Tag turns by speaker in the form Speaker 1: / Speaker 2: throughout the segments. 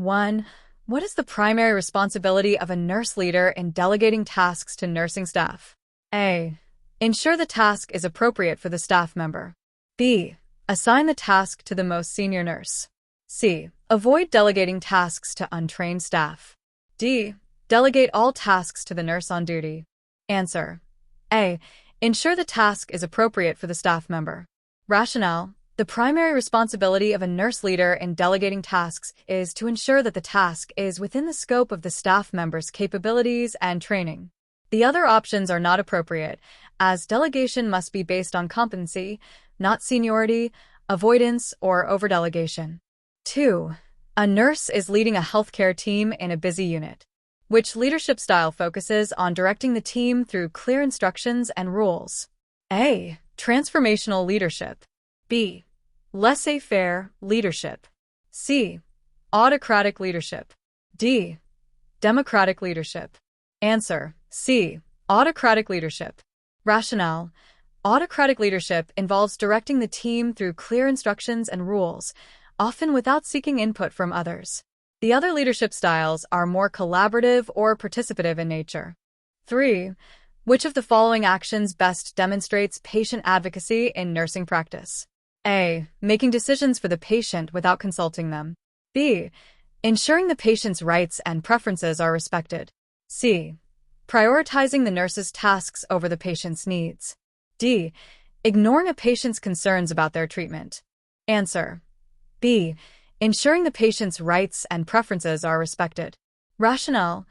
Speaker 1: 1. What is the primary responsibility of a nurse leader in delegating tasks to nursing staff? A. Ensure the task is appropriate for the staff member. B. Assign the task to the most senior nurse. C. Avoid delegating tasks to untrained staff. D. Delegate all tasks to the nurse on duty. Answer. A. Ensure the task is appropriate for the staff member. Rationale. The primary responsibility of a nurse leader in delegating tasks is to ensure that the task is within the scope of the staff member's capabilities and training. The other options are not appropriate, as delegation must be based on competency, not seniority, avoidance, or overdelegation. 2. A nurse is leading a healthcare team in a busy unit. Which leadership style focuses on directing the team through clear instructions and rules? A. Transformational leadership. B. Laissez-faire leadership. C. Autocratic leadership. D. Democratic leadership. Answer. C. Autocratic leadership. Rationale. Autocratic leadership involves directing the team through clear instructions and rules, often without seeking input from others. The other leadership styles are more collaborative or participative in nature. 3. Which of the following actions best demonstrates patient advocacy in nursing practice? A. Making decisions for the patient without consulting them. B. Ensuring the patient's rights and preferences are respected. C. Prioritizing the nurse's tasks over the patient's needs. D. Ignoring a patient's concerns about their treatment. Answer. B. Ensuring the patient's rights and preferences are respected. Rationale.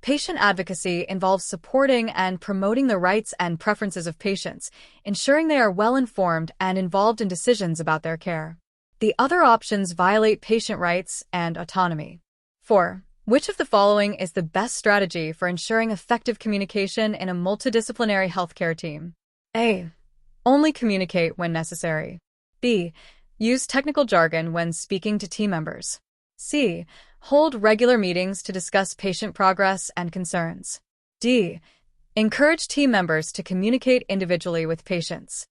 Speaker 1: Patient advocacy involves supporting and promoting the rights and preferences of patients, ensuring they are well-informed and involved in decisions about their care. The other options violate patient rights and autonomy. 4. Which of the following is the best strategy for ensuring effective communication in a multidisciplinary healthcare team? A. Only communicate when necessary. B. Use technical jargon when speaking to team members. C. Hold regular meetings to discuss patient progress and concerns. D. Encourage team members to communicate individually with patients.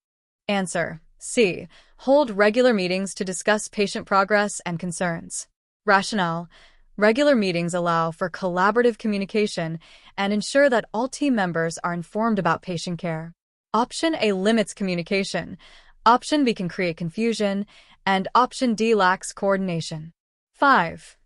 Speaker 1: Answer. C. Hold regular meetings to discuss patient progress and concerns. Rationale. Regular meetings allow for collaborative communication and ensure that all team members are informed about patient care. Option A limits communication. Option B can create confusion, and Option D lacks coordination. 5.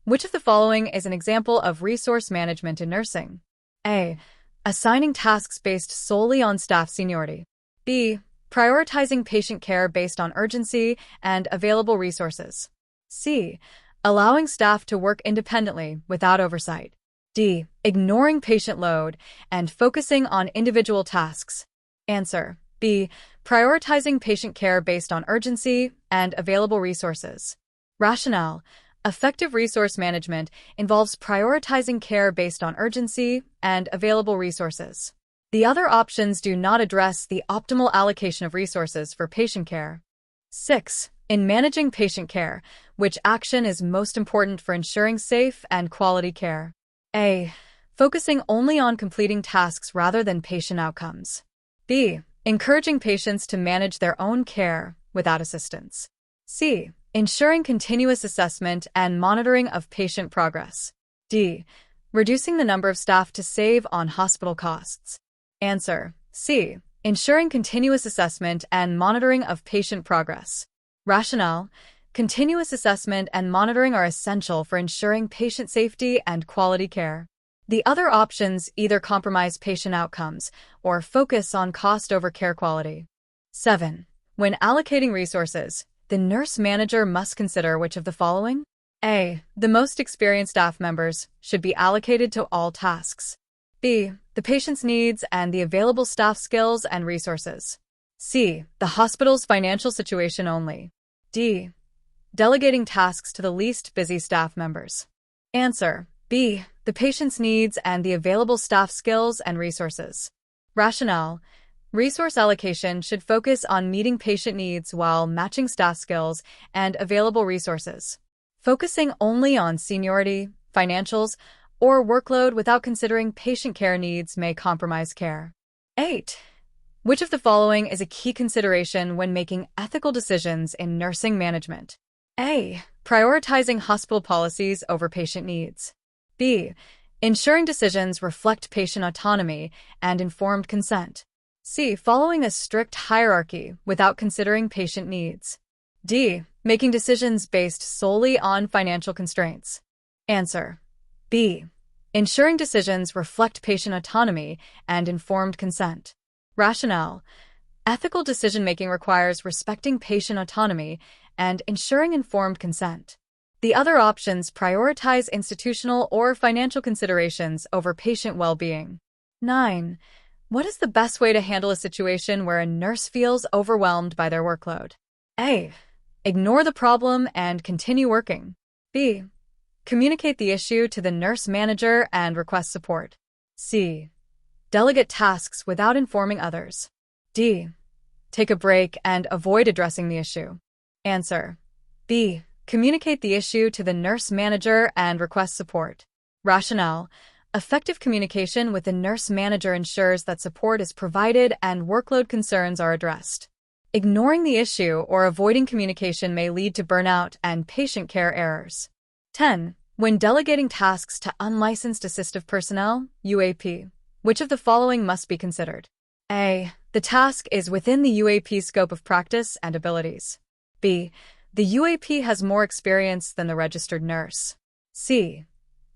Speaker 1: Which of the following is an example of resource management in nursing? A. Assigning tasks based solely on staff seniority. B. Prioritizing patient care based on urgency and available resources. C. Allowing staff to work independently without oversight. D. Ignoring patient load and focusing on individual tasks. Answer. B. Prioritizing patient care based on urgency and available resources. Rationale. Effective resource management involves prioritizing care based on urgency and available resources. The other options do not address the optimal allocation of resources for patient care. 6. In managing patient care, which action is most important for ensuring safe and quality care? A. Focusing only on completing tasks rather than patient outcomes. B. Encouraging patients to manage their own care without assistance. C. Ensuring continuous assessment and monitoring of patient progress. D. Reducing the number of staff to save on hospital costs. Answer. C. Ensuring continuous assessment and monitoring of patient progress. Rationale. Continuous assessment and monitoring are essential for ensuring patient safety and quality care. The other options either compromise patient outcomes or focus on cost over care quality. 7. When allocating resources, the nurse manager must consider which of the following? A. The most experienced staff members should be allocated to all tasks. B. The patient's needs and the available staff skills and resources. C. The hospital's financial situation only. D. Delegating tasks to the least busy staff members. Answer. B. The patient's needs and the available staff skills and resources. Rationale. Resource allocation should focus on meeting patient needs while matching staff skills and available resources. Focusing only on seniority, financials, or workload without considering patient care needs may compromise care. 8. Which of the following is a key consideration when making ethical decisions in nursing management? A. Prioritizing hospital policies over patient needs. B. Ensuring decisions reflect patient autonomy and informed consent. C. Following a strict hierarchy without considering patient needs. D. Making decisions based solely on financial constraints. Answer: B. Ensuring decisions reflect patient autonomy and informed consent. Rationale: ethical decision-making requires respecting patient autonomy and ensuring informed consent. The other options prioritize institutional or financial considerations over patient well-being. 9. What is the best way to handle a situation where a nurse feels overwhelmed by their workload? A. Ignore the problem and continue working. B. Communicate the issue to the nurse manager and request support. C. Delegate tasks without informing others. D. Take a break and avoid addressing the issue. Answer: B. Communicate the issue to the nurse manager and request support. Rationale: effective communication with the nurse manager ensures that support is provided and workload concerns are addressed. Ignoring the issue or avoiding communication may lead to burnout and patient care errors. 10. When delegating tasks to unlicensed assistive personnel, UAP, which of the following must be considered? A. The task is within the UAP's scope of practice and abilities. B. The UAP has more experience than the registered nurse. C.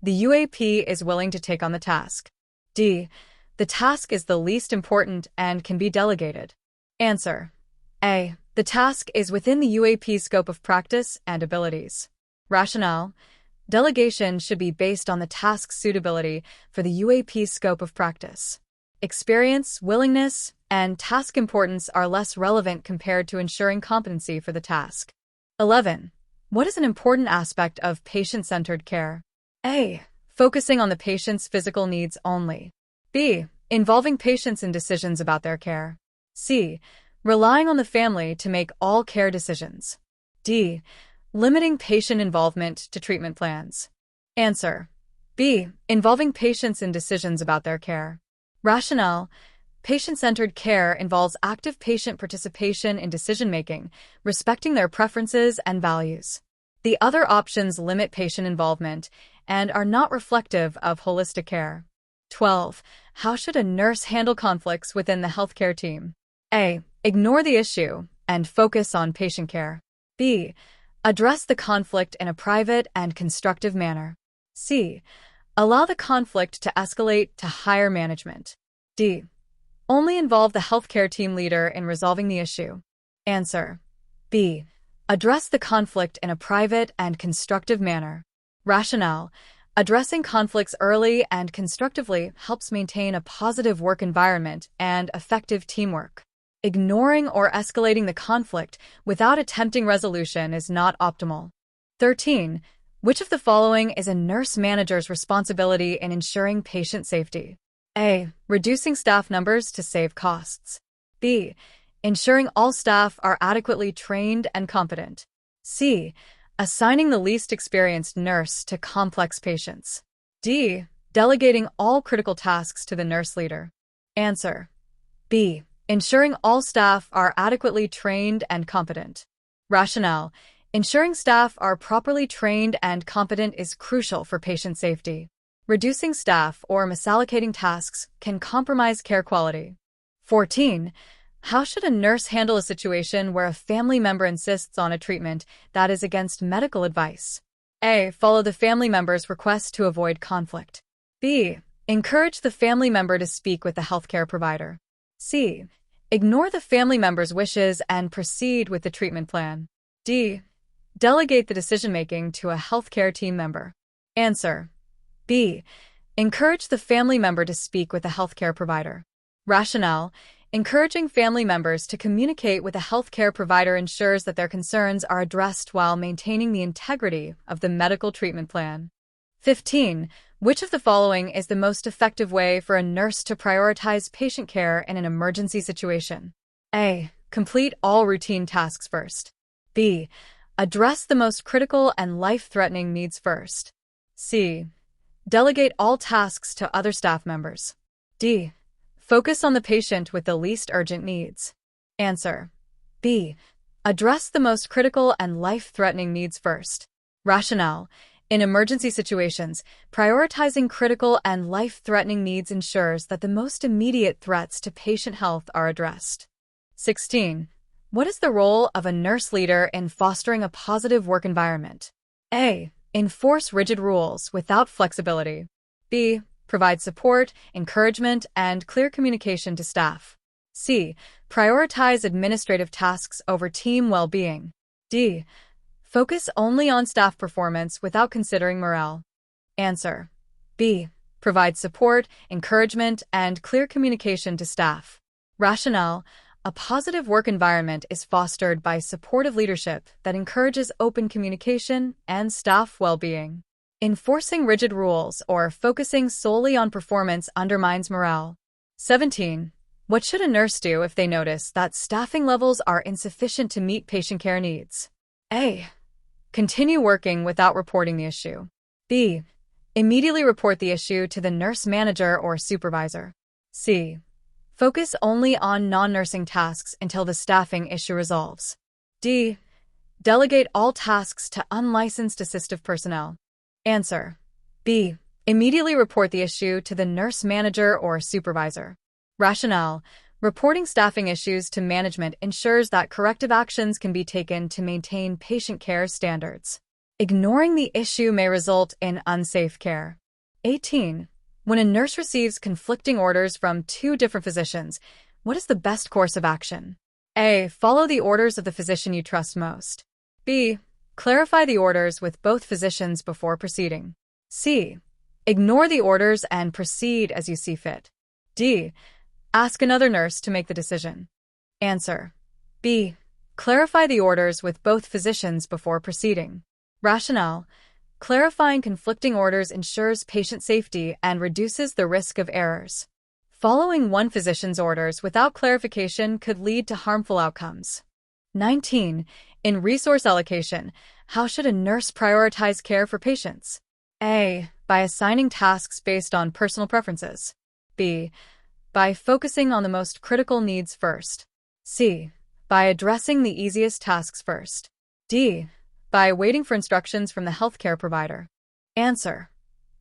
Speaker 1: The UAP is willing to take on the task. D. The task is the least important and can be delegated. Answer: A. The task is within the UAP's scope of practice and abilities. Rationale: delegation should be based on the task's suitability for the UAP's scope of practice. Experience, willingness, and task importance are less relevant compared to ensuring competency for the task. 11. What is an important aspect of patient-centered care? A. Focusing on the patient's physical needs only. B. Involving patients in decisions about their care. C. Relying on the family to make all care decisions. D. Limiting patient involvement to treatment plans. Answer: B. Involving patients in decisions about their care. Rationale: patient-centered care involves active patient participation in decision-making, respecting their preferences and values. The other options limit patient involvement and are not reflective of holistic care. 12. How should a nurse handle conflicts within the healthcare team? A. Ignore the issue and focus on patient care. B. Address the conflict in a private and constructive manner. C. Allow the conflict to escalate to higher management. D. Only involve the healthcare team leader in resolving the issue. Answer: B. Address the conflict in a private and constructive manner. Rationale: addressing conflicts early and constructively helps maintain a positive work environment and effective teamwork. Ignoring or escalating the conflict without attempting resolution is not optimal. 13. Which of the following is a nurse manager's responsibility in ensuring patient safety? A. Reducing staff numbers to save costs. B. Ensuring all staff are adequately trained and competent. C. Assigning the least experienced nurse to complex patients. D. Delegating all critical tasks to the nurse leader. Answer: B. Ensuring all staff are adequately trained and competent. Rationale: ensuring staff are properly trained and competent is crucial for patient safety. Reducing staff or misallocating tasks can compromise care quality. 14. How should a nurse handle a situation where a family member insists on a treatment that is against medical advice? A. Follow the family member's request to avoid conflict. B. Encourage the family member to speak with the healthcare provider. C. Ignore the family member's wishes and proceed with the treatment plan. D. Delegate the decision-making to a healthcare team member. Answer: B. Encourage the family member to speak with a healthcare provider. Rationale: encouraging family members to communicate with a healthcare provider ensures that their concerns are addressed while maintaining the integrity of the medical treatment plan. 15. Which of the following is the most effective way for a nurse to prioritize patient care in an emergency situation? A. Complete all routine tasks first. B. Address the most critical and life-threatening needs first. C. Delegate all tasks to other staff members. D. Focus on the patient with the least urgent needs. Answer: B. Address the most critical and life-threatening needs first. Rationale. In emergency situations, prioritizing critical and life-threatening needs ensures that the most immediate threats to patient health are addressed. 16. What is the role of a nurse leader in fostering a positive work environment? A. Enforce rigid rules without flexibility. B. Provide support, encouragement, and clear communication to staff. C. Prioritize administrative tasks over team well-being. D. Focus only on staff performance without considering morale. Answer. B. Provide support, encouragement, and clear communication to staff. Rationale. A positive work environment is fostered by supportive leadership that encourages open communication and staff well-being. Enforcing rigid rules or focusing solely on performance undermines morale. 17. What should a nurse do if they notice that staffing levels are insufficient to meet patient care needs? A. Continue working without reporting the issue. B. Immediately report the issue to the nurse manager or supervisor. C. Focus only on non-nursing tasks until the staffing issue resolves. D. Delegate all tasks to unlicensed assistive personnel. Answer. B. Immediately report the issue to the nurse manager or supervisor. Rationale. Reporting staffing issues to management ensures that corrective actions can be taken to maintain patient care standards. Ignoring the issue may result in unsafe care. 18. When a nurse receives conflicting orders from two different physicians, what is the best course of action? A. Follow the orders of the physician you trust most. B. Clarify the orders with both physicians before proceeding. C. Ignore the orders and proceed as you see fit. D. Ask another nurse to make the decision. Answer. B. Clarify the orders with both physicians before proceeding. Rationale. Clarifying conflicting orders ensures patient safety and reduces the risk of errors. Following one physician's orders without clarification could lead to harmful outcomes. 19. In resource allocation, how should a nurse prioritize care for patients? A. By assigning tasks based on personal preferences. B. By focusing on the most critical needs first. C. By addressing the easiest tasks first. D. By waiting for instructions from the healthcare provider. Answer.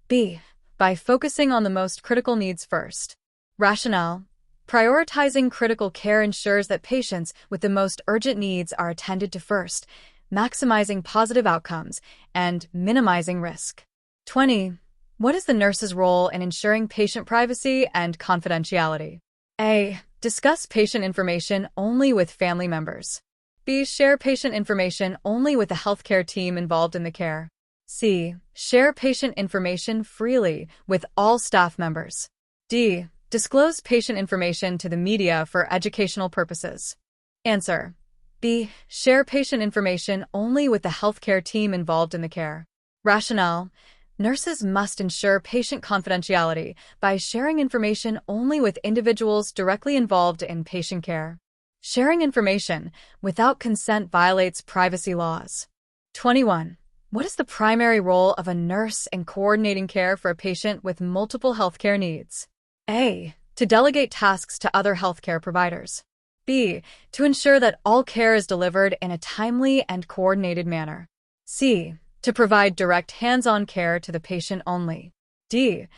Speaker 1: B. By focusing on the most critical needs first. Rationale. Prioritizing critical care ensures that patients with the most urgent needs are attended to first, maximizing positive outcomes and minimizing risk. 20. What is the nurse's role in ensuring patient privacy and confidentiality? A. Discuss patient information only with family members. B. Share patient information only with the healthcare team involved in the care. C. Share patient information freely with all staff members. D. Disclose patient information to the media for educational purposes. Answer. B. Share patient information only with the healthcare team involved in the care. Rationale. Nurses must ensure patient confidentiality by sharing information only with individuals directly involved in patient care. Sharing information without consent violates privacy laws. 21. What is the primary role of a nurse in coordinating care for a patient with multiple healthcare needs? A. To delegate tasks to other healthcare providers. B. To ensure that all care is delivered in a timely and coordinated manner. C. To provide direct hands-on care to the patient only. D.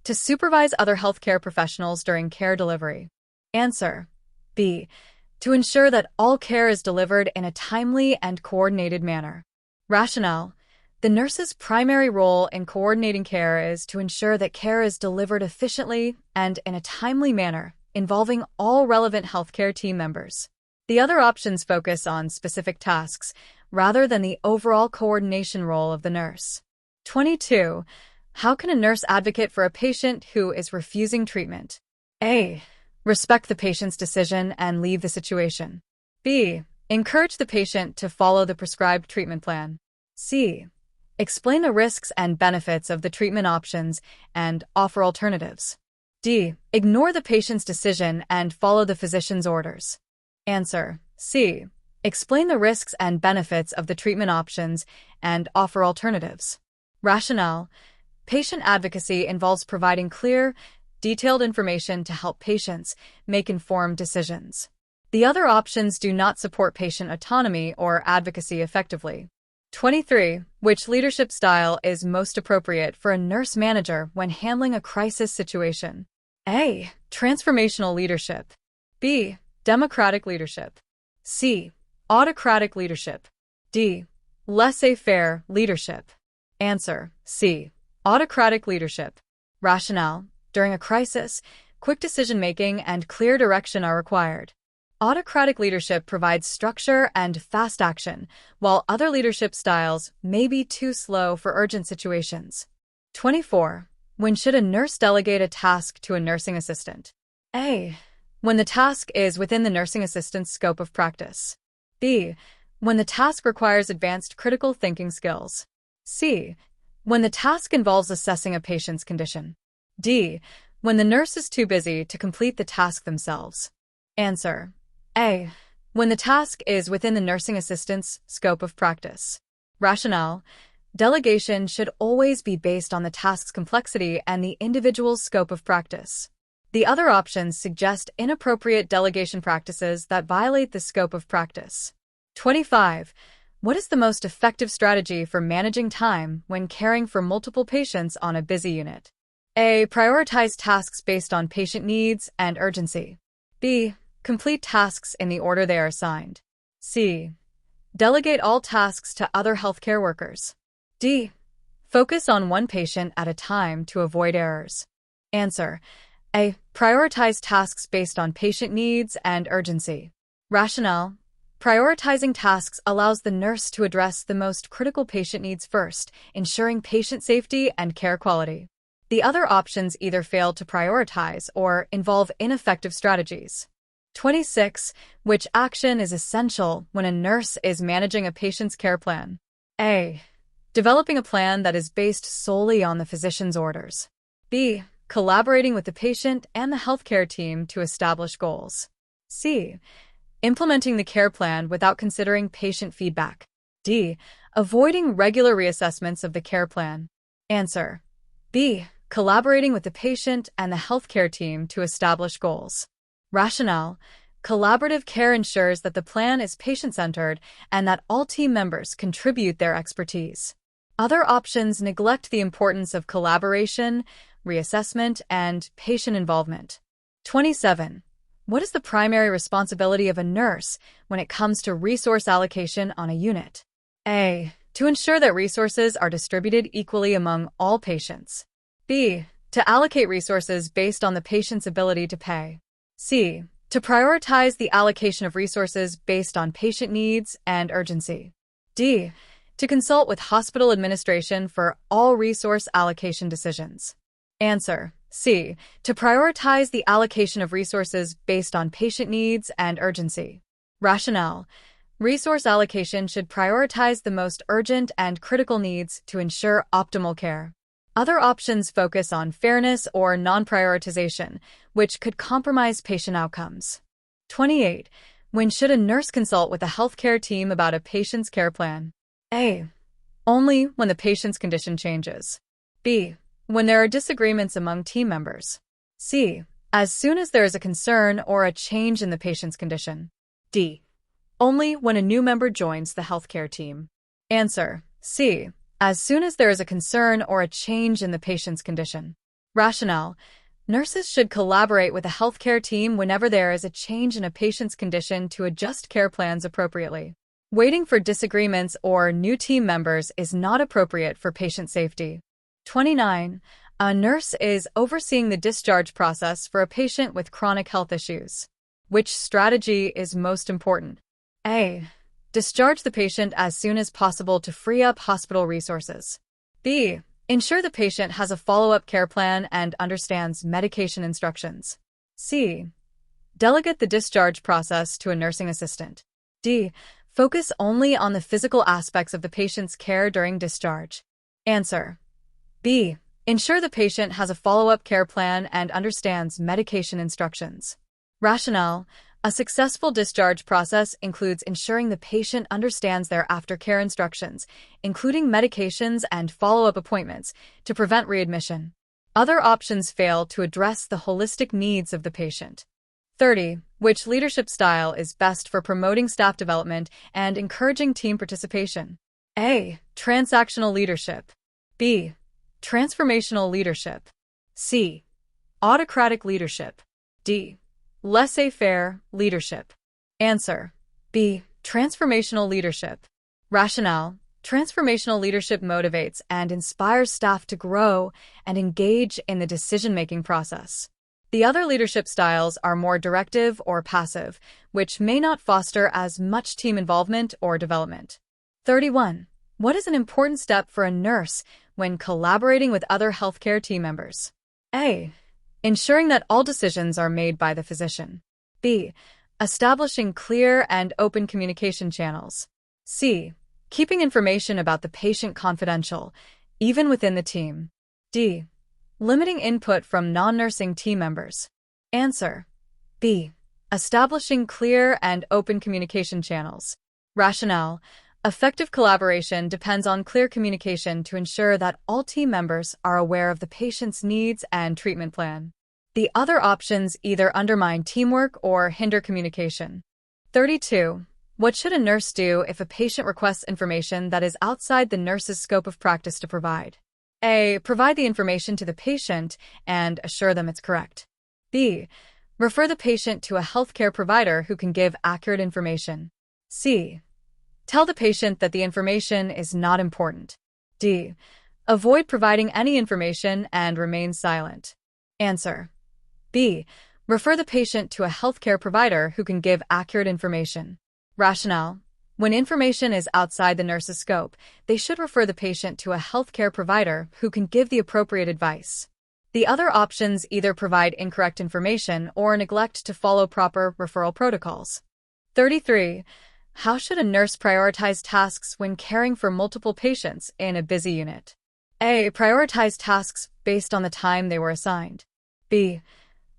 Speaker 1: To supervise other healthcare professionals during care delivery. Answer. B. To ensure that all care is delivered in a timely and coordinated manner. Rationale. The nurse's primary role in coordinating care is to ensure that care is delivered efficiently and in a timely manner, involving all relevant healthcare team members. The other options focus on specific tasks, rather than the overall coordination role of the nurse. 22. How can a nurse advocate for a patient who is refusing treatment? A. Respect the patient's decision and leave the situation. B. Encourage the patient to follow the prescribed treatment plan. C. Explain the risks and benefits of the treatment options and offer alternatives. D. Ignore the patient's decision and follow the physician's orders. Answer. C. Explain the risks and benefits of the treatment options and offer alternatives. Rationale. Patient advocacy involves providing clear, detailed information to help patients make informed decisions. The other options do not support patient autonomy or advocacy effectively. 23. Which leadership style is most appropriate for a nurse manager when handling a crisis situation? A. Transformational leadership. B. Democratic leadership. C. Autocratic leadership. D. Laissez-faire leadership. Answer: C. Autocratic leadership. Rationale: during a crisis, quick decision-making and clear direction are required. Autocratic leadership provides structure and fast action, while other leadership styles may be too slow for urgent situations. 24. When should a nurse delegate a task to a nursing assistant? A. When the task is within the nursing assistant's scope of practice. B. When the task requires advanced critical thinking skills. C. When the task involves assessing a patient's condition. D. When the nurse is too busy to complete the task themselves. Answer: A. When the task is within the nursing assistant's scope of practice. Rationale: delegation should always be based on the task's complexity and the individual's scope of practice. The other options suggest inappropriate delegation practices that violate the scope of practice. 25. What is the most effective strategy for managing time when caring for multiple patients on a busy unit? A. Prioritize tasks based on patient needs and urgency. B. Complete tasks in the order they are assigned. C. Delegate all tasks to other healthcare workers. D. Focus on one patient at a time to avoid errors. Answer: A. Prioritize tasks based on patient needs and urgency. Rationale: prioritizing tasks allows the nurse to address the most critical patient needs first, ensuring patient safety and care quality. The other options either fail to prioritize or involve ineffective strategies. 26. Which action is essential when a nurse is managing a patient's care plan? A. Developing a plan that is based solely on the physician's orders. B. Collaborating with the patient and the healthcare team to establish goals. C. Implementing the care plan without considering patient feedback. D. Avoiding regular reassessments of the care plan. Answer: B. Collaborating with the patient and the healthcare team to establish goals. Rationale: collaborative care ensures that the plan is patient-centered and that all team members contribute their expertise. Other options neglect the importance of collaboration, reassessment, and patient involvement. 27. What is the primary responsibility of a nurse when it comes to resource allocation on a unit? A. To ensure that resources are distributed equally among all patients. B. To allocate resources based on the patient's ability to pay. C. To prioritize the allocation of resources based on patient needs and urgency. D. To consult with hospital administration for all resource allocation decisions. Answer: C. To prioritize the allocation of resources based on patient needs and urgency. Rationale: resource allocation should prioritize the most urgent and critical needs to ensure optimal care. Other options focus on fairness or non-prioritization, which could compromise patient outcomes. 28. When should a nurse consult with a healthcare team about a patient's care plan? A. Only when the patient's condition changes. B. When there are disagreements among team members. C. As soon as there is a concern or a change in the patient's condition. D. Only when a new member joins the healthcare team. Answer: C. As soon as there is a concern or a change in the patient's condition. Rationale: nurses should collaborate with a healthcare team whenever there is a change in a patient's condition to adjust care plans appropriately. Waiting for disagreements or new team members is not appropriate for patient safety. 29. A nurse is overseeing the discharge process for a patient with chronic health issues. Which strategy is most important? A. Discharge the patient as soon as possible to free up hospital resources. B. Ensure the patient has a follow-up care plan and understands medication instructions. C. Delegate the discharge process to a nursing assistant. D. Focus only on the physical aspects of the patient's care during discharge. Answer: B. Ensure the patient has a follow-up care plan and understands medication instructions. Rationale: a successful discharge process includes ensuring the patient understands their aftercare instructions, including medications and follow-up appointments, to prevent readmission. Other options fail to address the holistic needs of the patient. 30. Which leadership style is best for promoting staff development and encouraging team participation? A. Transactional leadership. B. Transformational leadership. C. Autocratic leadership. D. Laissez-faire leadership. Answer: B. Transformational leadership. Rationale: transformational leadership motivates and inspires staff to grow and engage in the decision-making process. The other leadership styles are more directive or passive, which may not foster as much team involvement or development. 31. What is an important step for a nurse when collaborating with other healthcare team members? A. Ensuring that all decisions are made by the physician. B. Establishing clear and open communication channels. C. Keeping information about the patient confidential, even within the team. D. Limiting input from non-nursing team members. Answer: B. Establishing clear and open communication channels. Rationale: effective collaboration depends on clear communication to ensure that all team members are aware of the patient's needs and treatment plan. The other options either undermine teamwork or hinder communication. 32. What should a nurse do if a patient requests information that is outside the nurse's scope of practice to provide? A. Provide the information to the patient and assure them it's correct. B. Refer the patient to a healthcare provider who can give accurate information. C. Tell the patient that the information is not important. D. Avoid providing any information and remain silent. Answer: B. Refer the patient to a healthcare provider who can give accurate information. Rationale: when information is outside the nurse's scope, they should refer the patient to a healthcare provider who can give the appropriate advice. The other options either provide incorrect information or neglect to follow proper referral protocols. 33. How should a nurse prioritize tasks when caring for multiple patients in a busy unit? A. Prioritize tasks based on the time they were assigned. B.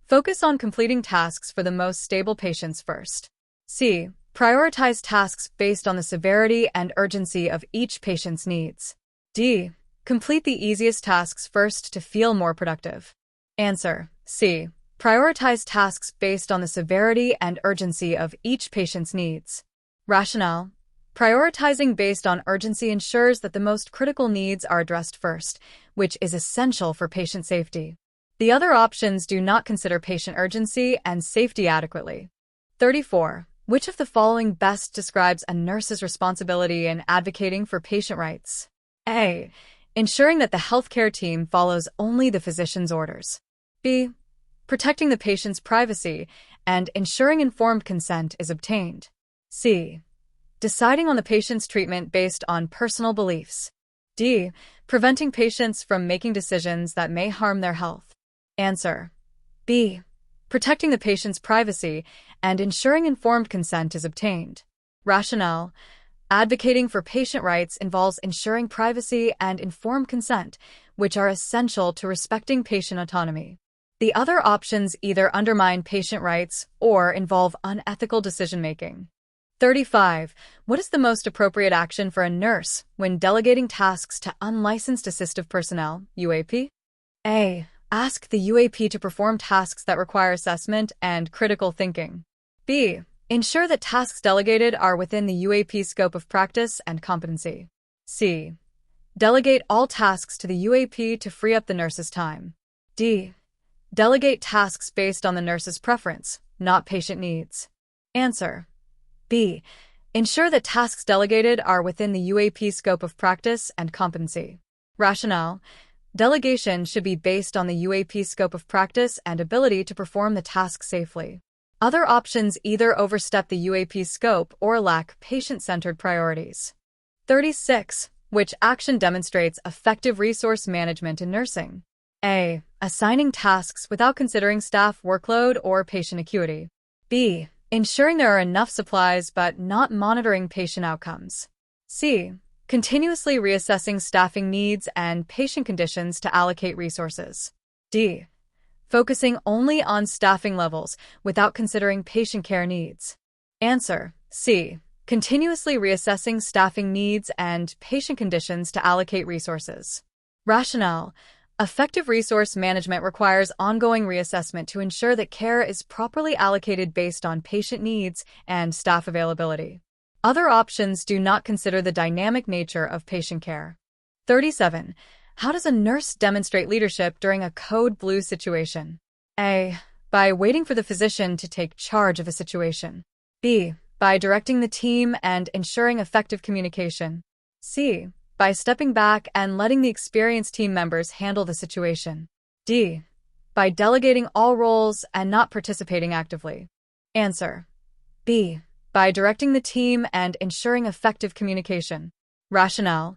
Speaker 1: Focus on completing tasks for the most stable patients first. C. Prioritize tasks based on the severity and urgency of each patient's needs. D. Complete the easiest tasks first to feel more productive. Answer: C. Prioritize tasks based on the severity and urgency of each patient's needs. Rationale: prioritizing based on urgency ensures that the most critical needs are addressed first, which is essential for patient safety. The other options do not consider patient urgency and safety adequately. 34. Which of the following best describes a nurse's responsibility in advocating for patient rights? A. Ensuring that the healthcare team follows only the physician's orders. B. Protecting the patient's privacy and ensuring informed consent is obtained. C. Deciding on the patient's treatment based on personal beliefs. D. Preventing patients from making decisions that may harm their health. Answer: B. Protecting the patient's privacy and ensuring informed consent is obtained. Rationale: advocating for patient rights involves ensuring privacy and informed consent, which are essential to respecting patient autonomy. The other options either undermine patient rights or involve unethical decision-making. 35. What is the most appropriate action for a nurse when delegating tasks to unlicensed assistive personnel, UAP? A. Ask the UAP to perform tasks that require assessment and critical thinking. B. Ensure that tasks delegated are within the UAP's scope of practice and competency. C. Delegate all tasks to the UAP to free up the nurse's time. D. Delegate tasks based on the nurse's preference, not patient needs. Answer: B. Ensure that tasks delegated are within the UAP's scope of practice and competency. Rationale: delegation should be based on the UAP's scope of practice and ability to perform the task safely. Other options either overstep the UAP's scope or lack patient-centered priorities. 36. Which action demonstrates effective resource management in nursing? A. Assigning tasks without considering staff workload or patient acuity. B. Ensuring there are enough supplies but not monitoring patient outcomes. C. Continuously reassessing staffing needs and patient conditions to allocate resources. D. Focusing only on staffing levels without considering patient care needs. Answer: C. Continuously reassessing staffing needs and patient conditions to allocate resources. Rationale: effective resource management requires ongoing reassessment to ensure that care is properly allocated based on patient needs and staff availability. Other options do not consider the dynamic nature of patient care. 37. How does a nurse demonstrate leadership during a code blue situation? A. By waiting for the physician to take charge of a situation. B. By directing the team and ensuring effective communication. C. By stepping back and letting the experienced team members handle the situation. D. By delegating all roles and not participating actively. Answer. B. By directing the team and ensuring effective communication. Rationale.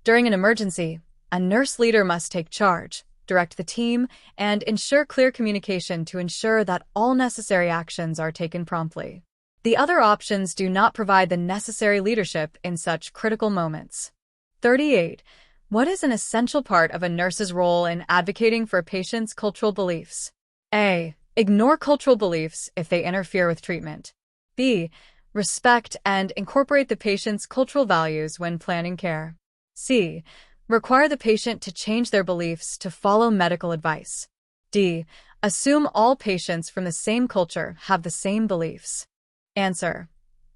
Speaker 1: During an emergency, a nurse leader must take charge, direct the team, and ensure clear communication to ensure that all necessary actions are taken promptly. The other options do not provide the necessary leadership in such critical moments. 38. What is an essential part of a nurse's role in advocating for a patient's cultural beliefs? A. Ignore cultural beliefs if they interfere with treatment. B. Respect and incorporate the patient's cultural values when planning care. C. Require the patient to change their beliefs to follow medical advice. D. Assume all patients from the same culture have the same beliefs. Answer.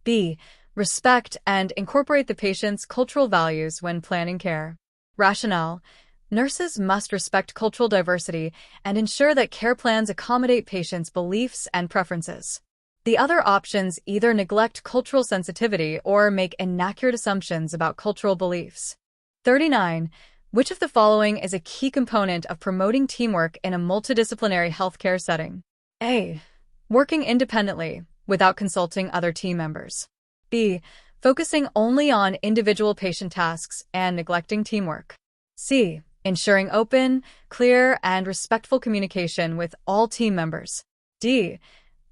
Speaker 1: B. Respect and incorporate the patient's cultural values when planning care. Rationale. Nurses must respect cultural diversity and ensure that care plans accommodate patients' beliefs and preferences. The other options either neglect cultural sensitivity or make inaccurate assumptions about cultural beliefs. 39. Which of the following is a key component of promoting teamwork in a multidisciplinary healthcare setting? A. Working independently, without consulting other team members. B. Focusing only on individual patient tasks and neglecting teamwork. C. Ensuring open, clear, and respectful communication with all team members. D.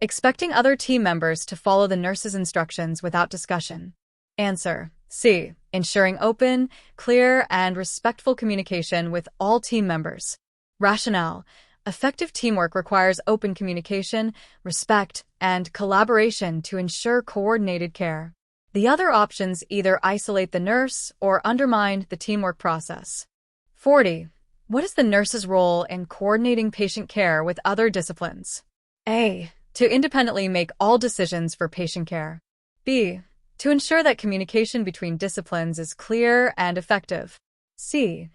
Speaker 1: Expecting other team members to follow the nurse's instructions without discussion. Answer. C. Ensuring open, clear, and respectful communication with all team members. Rationale. Effective teamwork requires open communication, respect, and collaboration to ensure coordinated care. The other options either isolate the nurse or undermine the teamwork process. 40. What is the nurse's role in coordinating patient care with other disciplines? A. To independently make all decisions for patient care. B. To ensure that communication between disciplines is clear and effective. C.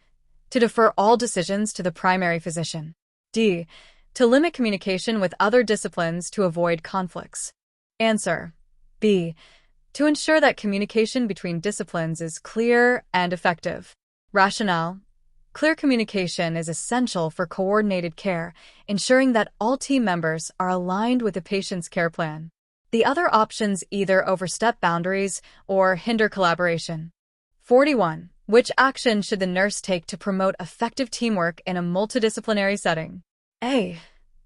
Speaker 1: To defer all decisions to the primary physician. D. To limit communication with other disciplines to avoid conflicts. Answer. B. To ensure that communication between disciplines is clear and effective. Rationale. Clear communication is essential for coordinated care, ensuring that all team members are aligned with the patient's care plan. The other options either overstep boundaries or hinder collaboration. 41. Which action should the nurse take to promote effective teamwork in a multidisciplinary setting? A.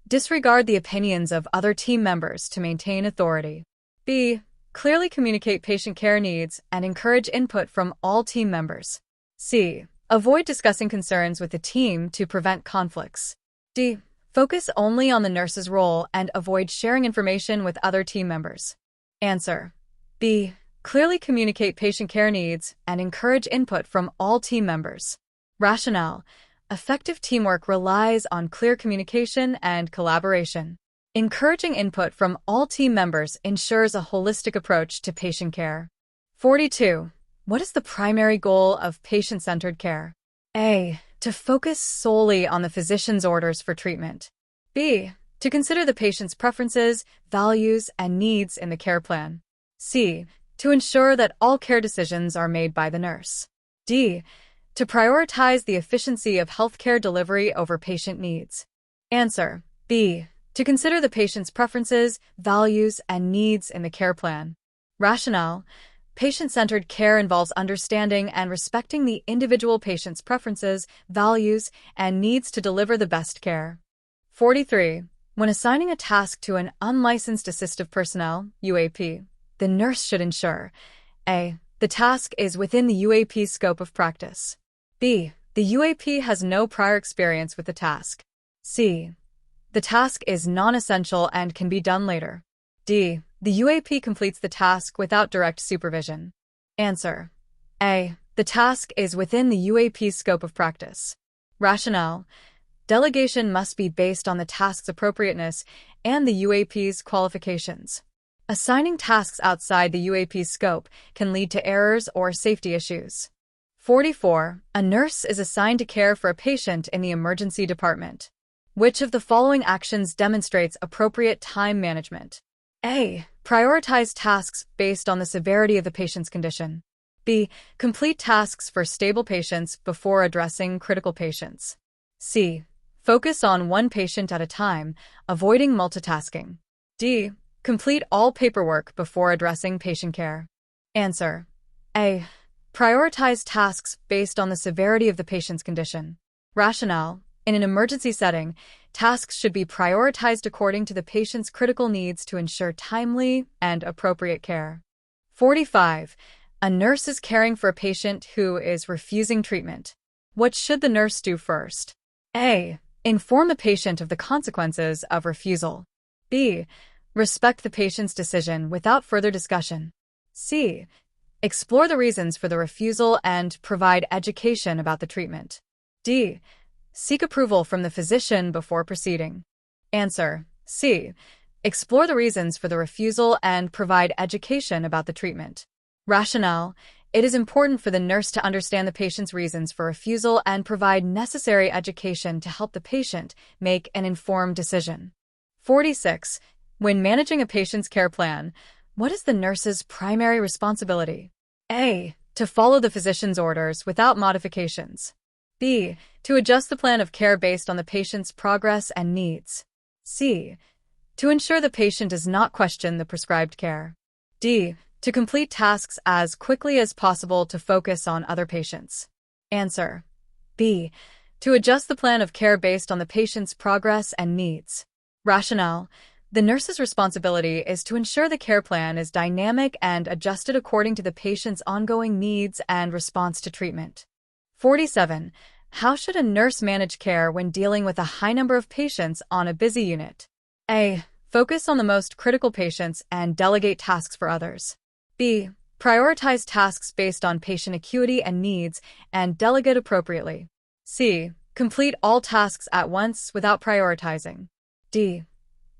Speaker 1: Disregard the opinions of other team members to maintain authority. B. Clearly communicate patient care needs and encourage input from all team members. C. Avoid discussing concerns with the team to prevent conflicts. D. Focus only on the nurse's role and avoid sharing information with other team members. Answer. B. Clearly communicate patient care needs and encourage input from all team members. Rationale. Effective teamwork relies on clear communication and collaboration. Encouraging input from all team members ensures a holistic approach to patient care. 42. What is the primary goal of patient-centered care? A. To focus solely on the physician's orders for treatment. B. To consider the patient's preferences, values, and needs in the care plan. C. To ensure that all care decisions are made by the nurse. D. To prioritize the efficiency of healthcare delivery over patient needs. Answer. B. To consider the patient's preferences, values, and needs in the care plan. Rationale. Patient-centered care involves understanding and respecting the individual patient's preferences, values, and needs to deliver the best care. 43. When assigning a task to an unlicensed assistive personnel, UAP, the nurse should ensure A. The task is within the UAP's scope of practice. B. The UAP has no prior experience with the task. C. The task is non-essential and can be done later. D. The UAP completes the task without direct supervision. Answer. A. The task is within the UAP's scope of practice. Rationale. Delegation must be based on the task's appropriateness and the UAP's qualifications. Assigning tasks outside the UAP's scope can lead to errors or safety issues. 44. A nurse is assigned to care for a patient in the emergency department. Which of the following actions demonstrates appropriate time management? A. Prioritize tasks based on the severity of the patient's condition. B. Complete tasks for stable patients before addressing critical patients. C. Focus on one patient at a time, avoiding multitasking. D. Complete all paperwork before addressing patient care. Answer. A. Prioritize tasks based on the severity of the patient's condition. Rationale. In an emergency setting, tasks should be prioritized according to the patient's critical needs to ensure timely and appropriate care. 45. A nurse is caring for a patient who is refusing treatment. What should the nurse do first? A. Inform the patient of the consequences of refusal. B. Respect the patient's decision without further discussion. C. Explore the reasons for the refusal and provide education about the treatment. D. Seek approval from the physician before proceeding. Answer. C. Explore the reasons for the refusal and provide education about the treatment. Rationale. It is important for the nurse to understand the patient's reasons for refusal and provide necessary education to help the patient make an informed decision. 46. When managing a patient's care plan, what is the nurse's primary responsibility? A. To follow the physician's orders without modifications. B. To adjust the plan of care based on the patient's progress and needs. C. To ensure the patient does not question the prescribed care. D. To complete tasks as quickly as possible to focus on other patients. Answer. B. To adjust the plan of care based on the patient's progress and needs. Rationale. The nurse's responsibility is to ensure the care plan is dynamic and adjusted according to the patient's ongoing needs and response to treatment. 47. How should a nurse manage care when dealing with a high number of patients on a busy unit? A. Focus on the most critical patients and delegate tasks for others. B. Prioritize tasks based on patient acuity and needs and delegate appropriately. C. Complete all tasks at once without prioritizing. D.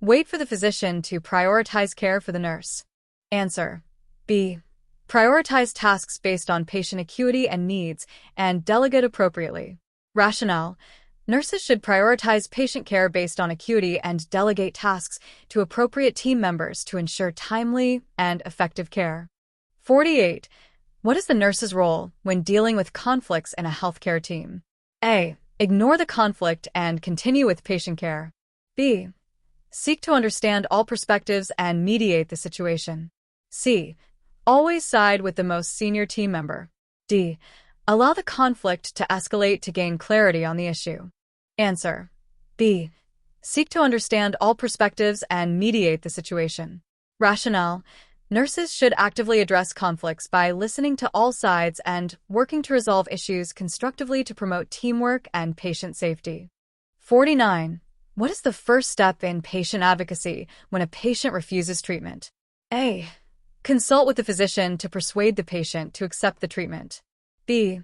Speaker 1: Wait for the physician to prioritize care for the nurse. Answer. B. Prioritize tasks based on patient acuity and needs and delegate appropriately. Rationale. Nurses should prioritize patient care based on acuity and delegate tasks to appropriate team members to ensure timely and effective care. 48. What is the nurse's role when dealing with conflicts in a healthcare team? A. Ignore the conflict and continue with patient care. B. Seek to understand all perspectives and mediate the situation. C. Always side with the most senior team member. D. Allow the conflict to escalate to gain clarity on the issue. Answer. B. Seek to understand all perspectives and mediate the situation. Rationale. Nurses should actively address conflicts by listening to all sides and working to resolve issues constructively to promote teamwork and patient safety. 49. What is the first step in patient advocacy when a patient refuses treatment? A. Consult with the physician to persuade the patient to accept the treatment. B.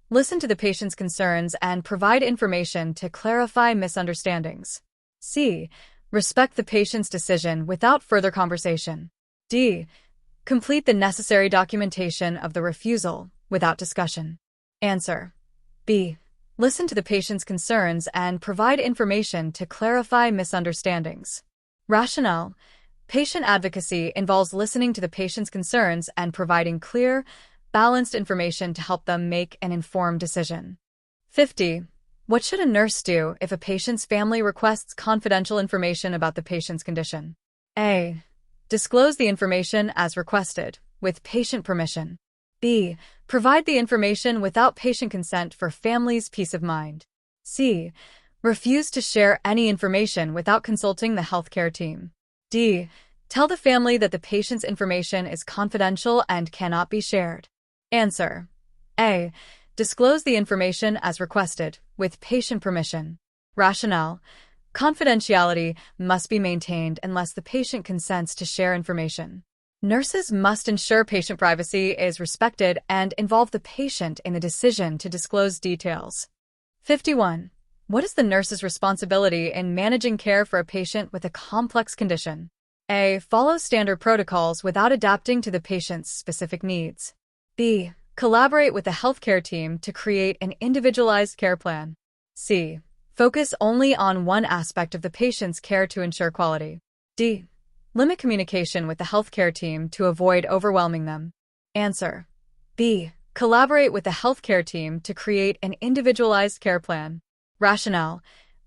Speaker 1: Listen to the patient's concerns and provide information to clarify misunderstandings. C. Respect the patient's decision without further conversation. D. Complete the necessary documentation of the refusal without discussion. Answer. B. Listen to the patient's concerns and provide information to clarify misunderstandings. Rationale. Patient advocacy involves listening to the patient's concerns and providing clear, balanced information to help them make an informed decision. 50. What should a nurse do if a patient's family requests confidential information about the patient's condition? A. Disclose the information as requested, with patient permission. B. Provide the information without patient consent for family's peace of mind. C. Refuse to share any information without consulting the healthcare team. D. Tell the family that the patient's information is confidential and cannot be shared. Answer. A. Disclose the information as requested, with patient permission. Rationale. Confidentiality must be maintained unless the patient consents to share information. Nurses must ensure patient privacy is respected and involve the patient in the decision to disclose details. 51. What is the nurse's responsibility in managing care for a patient with a complex condition? A. Follow standard protocols without adapting to the patient's specific needs. B. Collaborate with the healthcare team to create an individualized care plan. C. Focus only on one aspect of the patient's care to ensure quality. D. Limit communication with the healthcare team to avoid overwhelming them. Answer. B. Collaborate with the healthcare team to create an individualized care plan. Rationale.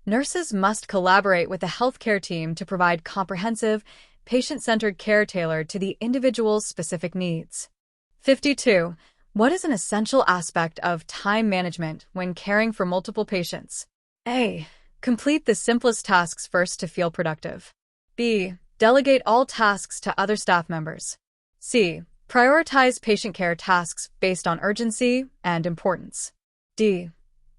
Speaker 1: Nurses must collaborate with the healthcare team to provide comprehensive, patient-centered care tailored to the individual's specific needs. 52. What is an essential aspect of time management when caring for multiple patients? A. Complete the simplest tasks first to feel productive. B. Delegate all tasks to other staff members. C. Prioritize patient care tasks based on urgency and importance. D.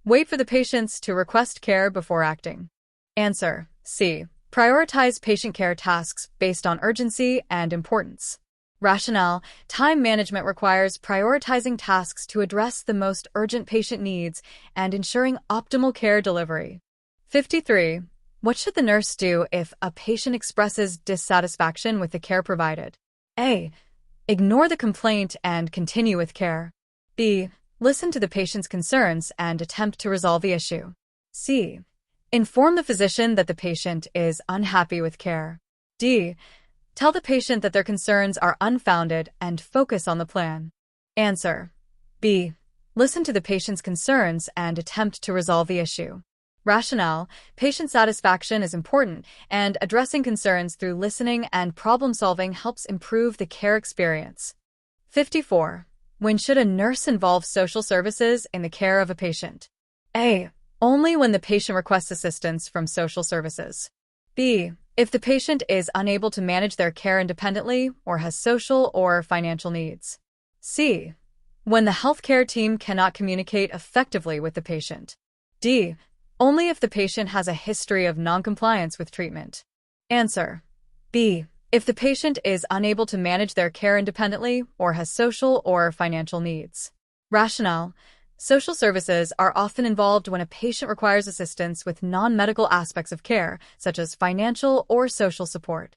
Speaker 1: Wait for the patients to request care before acting. Answer. C. Prioritize patient care tasks based on urgency and importance. Rationale. Time management requires prioritizing tasks to address the most urgent patient needs and ensuring optimal care delivery. 53. What should the nurse do if a patient expresses dissatisfaction with the care provided? A. Ignore the complaint and continue with care. B. Listen to the patient's concerns and attempt to resolve the issue. C. Inform the physician that the patient is unhappy with care. D. Tell the patient that their concerns are unfounded and focus on the plan. Answer. B. Listen to the patient's concerns and attempt to resolve the issue. Rationale. Patient satisfaction is important, and addressing concerns through listening and problem-solving helps improve the care experience. 54. When should a nurse involve social services in the care of a patient? A. Only when the patient requests assistance from social services. B. If the patient is unable to manage their care independently or has social or financial needs. C. When the healthcare team cannot communicate effectively with the patient. D. Only if the patient has a history of noncompliance with treatment. Answer. B. If the patient is unable to manage their care independently or has social or financial needs. Rationale. Social services are often involved when a patient requires assistance with non-medical aspects of care, such as financial or social support.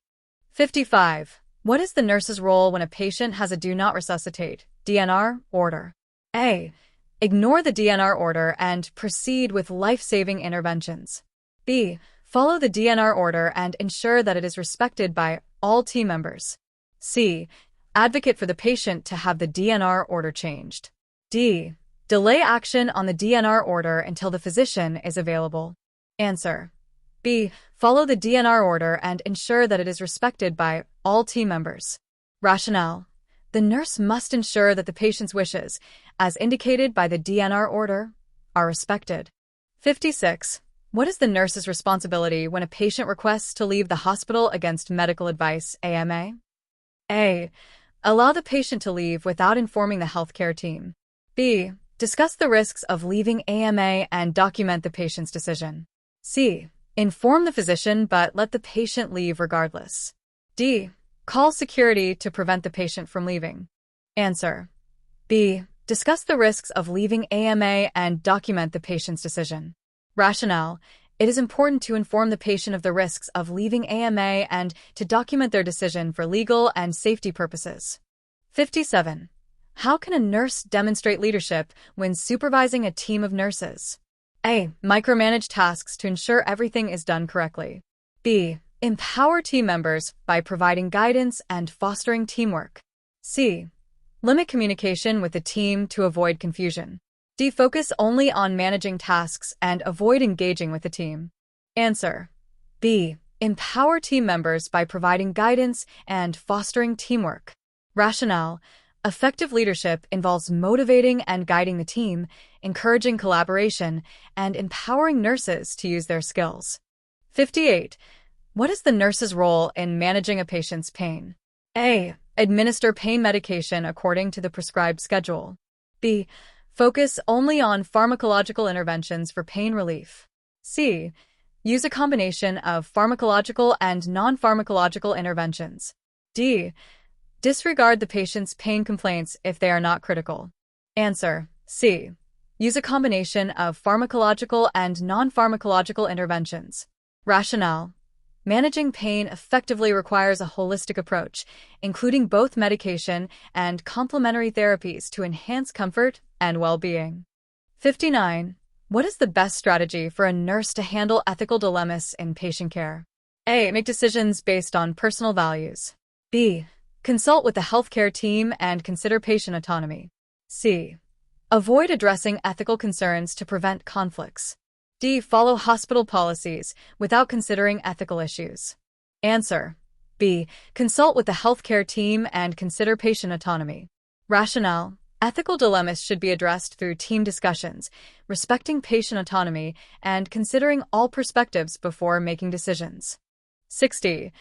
Speaker 1: 55. What is the nurse's role when a patient has a do not resuscitate (DNR) order? A. Ignore the DNR order and proceed with life-saving interventions. B. Follow the DNR order and ensure that it is respected by all team members. C. Advocate for the patient to have the DNR order changed. D. Delay action on the DNR order until the physician is available. Answer. B. Follow the DNR order and ensure that it is respected by all team members. Rationale. The nurse must ensure that the patient's wishes, as indicated by the DNR order, are respected. 56. What is the nurse's responsibility when a patient requests to leave the hospital against medical advice (AMA)? A. Allow the patient to leave without informing the healthcare team. B. Discuss the risks of leaving AMA and document the patient's decision. C. Inform the physician but let the patient leave regardless. D. Call security to prevent the patient from leaving. Answer. B. Discuss the risks of leaving AMA and document the patient's decision. Rationale. It is important to inform the patient of the risks of leaving AMA and to document their decision for legal and safety purposes. 57. How can a nurse demonstrate leadership when supervising a team of nurses? A. Micromanage tasks to ensure everything is done correctly. B. Empower team members by providing guidance and fostering teamwork. C. Limit communication with the team to avoid confusion. D. Focus only on managing tasks and avoid engaging with the team. Answer. B. Empower team members by providing guidance and fostering teamwork. Rationale. Effective leadership involves motivating and guiding the team, encouraging collaboration, and empowering nurses to use their skills. 58. What is the nurse's role in managing a patient's pain? A. Administer pain medication according to the prescribed schedule. B. Focus only on pharmacological interventions for pain relief. C. Use a combination of pharmacological and non-pharmacological interventions. D. Disregard the patient's pain complaints if they are not critical. Answer. C. Use a combination of pharmacological and non-pharmacological interventions. Rationale. Managing pain effectively requires a holistic approach, including both medication and complementary therapies to enhance comfort and well-being. 59. What is the best strategy for a nurse to handle ethical dilemmas in patient care? A. Make decisions based on personal values. B. Consult with the healthcare team and consider patient autonomy. C. Avoid addressing ethical concerns to prevent conflicts. D. Follow hospital policies without considering ethical issues. Answer. B. Consult with the healthcare team and consider patient autonomy. Rationale. Ethical dilemmas should be addressed through team discussions, respecting patient autonomy, and considering all perspectives before making decisions. 60.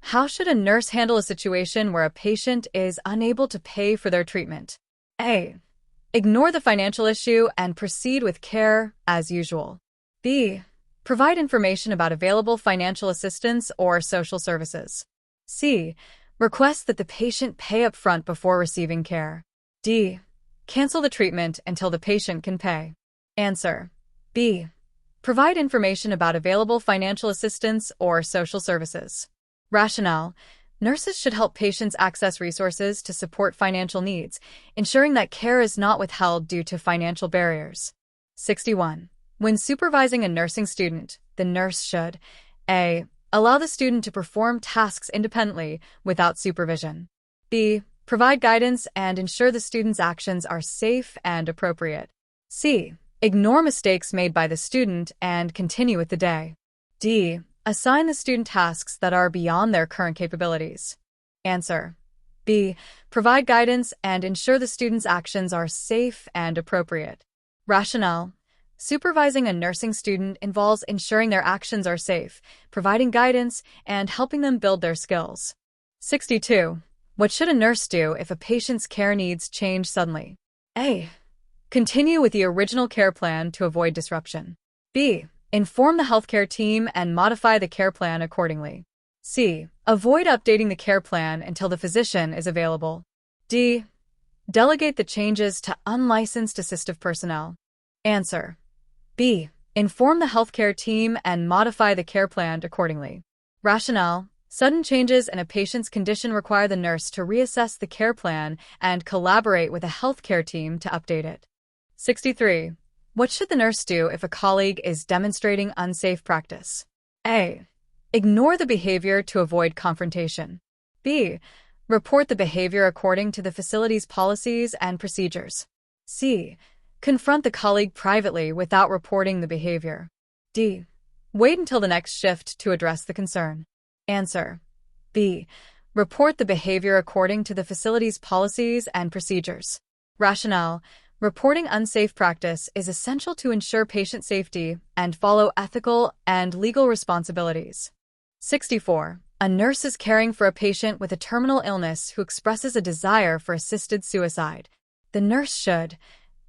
Speaker 1: How should a nurse handle a situation where a patient is unable to pay for their treatment? A. Ignore the financial issue and proceed with care as usual. B. Provide information about available financial assistance or social services. C. Request that the patient pay up front before receiving care. D. Cancel the treatment until the patient can pay. Answer. B. Provide information about available financial assistance or social services. Rationale. Nurses should help patients access resources to support financial needs, ensuring that care is not withheld due to financial barriers. 61. When supervising a nursing student, the nurse should A. Allow the student to perform tasks independently without supervision. B. Provide guidance and ensure the student's actions are safe and appropriate. C. Ignore mistakes made by the student and continue with the day. D. Assign the student tasks that are beyond their current capabilities. Answer. B. Provide guidance and ensure the student's actions are safe and appropriate. Rationale. Supervising a nursing student involves ensuring their actions are safe, providing guidance, and helping them build their skills. 62. What should a nurse do if a patient's care needs change suddenly? A. Continue with the original care plan to avoid disruption. B. Inform the healthcare team and modify the care plan accordingly. C. Avoid updating the care plan until the physician is available. D. Delegate the changes to unlicensed assistive personnel. Answer. B. Inform the healthcare team and modify the care plan accordingly. Rationale. Sudden changes in a patient's condition require the nurse to reassess the care plan and collaborate with a healthcare team to update it. 63. What should the nurse do if a colleague is demonstrating unsafe practice? A. Ignore the behavior to avoid confrontation. B. Report the behavior according to the facility's policies and procedures. C. Confront the colleague privately without reporting the behavior. D. Wait until the next shift to address the concern. Answer. B. Report the behavior according to the facility's policies and procedures. Rationale. Reporting unsafe practice is essential to ensure patient safety and follow ethical and legal responsibilities. 64. A nurse is caring for a patient with a terminal illness who expresses a desire for assisted suicide. The nurse should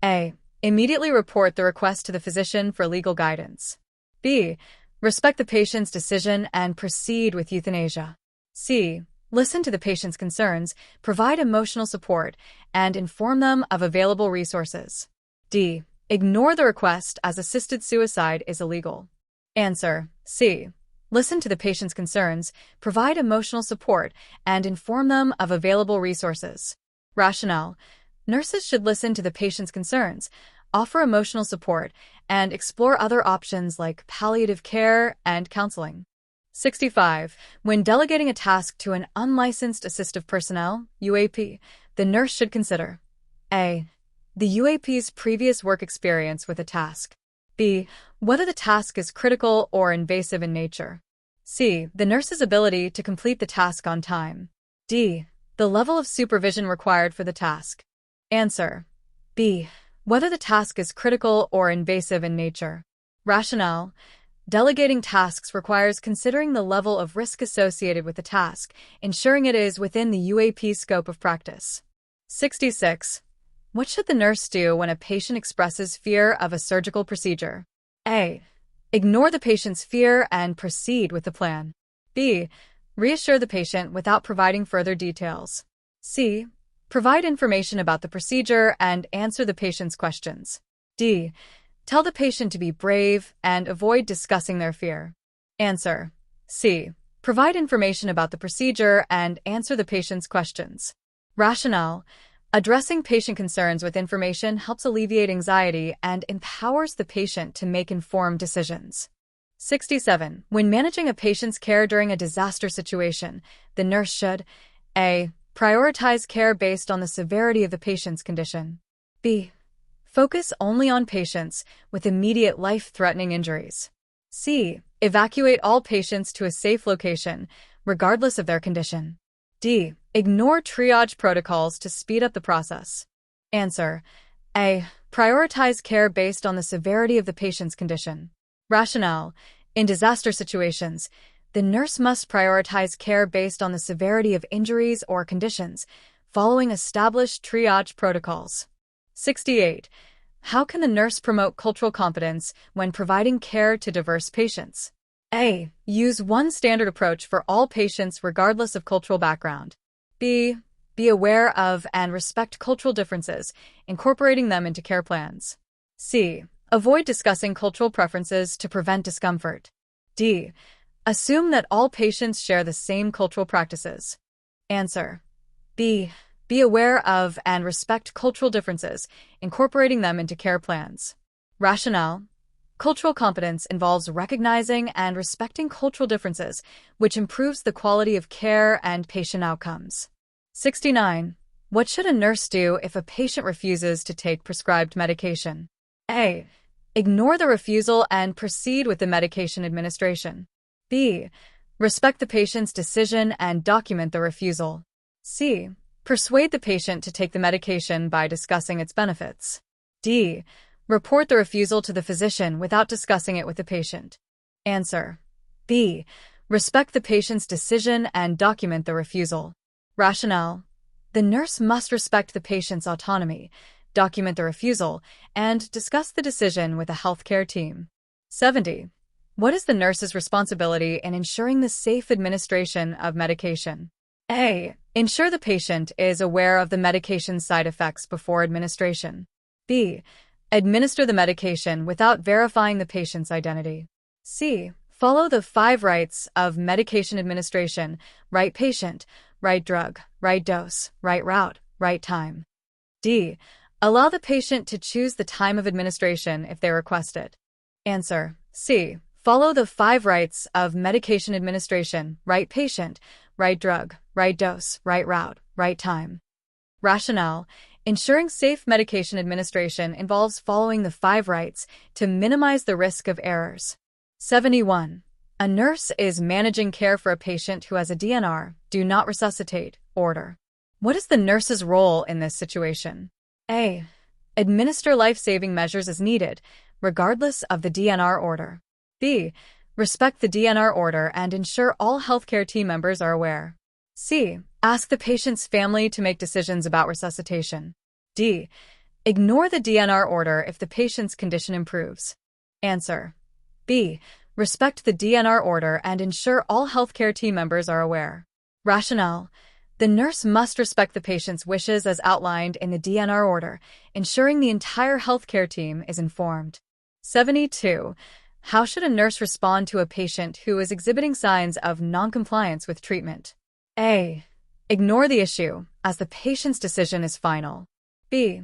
Speaker 1: A. Immediately report the request to the physician for legal guidance. B. Respect the patient's decision and proceed with euthanasia. C. Listen to the patient's concerns, provide emotional support, and inform them of available resources. D. Ignore the request as assisted suicide is illegal. Answer. C. Listen to the patient's concerns, provide emotional support, and inform them of available resources. Rationale. Nurses should listen to the patient's concerns, offer emotional support, and explore other options like palliative care and counseling. 65. When delegating a task to an unlicensed assistive personnel, UAP, the nurse should consider A. The UAP's previous work experience with a task. B. Whether the task is critical or invasive in nature. C. The nurse's ability to complete the task on time. D. The level of supervision required for the task. Answer. B. Whether the task is critical or invasive in nature. Rationale. Delegating tasks requires considering the level of risk associated with the task, ensuring it is within the UAP's scope of practice. 66. What should the nurse do when a patient expresses fear of a surgical procedure? A. Ignore the patient's fear and proceed with the plan. B. Reassure the patient without providing further details. C. Provide information about the procedure and answer the patient's questions. D. Tell the patient to be brave and avoid discussing their fear. Answer. C. Provide information about the procedure and answer the patient's questions. Rationale. Addressing patient concerns with information helps alleviate anxiety and empowers the patient to make informed decisions. 67. When managing a patient's care during a disaster situation, the nurse should A. Prioritize care based on the severity of the patient's condition. B. Focus only on patients with immediate life-threatening injuries. C. Evacuate all patients to a safe location, regardless of their condition. D. Ignore triage protocols to speed up the process. Answer. A. Prioritize care based on the severity of the patient's condition. Rationale. In disaster situations, the nurse must prioritize care based on the severity of injuries or conditions, following established triage protocols. 68. How can the nurse promote cultural competence when providing care to diverse patients? A. Use one standard approach for all patients regardless of cultural background. B. Be aware of and respect cultural differences, incorporating them into care plans. C. Avoid discussing cultural preferences to prevent discomfort. D. Assume that all patients share the same cultural practices. Answer. B. Be aware of and respect cultural differences, incorporating them into care plans. Rationale. Cultural competence involves recognizing and respecting cultural differences, which improves the quality of care and patient outcomes. 69. What should a nurse do if a patient refuses to take prescribed medication? A. Ignore the refusal and proceed with the medication administration. B. Respect the patient's decision and document the refusal. C. Persuade the patient to take the medication by discussing its benefits. D. Report the refusal to the physician without discussing it with the patient. Answer. B. Respect the patient's decision and document the refusal. Rationale. The nurse must respect the patient's autonomy, document the refusal, and discuss the decision with a healthcare team. 70. What is the nurse's responsibility in ensuring the safe administration of medication? A. Ensure the patient is aware of the medication's side effects before administration. B. Administer the medication without verifying the patient's identity. C. Follow the 5 rights of medication administration: right patient, right drug, right dose, right route, right time. D. Allow the patient to choose the time of administration if they request it. Answer. C. Follow the 5 rights of medication administration: right patient, right drug, right dose, right route, right time. Rationale. Ensuring safe medication administration involves following the 5 rights to minimize the risk of errors. 71. A nurse is managing care for a patient who has a DNR, do not resuscitate, order. What is the nurse's role in this situation? A. Administer life-saving measures as needed, regardless of the DNR order. B. Respect the DNR order and ensure all healthcare team members are aware. C. Ask the patient's family to make decisions about resuscitation. D. Ignore the DNR order if the patient's condition improves. Answer. B. Respect the DNR order and ensure all healthcare team members are aware. Rationale. The nurse must respect the patient's wishes as outlined in the DNR order, ensuring the entire healthcare team is informed. 72. How should a nurse respond to a patient who is exhibiting signs of noncompliance with treatment? A. Ignore the issue, as the patient's decision is final. B.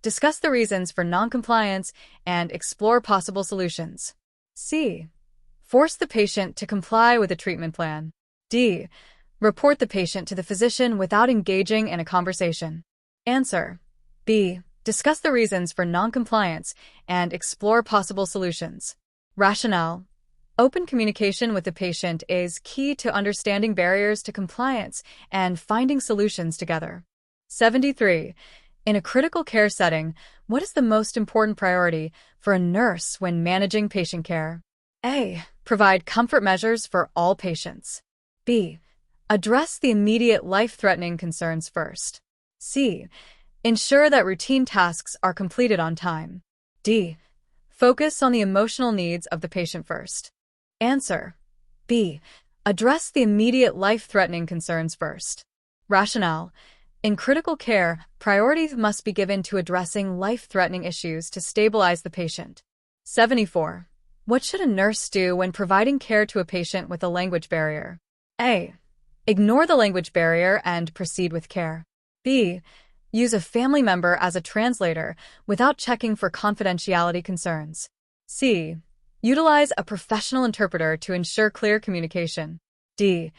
Speaker 1: Discuss the reasons for noncompliance and explore possible solutions. C. Force the patient to comply with a treatment plan. D. Report the patient to the physician without engaging in a conversation. Answer. B. Discuss the reasons for noncompliance and explore possible solutions. Rationale. Open communication with the patient is key to understanding barriers to compliance and finding solutions together. 73. In a critical care setting, what is the most important priority for a nurse when managing patient care? A. Provide comfort measures for all patients. B. Address the immediate life-threatening concerns first. C. Ensure that routine tasks are completed on time. D. Focus on the emotional needs of the patient first. Answer. B. Address the immediate life-threatening concerns first. Rationale. In critical care, priority must be given to addressing life-threatening issues to stabilize the patient. 74. What should a nurse do when providing care to a patient with a language barrier? A. Ignore the language barrier and proceed with care. B. Use a family member as a translator without checking for confidentiality concerns. C. Utilize a professional interpreter to ensure clear communication. D.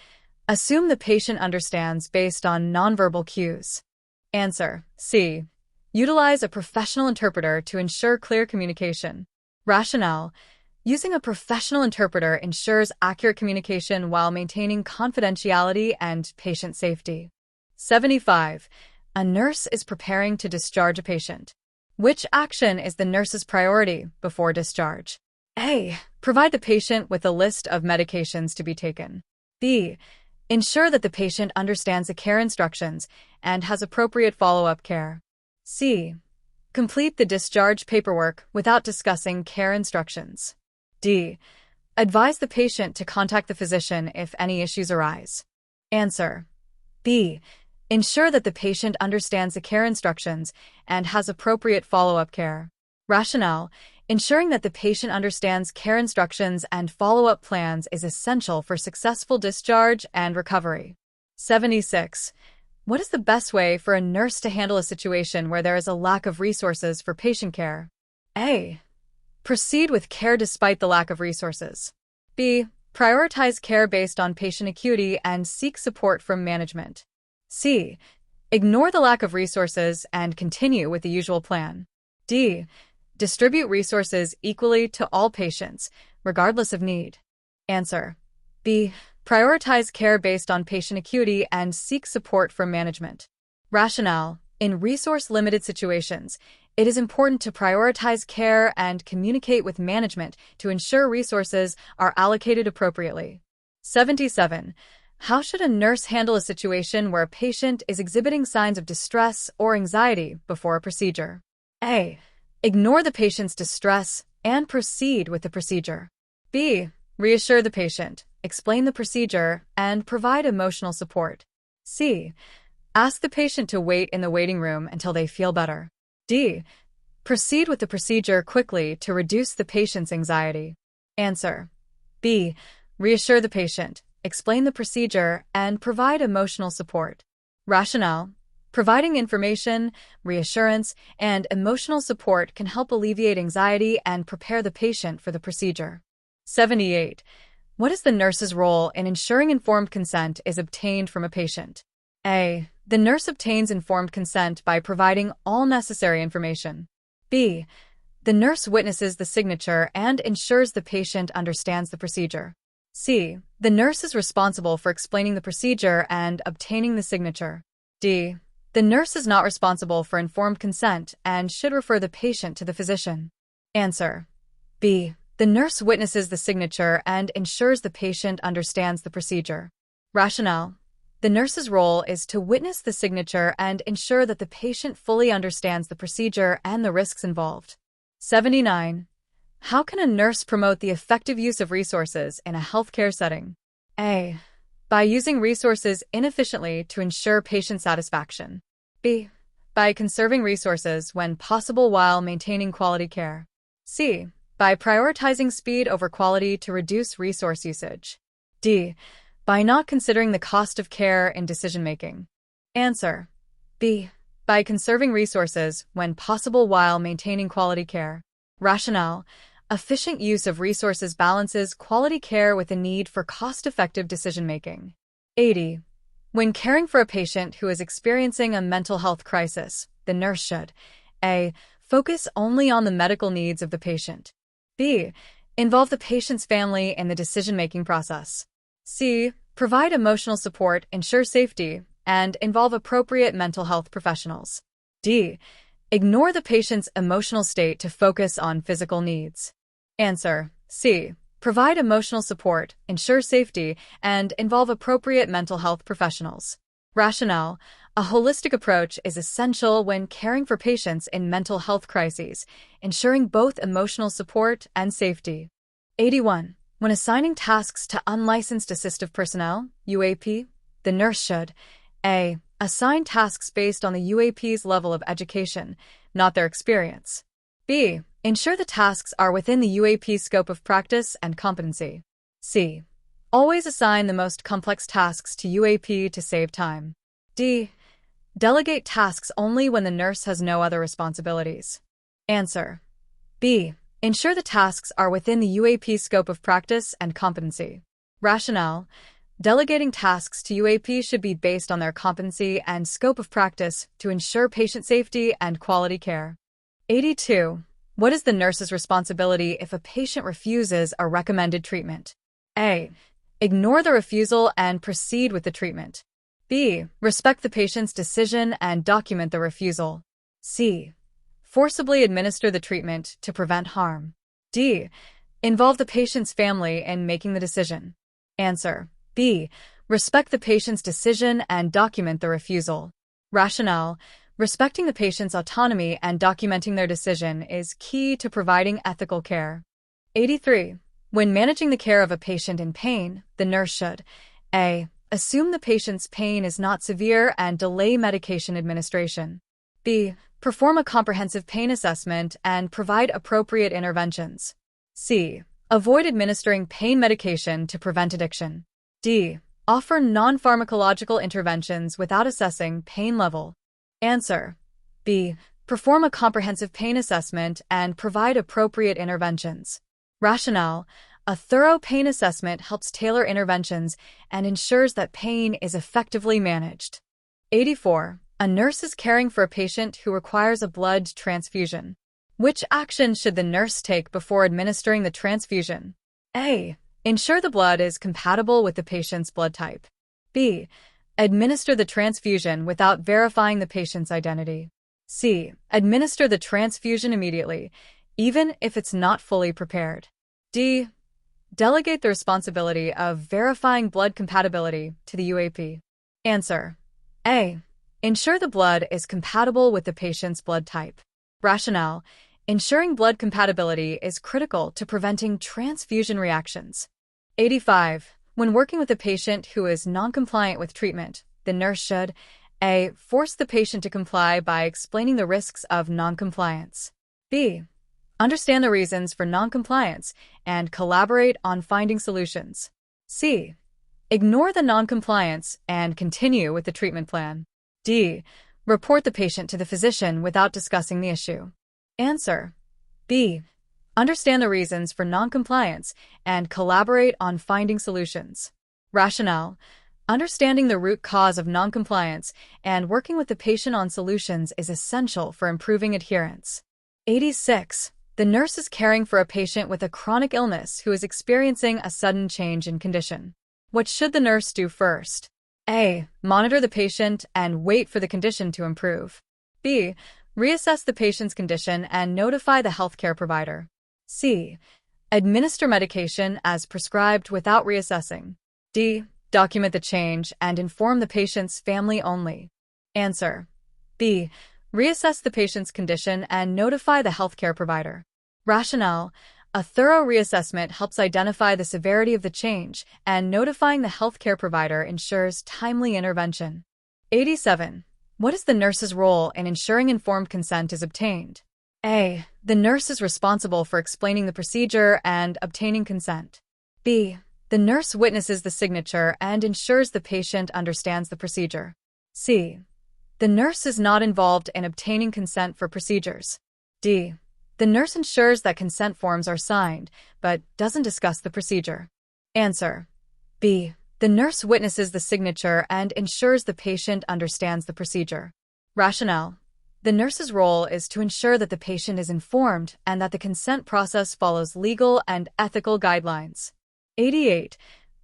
Speaker 1: Assume the patient understands based on nonverbal cues. Answer: C. Utilize a professional interpreter to ensure clear communication. Rationale: using a professional interpreter ensures accurate communication while maintaining confidentiality and patient safety. 75. A nurse is preparing to discharge a patient. Which action is the nurse's priority before discharge? A. Provide the patient with a list of medications to be taken. B. Ensure that the patient understands the care instructions and has appropriate follow-up care. C. Complete the discharge paperwork without discussing care instructions. D. Advise the patient to contact the physician if any issues arise. Answer: B. Ensure that the patient understands the care instructions and has appropriate follow-up care. Rationale: ensuring that the patient understands care instructions and follow-up plans is essential for successful discharge and recovery. 76. What is the best way for a nurse to handle a situation where there is a lack of resources for patient care? A. Proceed with care despite the lack of resources. B. Prioritize care based on patient acuity and seek support from management. C. Ignore the lack of resources and continue with the usual plan. D. Distribute resources equally to all patients, regardless of need. Answer: B. Prioritize care based on patient acuity and seek support from management. Rationale: in resource-limited situations, it is important to prioritize care and communicate with management to ensure resources are allocated appropriately. 77. How should a nurse handle a situation where a patient is exhibiting signs of distress or anxiety before a procedure? A. Ignore the patient's distress and proceed with the procedure. B. Reassure the patient, explain the procedure, and provide emotional support. C. Ask the patient to wait in the waiting room until they feel better. D. Proceed with the procedure quickly to reduce the patient's anxiety. Answer: B. Reassure the patient, explain the procedure, and provide emotional support. Rationale: providing information, reassurance, and emotional support can help alleviate anxiety and prepare the patient for the procedure. 78. What is the nurse's role in ensuring informed consent is obtained from a patient? A. The nurse obtains informed consent by providing all necessary information. B. The nurse witnesses the signature and ensures the patient understands the procedure. C. The nurse is responsible for explaining the procedure and obtaining the signature. D. The nurse is not responsible for informed consent and should refer the patient to the physician. Answer: B. The nurse witnesses the signature and ensures the patient understands the procedure. Rationale: the nurse's role is to witness the signature and ensure that the patient fully understands the procedure and the risks involved. 79. How can a nurse promote the effective use of resources in a healthcare setting? A. By using resources inefficiently to ensure patient satisfaction. B. By conserving resources when possible while maintaining quality care. C. By prioritizing speed over quality to reduce resource usage. D. By not considering the cost of care in decision-making. Answer: B. By conserving resources when possible while maintaining quality care. Rationale: efficient use of resources balances quality care with the need for cost-effective decision-making. 80. When caring for a patient who is experiencing a mental health crisis, the nurse should: A. Focus only on the medical needs of the patient. B. Involve the patient's family in the decision-making process. C. Provide emotional support, ensure safety, and involve appropriate mental health professionals. D. Ignore the patient's emotional state to focus on physical needs. Answer: C. Provide emotional support, ensure safety, and involve appropriate mental health professionals. Rationale: a holistic approach is essential when caring for patients in mental health crises, ensuring both emotional support and safety. 81. When assigning tasks to unlicensed assistive personnel, UAP, the nurse should: A. Assign tasks based on the UAP's level of education, not their experience. B. Ensure the tasks are within the UAP scope of practice and competency. C. Always assign the most complex tasks to UAP to save time. D. Delegate tasks only when the nurse has no other responsibilities. Answer. B. Ensure the tasks are within the UAP scope of practice and competency. Rationale. Delegating tasks to UAP should be based on their competency and scope of practice to ensure patient safety and quality care. 82. What is the nurse's responsibility if a patient refuses a recommended treatment? A. Ignore the refusal and proceed with the treatment. B. Respect the patient's decision and document the refusal. C. Forcibly administer the treatment to prevent harm. D. Involve the patient's family in making the decision. Answer. B. Respect the patient's decision and document the refusal. Rationale. Respecting the patient's autonomy and documenting their decision is key to providing ethical care. 83. When managing the care of a patient in pain, the nurse should A. Assume the patient's pain is not severe and delay medication administration. B. Perform a comprehensive pain assessment and provide appropriate interventions. C. Avoid administering pain medication to prevent addiction. D. Offer non-pharmacological interventions without assessing pain level. Answer. B. Perform a comprehensive pain assessment and provide appropriate interventions. Rationale. A thorough pain assessment helps tailor interventions and ensures that pain is effectively managed. 84. A nurse is caring for a patient who requires a blood transfusion. Which action should the nurse take before administering the transfusion? A. Ensure the blood is compatible with the patient's blood type. B. Administer the transfusion without verifying the patient's identity. C. Administer the transfusion immediately, even if it's not fully prepared. D. Delegate the responsibility of verifying blood compatibility to the UAP. Answer. A. Ensure the blood is compatible with the patient's blood type. Rationale. Ensuring blood compatibility is critical to preventing transfusion reactions. 85. When working with a patient who is non-compliant with treatment, the nurse should A. Force the patient to comply by explaining the risks of non-compliance. B. Understand the reasons for non-compliance and collaborate on finding solutions. C. Ignore the non-compliance and continue with the treatment plan. D. Report the patient to the physician without discussing the issue. Answer. B. Understand the reasons for non-compliance and collaborate on finding solutions. Rationale. Understanding the root cause of non-compliance and working with the patient on solutions is essential for improving adherence. 86. The nurse is caring for a patient with a chronic illness who is experiencing a sudden change in condition. What should the nurse do first? A. Monitor the patient and wait for the condition to improve. B. Reassess the patient's condition and notify the healthcare provider. C. Administer medication as prescribed without reassessing. D. Document the change and inform the patient's family only. Answer. B. Reassess the patient's condition and notify the healthcare provider. Rationale. A thorough reassessment helps identify the severity of the change, and notifying the healthcare provider ensures timely intervention. 87. What is the nurse's role in ensuring informed consent is obtained? A. The nurse is responsible for explaining the procedure and obtaining consent. B. The nurse witnesses the signature and ensures the patient understands the procedure. C. The nurse is not involved in obtaining consent for procedures. D. The nurse ensures that consent forms are signed, but doesn't discuss the procedure. Answer. B. The nurse witnesses the signature and ensures the patient understands the procedure. Rationale. The nurse's role is to ensure that the patient is informed and that the consent process follows legal and ethical guidelines. 88.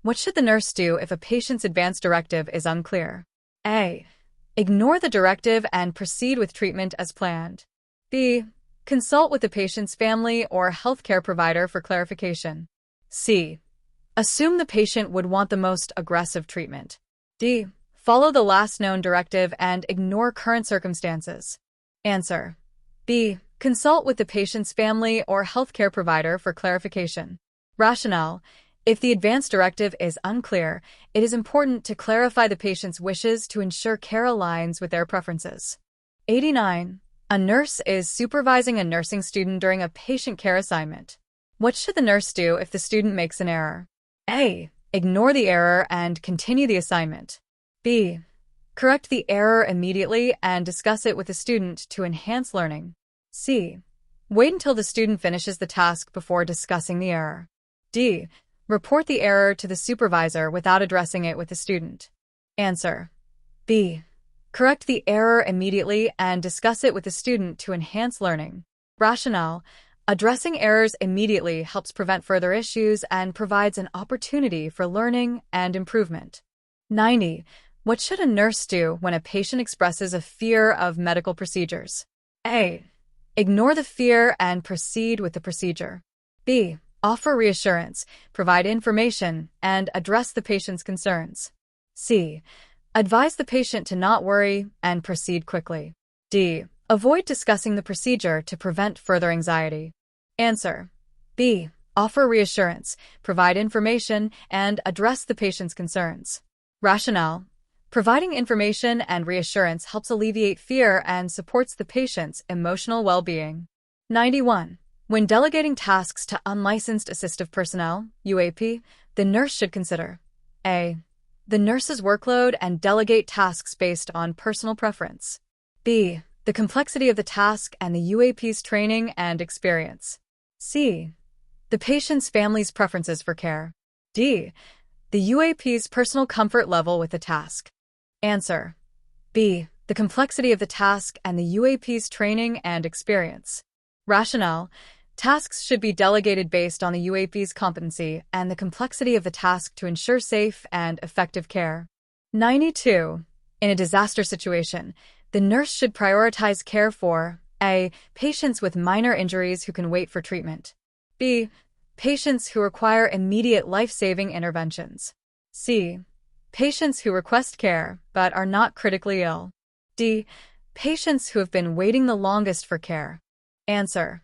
Speaker 1: What should the nurse do if a patient's advance directive is unclear? A. Ignore the directive and proceed with treatment as planned. B. Consult with the patient's family or healthcare provider for clarification. C. Assume the patient would want the most aggressive treatment. D. Follow the last known directive and ignore current circumstances. Answer. B. Consult with the patient's family or healthcare provider for clarification. Rationale. If the advance directive is unclear, it is important to clarify the patient's wishes to ensure care aligns with their preferences. 89. A nurse is supervising a nursing student during a patient care assignment. What should the nurse do if the student makes an error? A. Ignore the error and continue the assignment. B. Correct the error immediately and discuss it with the student to enhance learning. C. Wait until the student finishes the task before discussing the error. D. Report the error to the supervisor without addressing it with the student. Answer. B. Correct the error immediately and discuss it with the student to enhance learning. Rationale. Addressing errors immediately helps prevent further issues and provides an opportunity for learning and improvement. 90. What should a nurse do when a patient expresses a fear of medical procedures? A. Ignore the fear and proceed with the procedure. B. Offer reassurance, provide information, and address the patient's concerns. C. Advise the patient to not worry and proceed quickly. D. Avoid discussing the procedure to prevent further anxiety. Answer. B. Offer reassurance, provide information, and address the patient's concerns. Rationale. Providing information and reassurance helps alleviate fear and supports the patient's emotional well-being. 91. When delegating tasks to unlicensed assistive personnel, UAP, the nurse should consider A. The nurse's workload and delegate tasks based on personal preference. B. The complexity of the task and the UAP's training and experience. C. The patient's family's preferences for care. D. The UAP's personal comfort level with the task. Answer. B. The complexity of the task and the UAP's training and experience. Rationale. Tasks should be delegated based on the UAP's competency and the complexity of the task to ensure safe and effective care. 92. In a disaster situation, the nurse should prioritize care for A. Patients with minor injuries who can wait for treatment. B. Patients who require immediate life-saving interventions. C. Patients who request care but are not critically ill. D. Patients who have been waiting the longest for care. Answer.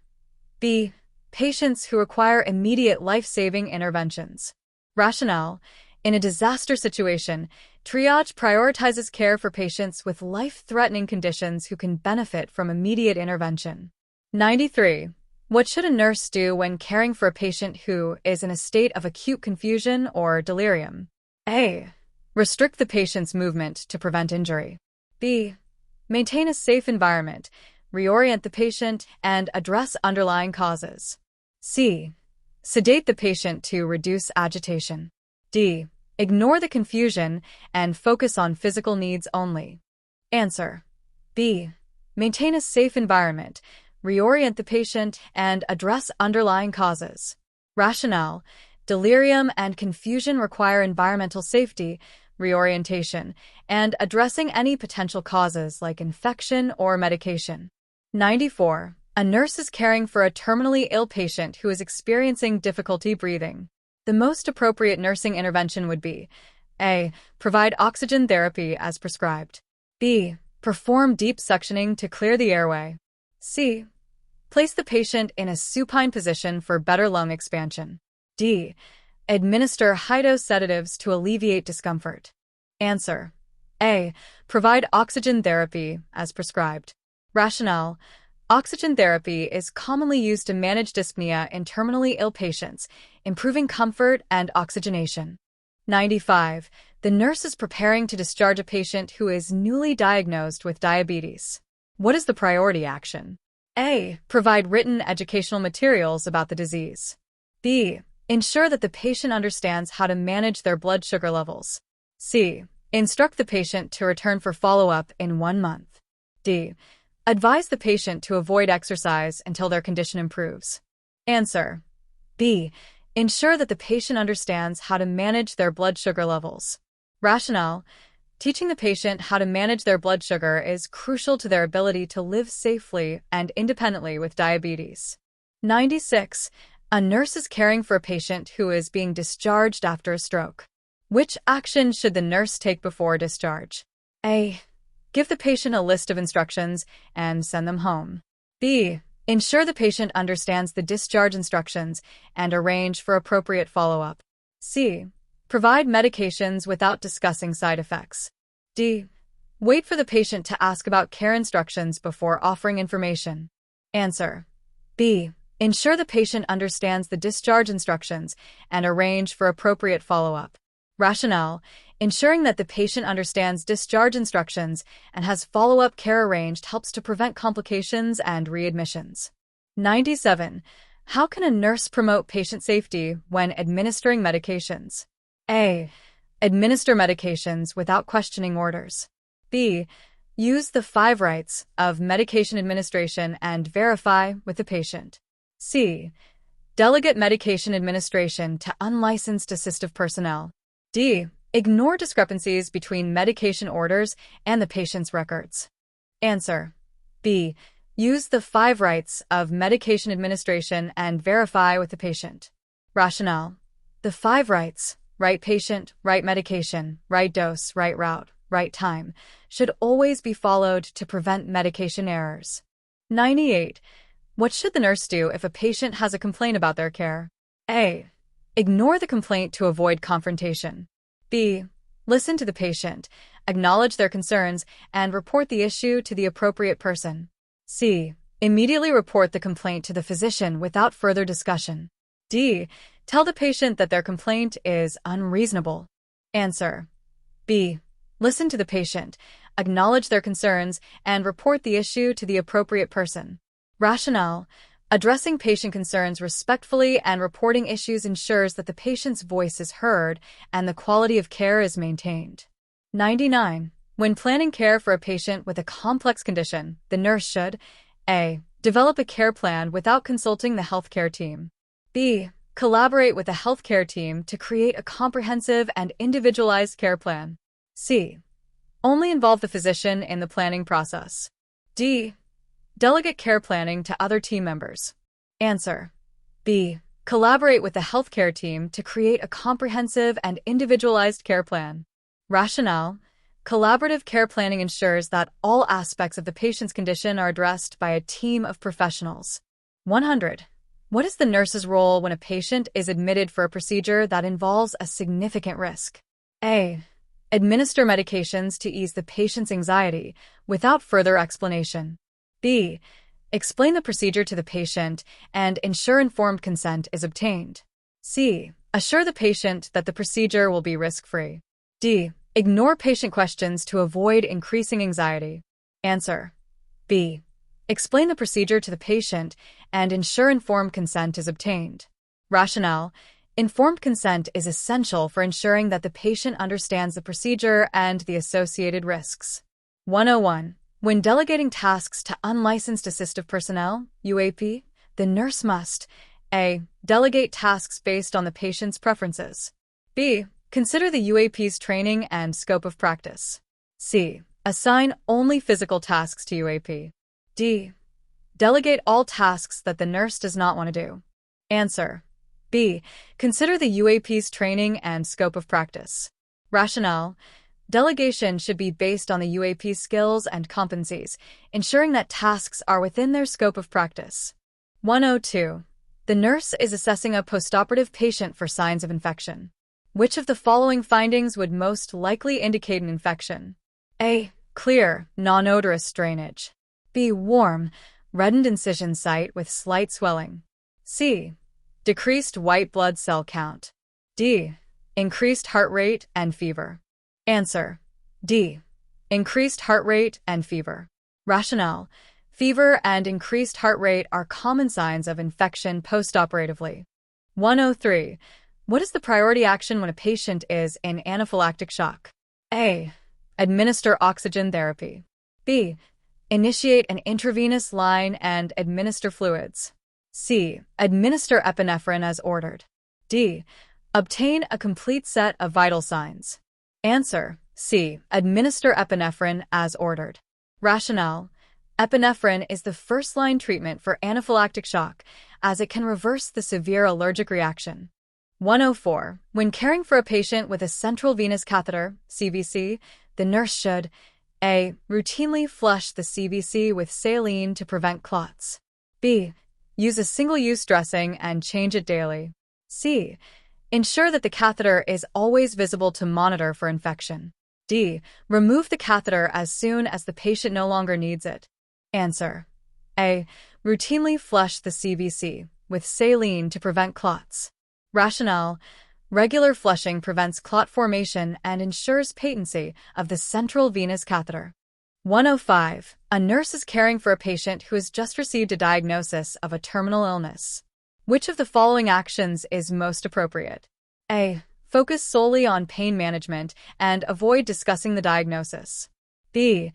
Speaker 1: B. Patients who require immediate life-saving interventions. Rationale. In a disaster situation, triage prioritizes care for patients with life-threatening conditions who can benefit from immediate intervention. 93. What should a nurse do when caring for a patient who is in a state of acute confusion or delirium? A. Restrict the patient's movement to prevent injury. B. Maintain a safe environment, reorient the patient, and address underlying causes. C. Sedate the patient to reduce agitation. D. Ignore the confusion and focus on physical needs only. Answer. B. Maintain a safe environment, reorient the patient, and address underlying causes. Rationale. Delirium and confusion require environmental safety, reorientation, and addressing any potential causes like infection or medication. 94. A nurse is caring for a terminally ill patient who is experiencing difficulty breathing. The most appropriate nursing intervention would be A. Provide oxygen therapy as prescribed. B. Perform deep suctioning to clear the airway. C. Place the patient in a supine position for better lung expansion. D. Administer high-dose sedatives to alleviate discomfort. Answer. A. Provide oxygen therapy as prescribed. Rationale. Oxygen therapy is commonly used to manage dyspnea in terminally ill patients, improving comfort and oxygenation. 95. The nurse is preparing to discharge a patient who is newly diagnosed with diabetes. What is the priority action? A. Provide written educational materials about the disease. B. Ensure that the patient understands how to manage their blood sugar levels. C. Instruct the patient to return for follow-up in 1 month. D. Advise the patient to avoid exercise until their condition improves. Answer. B. Ensure that the patient understands how to manage their blood sugar levels. Rationale. Teaching the patient how to manage their blood sugar is crucial to their ability to live safely and independently with diabetes. 96. A nurse is caring for a patient who is being discharged after a stroke. Which action should the nurse take before discharge? A. Give the patient a list of instructions and send them home. B. Ensure the patient understands the discharge instructions and arrange for appropriate follow-up. C. Provide medications without discussing side effects. D. Wait for the patient to ask about care instructions before offering information. Answer. B. Ensure the patient understands the discharge instructions and arrange for appropriate follow-up. Rationale. Ensuring that the patient understands discharge instructions and has follow-up care arranged helps to prevent complications and readmissions. 97. How can a nurse promote patient safety when administering medications? A. Administer medications without questioning orders. B. Use the 5 rights of medication administration and verify with the patient. C. Delegate medication administration to unlicensed assistive personnel. D. Ignore discrepancies between medication orders and the patient's records. Answer. B. Use the 5 rights of medication administration and verify with the patient. Rationale. The 5 rights, right patient, right medication, right dose, right route, right time, should always be followed to prevent medication errors. 98. What should the nurse do if a patient has a complaint about their care? A. Ignore the complaint to avoid confrontation. B. Listen to the patient, acknowledge their concerns, and report the issue to the appropriate person. C. Immediately report the complaint to the physician without further discussion. D. Tell the patient that their complaint is unreasonable. Answer. B. Listen to the patient, acknowledge their concerns, and report the issue to the appropriate person. Rationale. Addressing patient concerns respectfully and reporting issues ensures that the patient's voice is heard and the quality of care is maintained. 99. When planning care for a patient with a complex condition, the nurse should A. Develop a care plan without consulting the healthcare team. B. Collaborate with the healthcare team to create a comprehensive and individualized care plan. C. Only involve the physician in the planning process. D. Delegate care planning to other team members. Answer. B. Collaborate with the healthcare team to create a comprehensive and individualized care plan. Rationale. Collaborative care planning ensures that all aspects of the patient's condition are addressed by a team of professionals. 100. What is the nurse's role when a patient is admitted for a procedure that involves a significant risk? A. Administer medications to ease the patient's anxiety without further explanation. B. Explain the procedure to the patient and ensure informed consent is obtained. C. Assure the patient that the procedure will be risk-free. D. Ignore patient questions to avoid increasing anxiety. Answer. B. Explain the procedure to the patient and ensure informed consent is obtained. Rationale. Informed consent is essential for ensuring that the patient understands the procedure and the associated risks. 101. When delegating tasks to unlicensed assistive personnel, UAP, the nurse must A. Delegate tasks based on the patient's preferences. B. Consider the UAP's training and scope of practice. C. Assign only physical tasks to UAP. D. Delegate all tasks that the nurse does not want to do. Answer. B. Consider the UAP's training and scope of practice. Rationale. Delegation should be based on the UAP's skills and competencies, ensuring that tasks are within their scope of practice. 102. The nurse is assessing a postoperative patient for signs of infection. Which of the following findings would most likely indicate an infection? A. Clear, non-odorous drainage. B. Warm, reddened incision site with slight swelling. C. Decreased white blood cell count. D. Increased heart rate and fever. Answer. D. Increased heart rate and fever. Rationale. Fever and increased heart rate are common signs of infection postoperatively. 103. What is the priority action when a patient is in anaphylactic shock? A. Administer oxygen therapy. B. Initiate an intravenous line and administer fluids. C. Administer epinephrine as ordered. D. Obtain a complete set of vital signs. Answer. C. Administer epinephrine as ordered. Rationale. Epinephrine is the first-line treatment for anaphylactic shock, as it can reverse the severe allergic reaction. 104. When caring for a patient with a central venous catheter, CVC, the nurse should A. Routinely flush the CVC with saline to prevent clots. B. Use a single-use dressing and change it daily. C. Ensure that the catheter is always visible to monitor for infection. D. Remove the catheter as soon as the patient no longer needs it. Answer. A. Routinely flush the CVC with saline to prevent clots. Rationale. Regular flushing prevents clot formation and ensures patency of the central venous catheter. 105. A nurse is caring for a patient who has just received a diagnosis of a terminal illness. Which of the following actions is most appropriate? A. Focus solely on pain management and avoid discussing the diagnosis. B.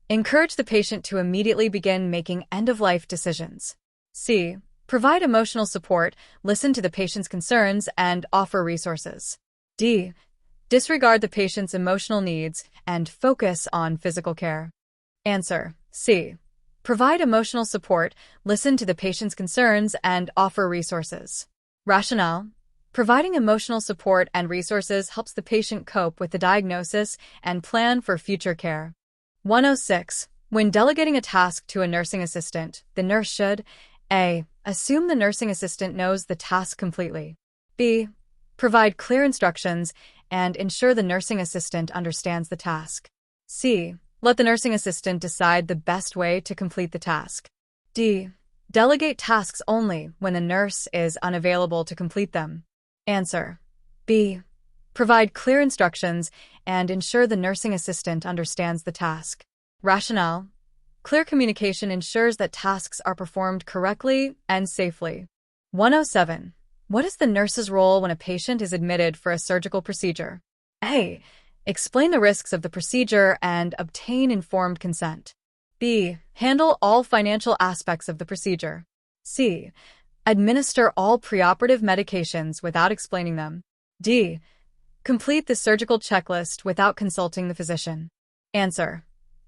Speaker 1: Encourage the patient to immediately begin making end-of-life decisions. C. Provide emotional support, listen to the patient's concerns, and offer resources. D. Disregard the patient's emotional needs and focus on physical care. Answer. C. Provide emotional support, listen to the patient's concerns, and offer resources. Rationale. Providing emotional support and resources helps the patient cope with the diagnosis and plan for future care. 106. When delegating a task to a nursing assistant, the nurse should A. Assume the nursing assistant knows the task completely. B. Provide clear instructions and ensure the nursing assistant understands the task. C. Let the nursing assistant decide the best way to complete the task. D. Delegate tasks only when the nurse is unavailable to complete them. Answer. B. Provide clear instructions and ensure the nursing assistant understands the task. Rationale. Clear communication ensures that tasks are performed correctly and safely. 107. What is the nurse's role when a patient is admitted for a surgical procedure? A. Explain the risks of the procedure and obtain informed consent. B. Handle all financial aspects of the procedure. C. Administer all preoperative medications without explaining them. D. Complete the surgical checklist without consulting the physician. Answer.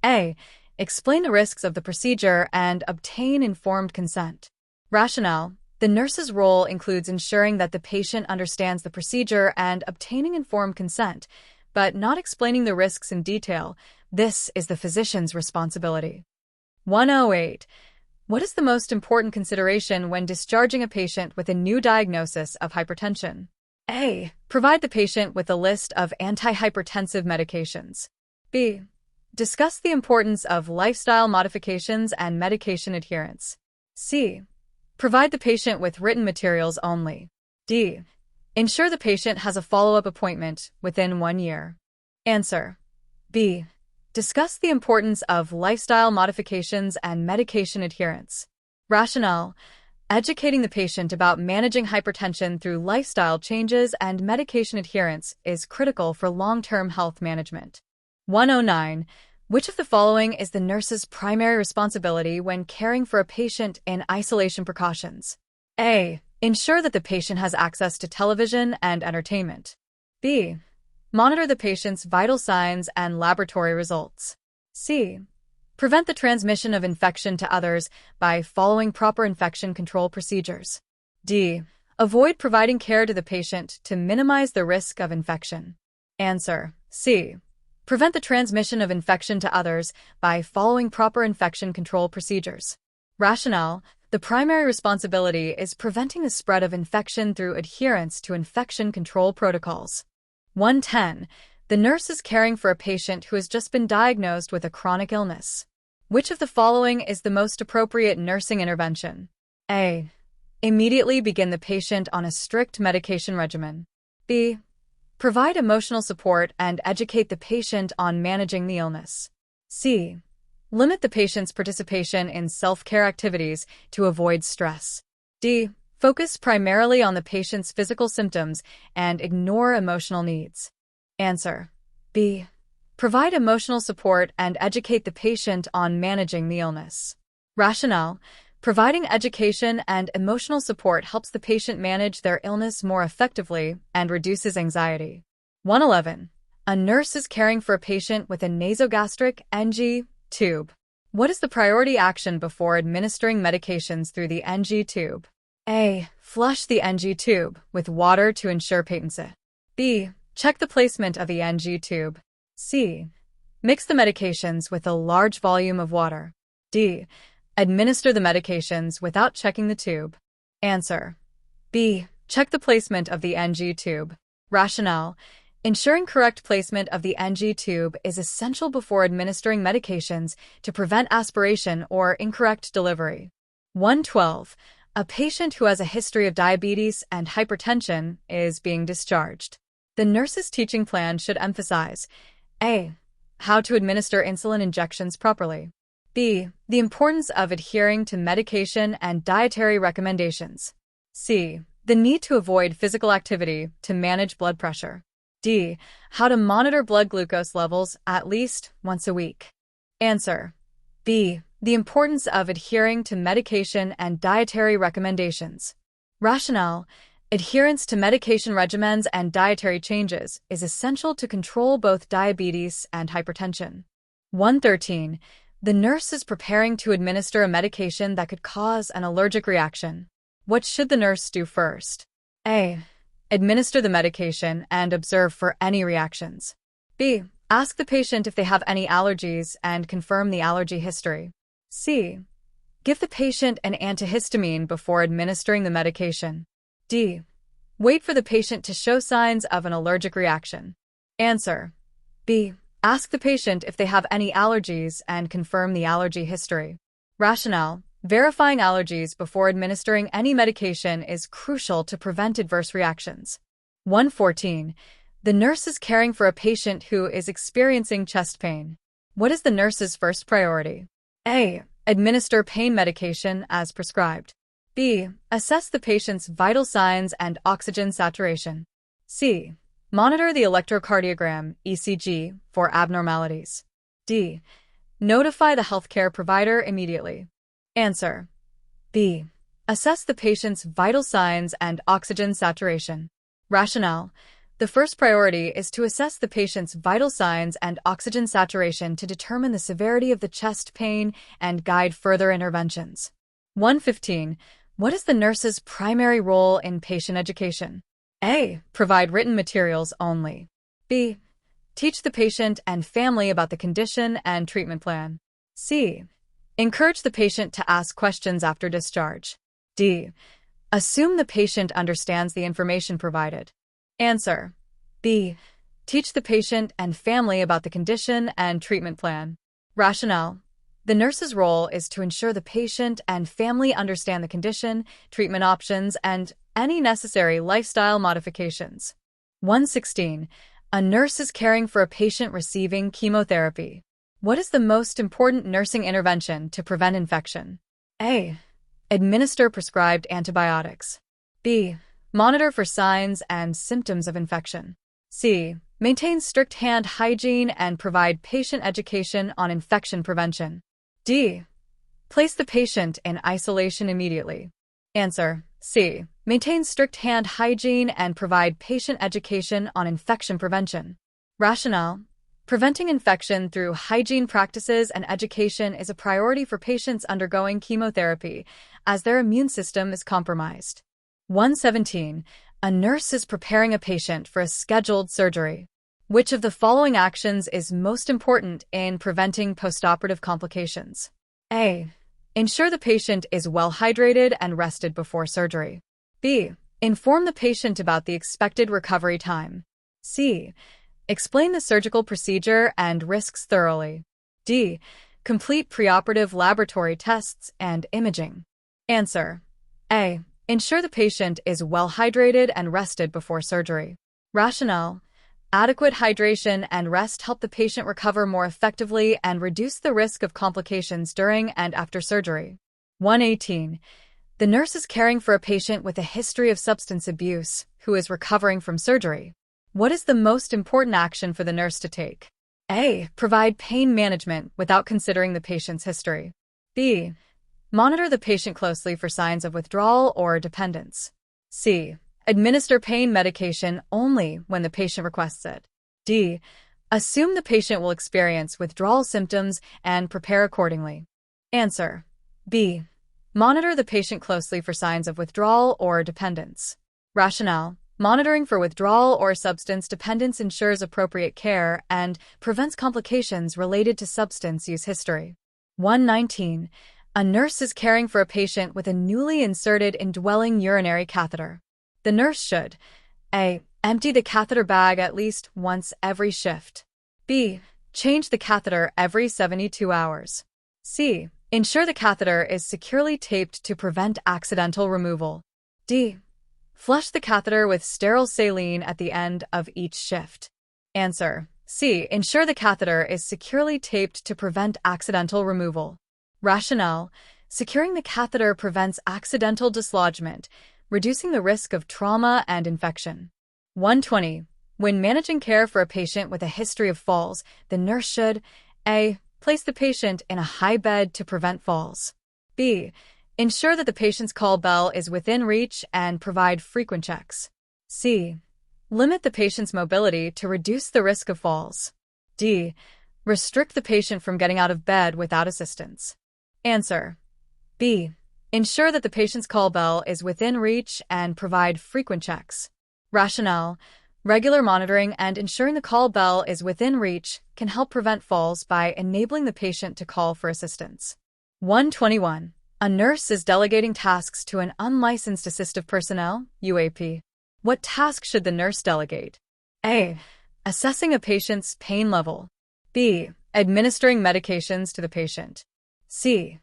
Speaker 1: A. Explain the risks of the procedure and obtain informed consent. Rationale. The nurse's role includes ensuring that the patient understands the procedure and obtaining informed consent, but not explaining the risks in detail. This is the physician's responsibility. 108. What is the most important consideration when discharging a patient with a new diagnosis of hypertension? A. Provide the patient with a list of antihypertensive medications. B. Discuss the importance of lifestyle modifications and medication adherence. C. Provide the patient with written materials only. D. Ensure the patient has a follow-up appointment within 1 year. Answer. B. Discuss the importance of lifestyle modifications and medication adherence. Rationale. Educating the patient about managing hypertension through lifestyle changes and medication adherence is critical for long-term health management. 109. Which of the following is the nurse's primary responsibility when caring for a patient in isolation precautions? A. Ensure that the patient has access to television and entertainment. B. Monitor the patient's vital signs and laboratory results. C. Prevent the transmission of infection to others by following proper infection control procedures. D. Avoid providing care to the patient to minimize the risk of infection. Answer. C. Prevent the transmission of infection to others by following proper infection control procedures. Rationale. The primary responsibility is preventing the spread of infection through adherence to infection control protocols. 110. The nurse is caring for a patient who has just been diagnosed with a chronic illness. Which of the following is the most appropriate nursing intervention? A. Immediately begin the patient on a strict medication regimen. B. Provide emotional support and educate the patient on managing the illness. C. Limit the patient's participation in self-care activities to avoid stress. D. Focus primarily on the patient's physical symptoms and ignore emotional needs. Answer. B. Provide emotional support and educate the patient on managing the illness. Rationale. Providing education and emotional support helps the patient manage their illness more effectively and reduces anxiety. 111. A nurse is caring for a patient with a nasogastric NG tube. What is the priority action before administering medications through the NG tube? A. Flush the NG tube with water to ensure patency. B. Check the placement of the NG tube. C. Mix the medications with a large volume of water. D. Administer the medications without checking the tube. Answer. B. Check the placement of the NG tube. Rationale. Ensuring correct placement of the NG tube is essential before administering medications to prevent aspiration or incorrect delivery. 112. A patient who has a history of diabetes and hypertension is being discharged. The nurse's teaching plan should emphasize A. How to administer insulin injections properly. B. The importance of adhering to medication and dietary recommendations. C. The need to avoid physical activity to manage blood pressure. D. How to monitor blood glucose levels at least once a week. Answer. B. The importance of adhering to medication and dietary recommendations. Rationale. Adherence to medication regimens and dietary changes is essential to control both diabetes and hypertension. 113. The nurse is preparing to administer a medication that could cause an allergic reaction. What should the nurse do first? A. Administer the medication and observe for any reactions. B. Ask the patient if they have any allergies and confirm the allergy history. C. Give the patient an antihistamine before administering the medication. D. Wait for the patient to show signs of an allergic reaction. Answer. B. Ask the patient if they have any allergies and confirm the allergy history. Rationale. Verifying allergies before administering any medication is crucial to prevent adverse reactions. 114. The nurse is caring for a patient who is experiencing chest pain. What is the nurse's first priority? A. Administer pain medication as prescribed. B. Assess the patient's vital signs and oxygen saturation. C. Monitor the electrocardiogram (ECG) for abnormalities. D. Notify the healthcare provider immediately. Answer. B. Assess the patient's vital signs and oxygen saturation. Rationale. The first priority is to assess the patient's vital signs and oxygen saturation to determine the severity of the chest pain and guide further interventions. 115. What is the nurse's primary role in patient education? A. Provide written materials only. B. Teach the patient and family about the condition and treatment plan. C. Encourage the patient to ask questions after discharge. D. Assume the patient understands the information provided. Answer. B. Teach the patient and family about the condition and treatment plan. Rationale. The nurse's role is to ensure the patient and family understand the condition, treatment options, and any necessary lifestyle modifications. 116. A nurse is caring for a patient receiving chemotherapy. What is the most important nursing intervention to prevent infection? A. Administer prescribed antibiotics. B. Monitor for signs and symptoms of infection. C. Maintain strict hand hygiene and provide patient education on infection prevention. D. Place the patient in isolation immediately. Answer. C. Maintain strict hand hygiene and provide patient education on infection prevention. Rationale. Preventing infection through hygiene practices and education is a priority for patients undergoing chemotherapy, as their immune system is compromised. 117. A nurse is preparing a patient for a scheduled surgery. Which of the following actions is most important in preventing postoperative complications? A. Ensure the patient is well hydrated and rested before surgery. B. Inform the patient about the expected recovery time. C. Explain the surgical procedure and risks thoroughly. D. Complete preoperative laboratory tests and imaging. Answer. A. Ensure the patient is well hydrated and rested before surgery. Rationale. Adequate hydration and rest help the patient recover more effectively and reduce the risk of complications during and after surgery. 118. The nurse is caring for a patient with a history of substance abuse who is recovering from surgery. What is the most important action for the nurse to take? A. Provide pain management without considering the patient's history. B. Monitor the patient closely for signs of withdrawal or dependence. C. Administer pain medication only when the patient requests it. D. Assume the patient will experience withdrawal symptoms and prepare accordingly. Answer. B. Monitor the patient closely for signs of withdrawal or dependence. Rationale. Monitoring for withdrawal or substance dependence ensures appropriate care and prevents complications related to substance use history. 119. A nurse is caring for a patient with a newly inserted indwelling urinary catheter. The nurse should A. Empty the catheter bag at least once every shift. B. Change the catheter every 72 hours. C. Ensure the catheter is securely taped to prevent accidental removal. D. Flush the catheter with sterile saline at the end of each shift. Answer: C. Ensure the catheter is securely taped to prevent accidental removal. Rationale: securing the catheter prevents accidental dislodgement, reducing the risk of trauma and infection. 120. When managing care for a patient with a history of falls, the nurse should A. Place the patient in a high bed to prevent falls. B. Ensure that the patient's call bell is within reach and provide frequent checks. C. Limit the patient's mobility to reduce the risk of falls. D. Restrict the patient from getting out of bed without assistance. Answer: B. Ensure that the patient's call bell is within reach and provide frequent checks. Rationale: regular monitoring and ensuring the call bell is within reach can help prevent falls by enabling the patient to call for assistance. 121. A nurse is delegating tasks to an unlicensed assistive personnel, UAP. What task should the nurse delegate? A. Assessing a patient's pain level. B. Administering medications to the patient. C.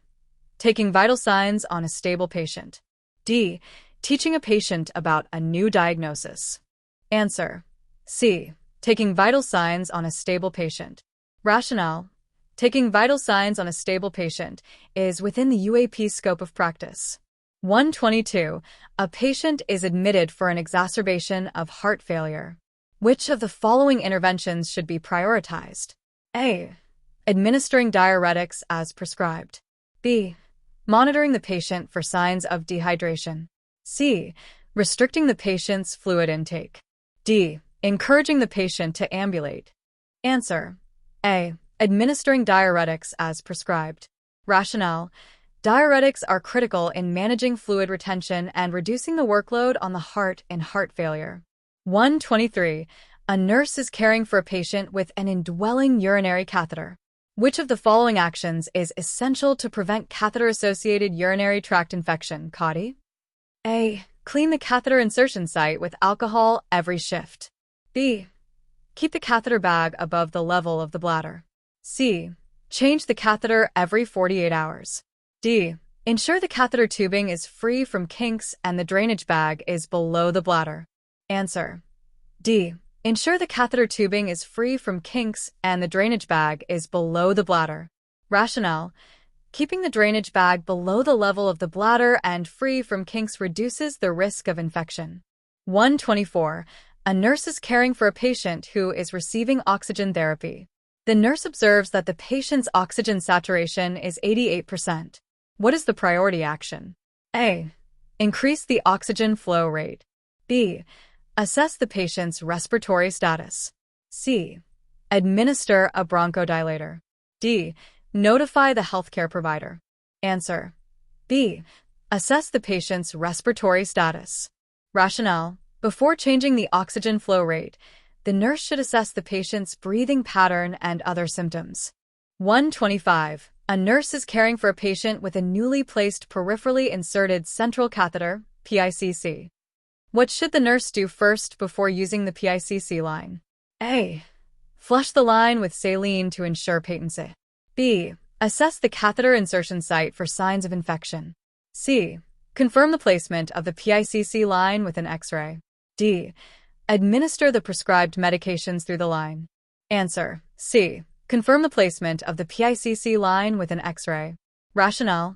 Speaker 1: Taking vital signs on a stable patient. D. Teaching a patient about a new diagnosis. Answer: C. Taking vital signs on a stable patient. Rationale: taking vital signs on a stable patient is within the UAP scope of practice. 122. A patient is admitted for an exacerbation of heart failure. Which of the following interventions should be prioritized? A. Administering diuretics as prescribed. B. Monitoring the patient for signs of dehydration. C. Restricting the patient's fluid intake. D. Encouraging the patient to ambulate. Answer: A. Administering diuretics as prescribed. Rationale: diuretics are critical in managing fluid retention and reducing the workload on the heart in heart failure. 123. A nurse is caring for a patient with an indwelling urinary catheter. Which of the following actions is essential to prevent catheter-associated urinary tract infection, CAUTI? A. Clean the catheter insertion site with alcohol every shift. B. Keep the catheter bag above the level of the bladder. C. Change the catheter every 48 hours. D. Ensure the catheter tubing is free from kinks and the drainage bag is below the bladder. Answer: D. Ensure the catheter tubing is free from kinks and the drainage bag is below the bladder. Rationale: keeping the drainage bag below the level of the bladder and free from kinks reduces the risk of infection. 124. A nurse is caring for a patient who is receiving oxygen therapy. The nurse observes that the patient's oxygen saturation is 88%. What is the priority action? A. Increase the oxygen flow rate. B. Assess the patient's respiratory status. C. Administer a bronchodilator. D. Notify the healthcare provider. Answer: B. Assess the patient's respiratory status. Rationale: before changing the oxygen flow rate, the nurse should assess the patient's breathing pattern and other symptoms. 125. A nurse is caring for a patient with a newly placed peripherally inserted central catheter, PICC. What should the nurse do first before using the PICC line? A. Flush the line with saline to ensure patency. B. Assess the catheter insertion site for signs of infection. C. Confirm the placement of the PICC line with an X-ray. D. Administer the prescribed medications through the line. Answer: C. Confirm the placement of the PICC line with an X-ray. Rationale: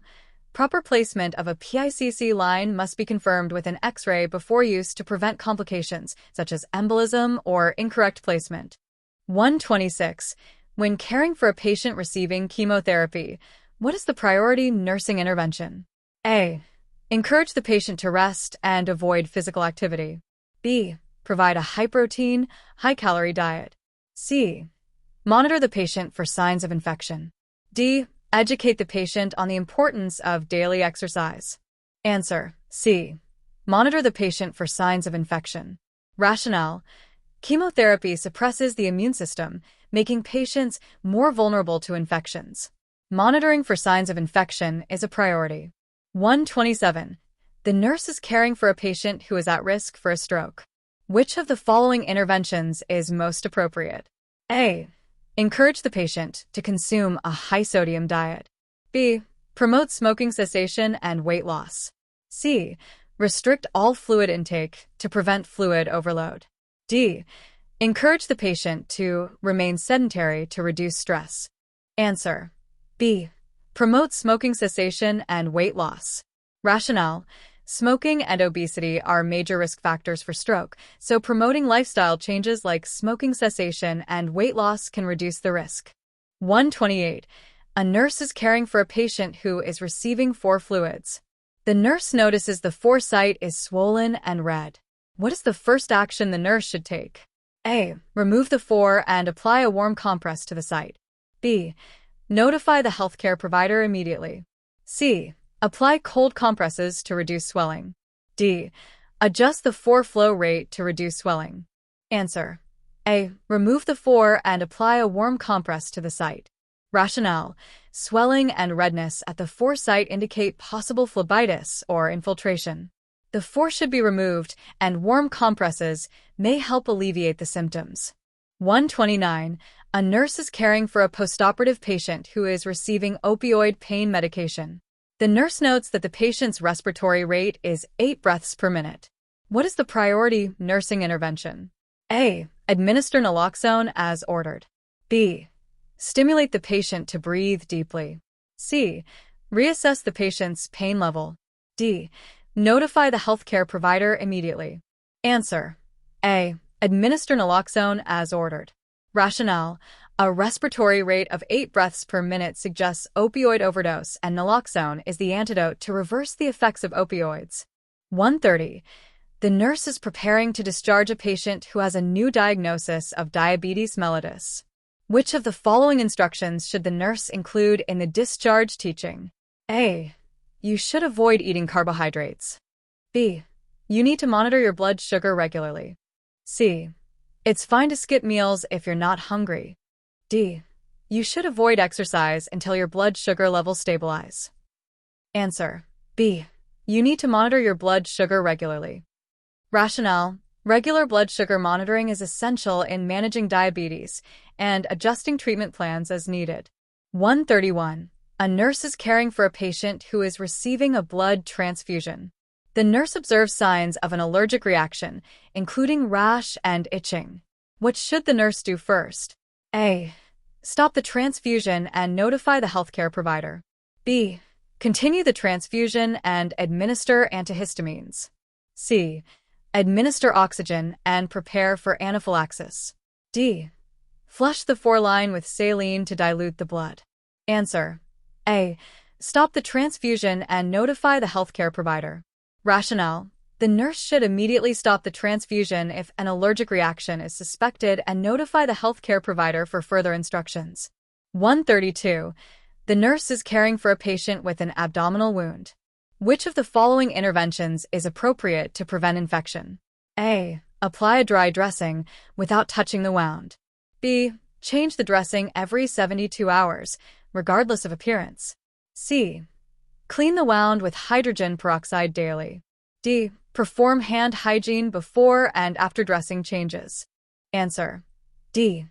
Speaker 1: proper placement of a PICC line must be confirmed with an X-ray before use to prevent complications such as embolism or incorrect placement. 126. When caring for a patient receiving chemotherapy, what is the priority nursing intervention? A. Encourage the patient to rest and avoid physical activity. B. Provide a high-protein, high-calorie diet. C. Monitor the patient for signs of infection. D. Educate the patient on the importance of daily exercise. Answer: C. Monitor the patient for signs of infection. Rationale: chemotherapy suppresses the immune system, making patients more vulnerable to infections. Monitoring for signs of infection is a priority. 127. The nurse is caring for a patient who is at risk for a stroke. Which of the following interventions is most appropriate? A. Encourage the patient to consume a high-sodium diet. B. Promote smoking cessation and weight loss. C. Restrict all fluid intake to prevent fluid overload. D. Encourage the patient to remain sedentary to reduce stress. Answer. B. Promote smoking cessation and weight loss. Rationale. Smoking and obesity are major risk factors for stroke, so promoting lifestyle changes like smoking cessation and weight loss can reduce the risk. 128. A nurse is caring for a patient who is receiving 4 fluids. The nurse notices the 4 site is swollen and red. What is the first action the nurse should take? A. Remove the 4 and apply a warm compress to the site. B. Notify the healthcare provider immediately. C. Apply cold compresses to reduce swelling. D. Adjust the 4 flow rate to reduce swelling. Answer. A. Remove the 4 and apply a warm compress to the site. Rationale. Swelling and redness at the 4 site indicate possible phlebitis or infiltration. The 4 should be removed, and warm compresses may help alleviate the symptoms. 129. A nurse is caring for a postoperative patient who is receiving opioid pain medication. The nurse notes that the patient's respiratory rate is 8 breaths per minute. What is the priority nursing intervention? A. Administer naloxone as ordered. B. Stimulate the patient to breathe deeply. C. Reassess the patient's pain level. D. Notify the healthcare provider immediately. Answer. A. Administer naloxone as ordered. Rationale. A respiratory rate of 8 breaths per minute suggests opioid overdose, and naloxone is the antidote to reverse the effects of opioids. 130. The nurse is preparing to discharge a patient who has a new diagnosis of diabetes mellitus. Which of the following instructions should the nurse include in the discharge teaching? A. You should avoid eating carbohydrates. B. You need to monitor your blood sugar regularly. C. It's fine to skip meals if you're not hungry. D. You should avoid exercise until your blood sugar levels stabilize. Answer. B. You need to monitor your blood sugar regularly. Rationale. Regular blood sugar monitoring is essential in managing diabetes and adjusting treatment plans as needed. 131. A nurse is caring for a patient who is receiving a blood transfusion. The nurse observes signs of an allergic reaction, including rash and itching. What should the nurse do first? A. Stop the transfusion and notify the healthcare provider. B. Continue the transfusion and administer antihistamines. C. Administer oxygen and prepare for anaphylaxis. D. Flush the 4-line with saline to dilute the blood. Answer. A. Stop the transfusion and notify the healthcare provider. Rationale. The nurse should immediately stop the transfusion if an allergic reaction is suspected and notify the healthcare provider for further instructions. 132. The nurse is caring for a patient with an abdominal wound. Which of the following interventions is appropriate to prevent infection? A. Apply a dry dressing without touching the wound. B. Change the dressing every 72 hours, regardless of appearance. C. Clean the wound with hydrogen peroxide daily. D. Perform hand hygiene before and after dressing changes. Answer. D.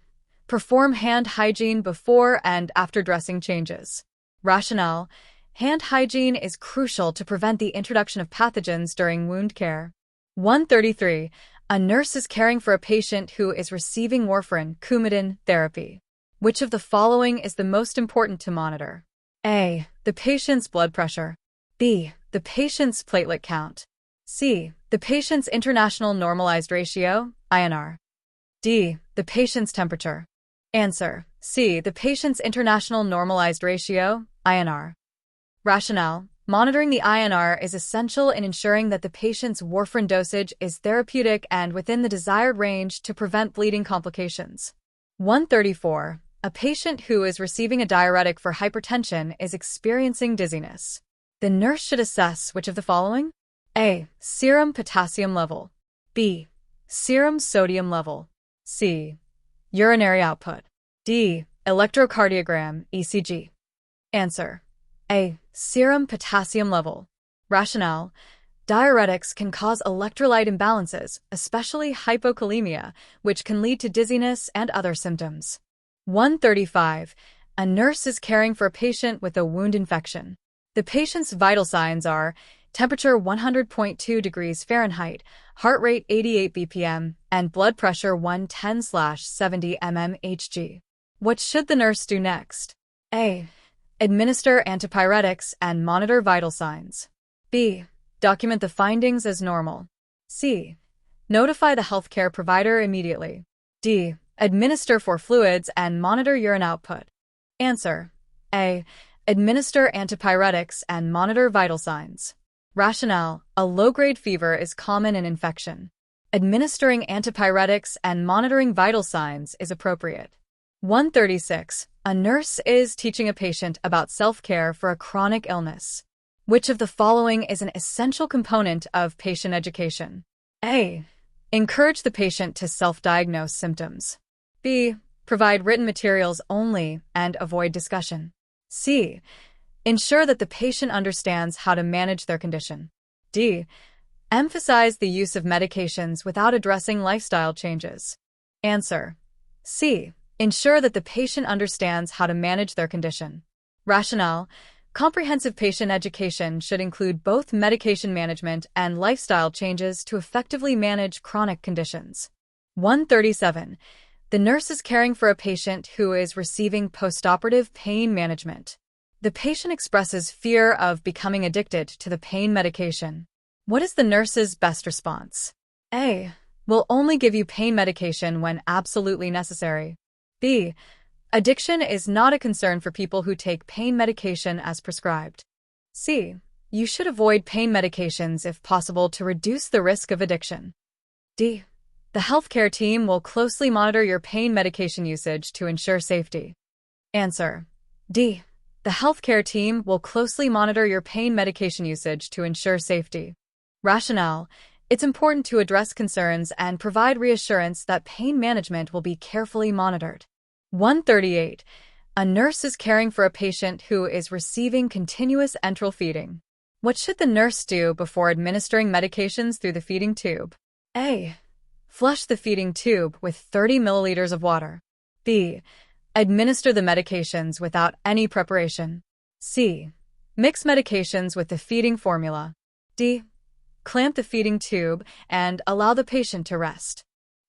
Speaker 1: Perform hand hygiene before and after dressing changes. Rationale. Hand hygiene is crucial to prevent the introduction of pathogens during wound care. 133. A nurse is caring for a patient who is receiving warfarin Coumadin therapy. Which of the following is the most important to monitor? A. The patient's blood pressure. B. The patient's platelet count. C. The patient's international normalized ratio, INR. D. The patient's temperature. Answer. C. The patient's international normalized ratio, INR. Rationale. Monitoring the INR is essential in ensuring that the patient's warfarin dosage is therapeutic and within the desired range to prevent bleeding complications. 134. A patient who is receiving a diuretic for hypertension is experiencing dizziness. The nurse should assess which of the following? A. Serum potassium level. B. Serum sodium level. C. Urinary output. D. Electrocardiogram, ECG. Answer. A. Serum potassium level. Rationale. Diuretics can cause electrolyte imbalances, especially hypokalemia, which can lead to dizziness and other symptoms. 135. A nurse is caring for a patient with a wound infection. The patient's vital signs are temperature 100.2 degrees Fahrenheit, heart rate 88 bpm, and blood pressure 110/70 mmHg. What should the nurse do next? A. Administer antipyretics and monitor vital signs. B. Document the findings as normal. C. Notify the healthcare provider immediately. D. Administer for fluids and monitor urine output. Answer. A. Administer antipyretics and monitor vital signs. Rationale: a low-grade fever is common in infection. Administering antipyretics and monitoring vital signs is appropriate. 136. A nurse is teaching a patient about self-care for a chronic illness. Which of the following is an essential component of patient education? A. Encourage the patient to self-diagnose symptoms. B. Provide written materials only and avoid discussion. C. Ensure that the patient understands how to manage their condition. D. Emphasize the use of medications without addressing lifestyle changes. Answer. C. Ensure that the patient understands how to manage their condition. Rationale: comprehensive patient education should include both medication management and lifestyle changes to effectively manage chronic conditions. 137. The nurse is caring for a patient who is receiving postoperative pain management. The patient expresses fear of becoming addicted to the pain medication. What is the nurse's best response? A. Will only give you pain medication when absolutely necessary. B. Addiction is not a concern for people who take pain medication as prescribed. C. You should avoid pain medications if possible to reduce the risk of addiction. D. The healthcare team will closely monitor your pain medication usage to ensure safety. Answer. D. The healthcare team will closely monitor your pain medication usage to ensure safety. Rationale: it's important to address concerns and provide reassurance that pain management will be carefully monitored. 138. A nurse is caring for a patient who is receiving continuous enteral feeding. What should the nurse do before administering medications through the feeding tube? A. Flush the feeding tube with 30 milliliters of water. B. Administer the medications without any preparation. C. Mix medications with the feeding formula. D. Clamp the feeding tube and allow the patient to rest.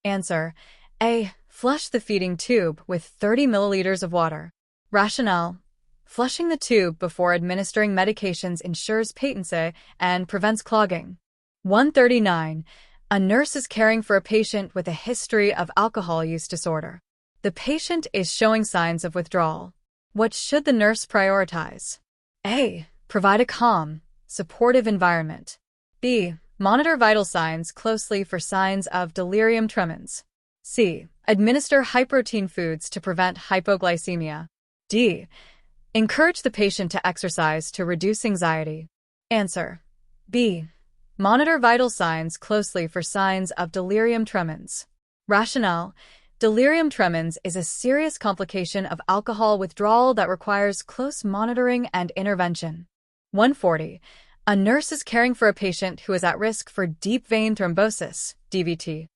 Speaker 1: Answer. A. Flush the feeding tube with 30 milliliters of water. Rationale: flushing the tube before administering medications ensures patency and prevents clogging. 139. A nurse is caring for a patient with a history of alcohol use disorder. The patient is showing signs of withdrawal. What should the nurse prioritize? A. Provide a calm, supportive environment. B. Monitor vital signs closely for signs of delirium tremens. C. Administer high-protein foods to prevent hypoglycemia. D. Encourage the patient to exercise to reduce anxiety. Answer. B. Monitor vital signs closely for signs of delirium tremens. Rationale: delirium tremens is a serious complication of alcohol withdrawal that requires close monitoring and intervention. 140. A nurse is caring for a patient who is at risk for deep vein thrombosis, DVT.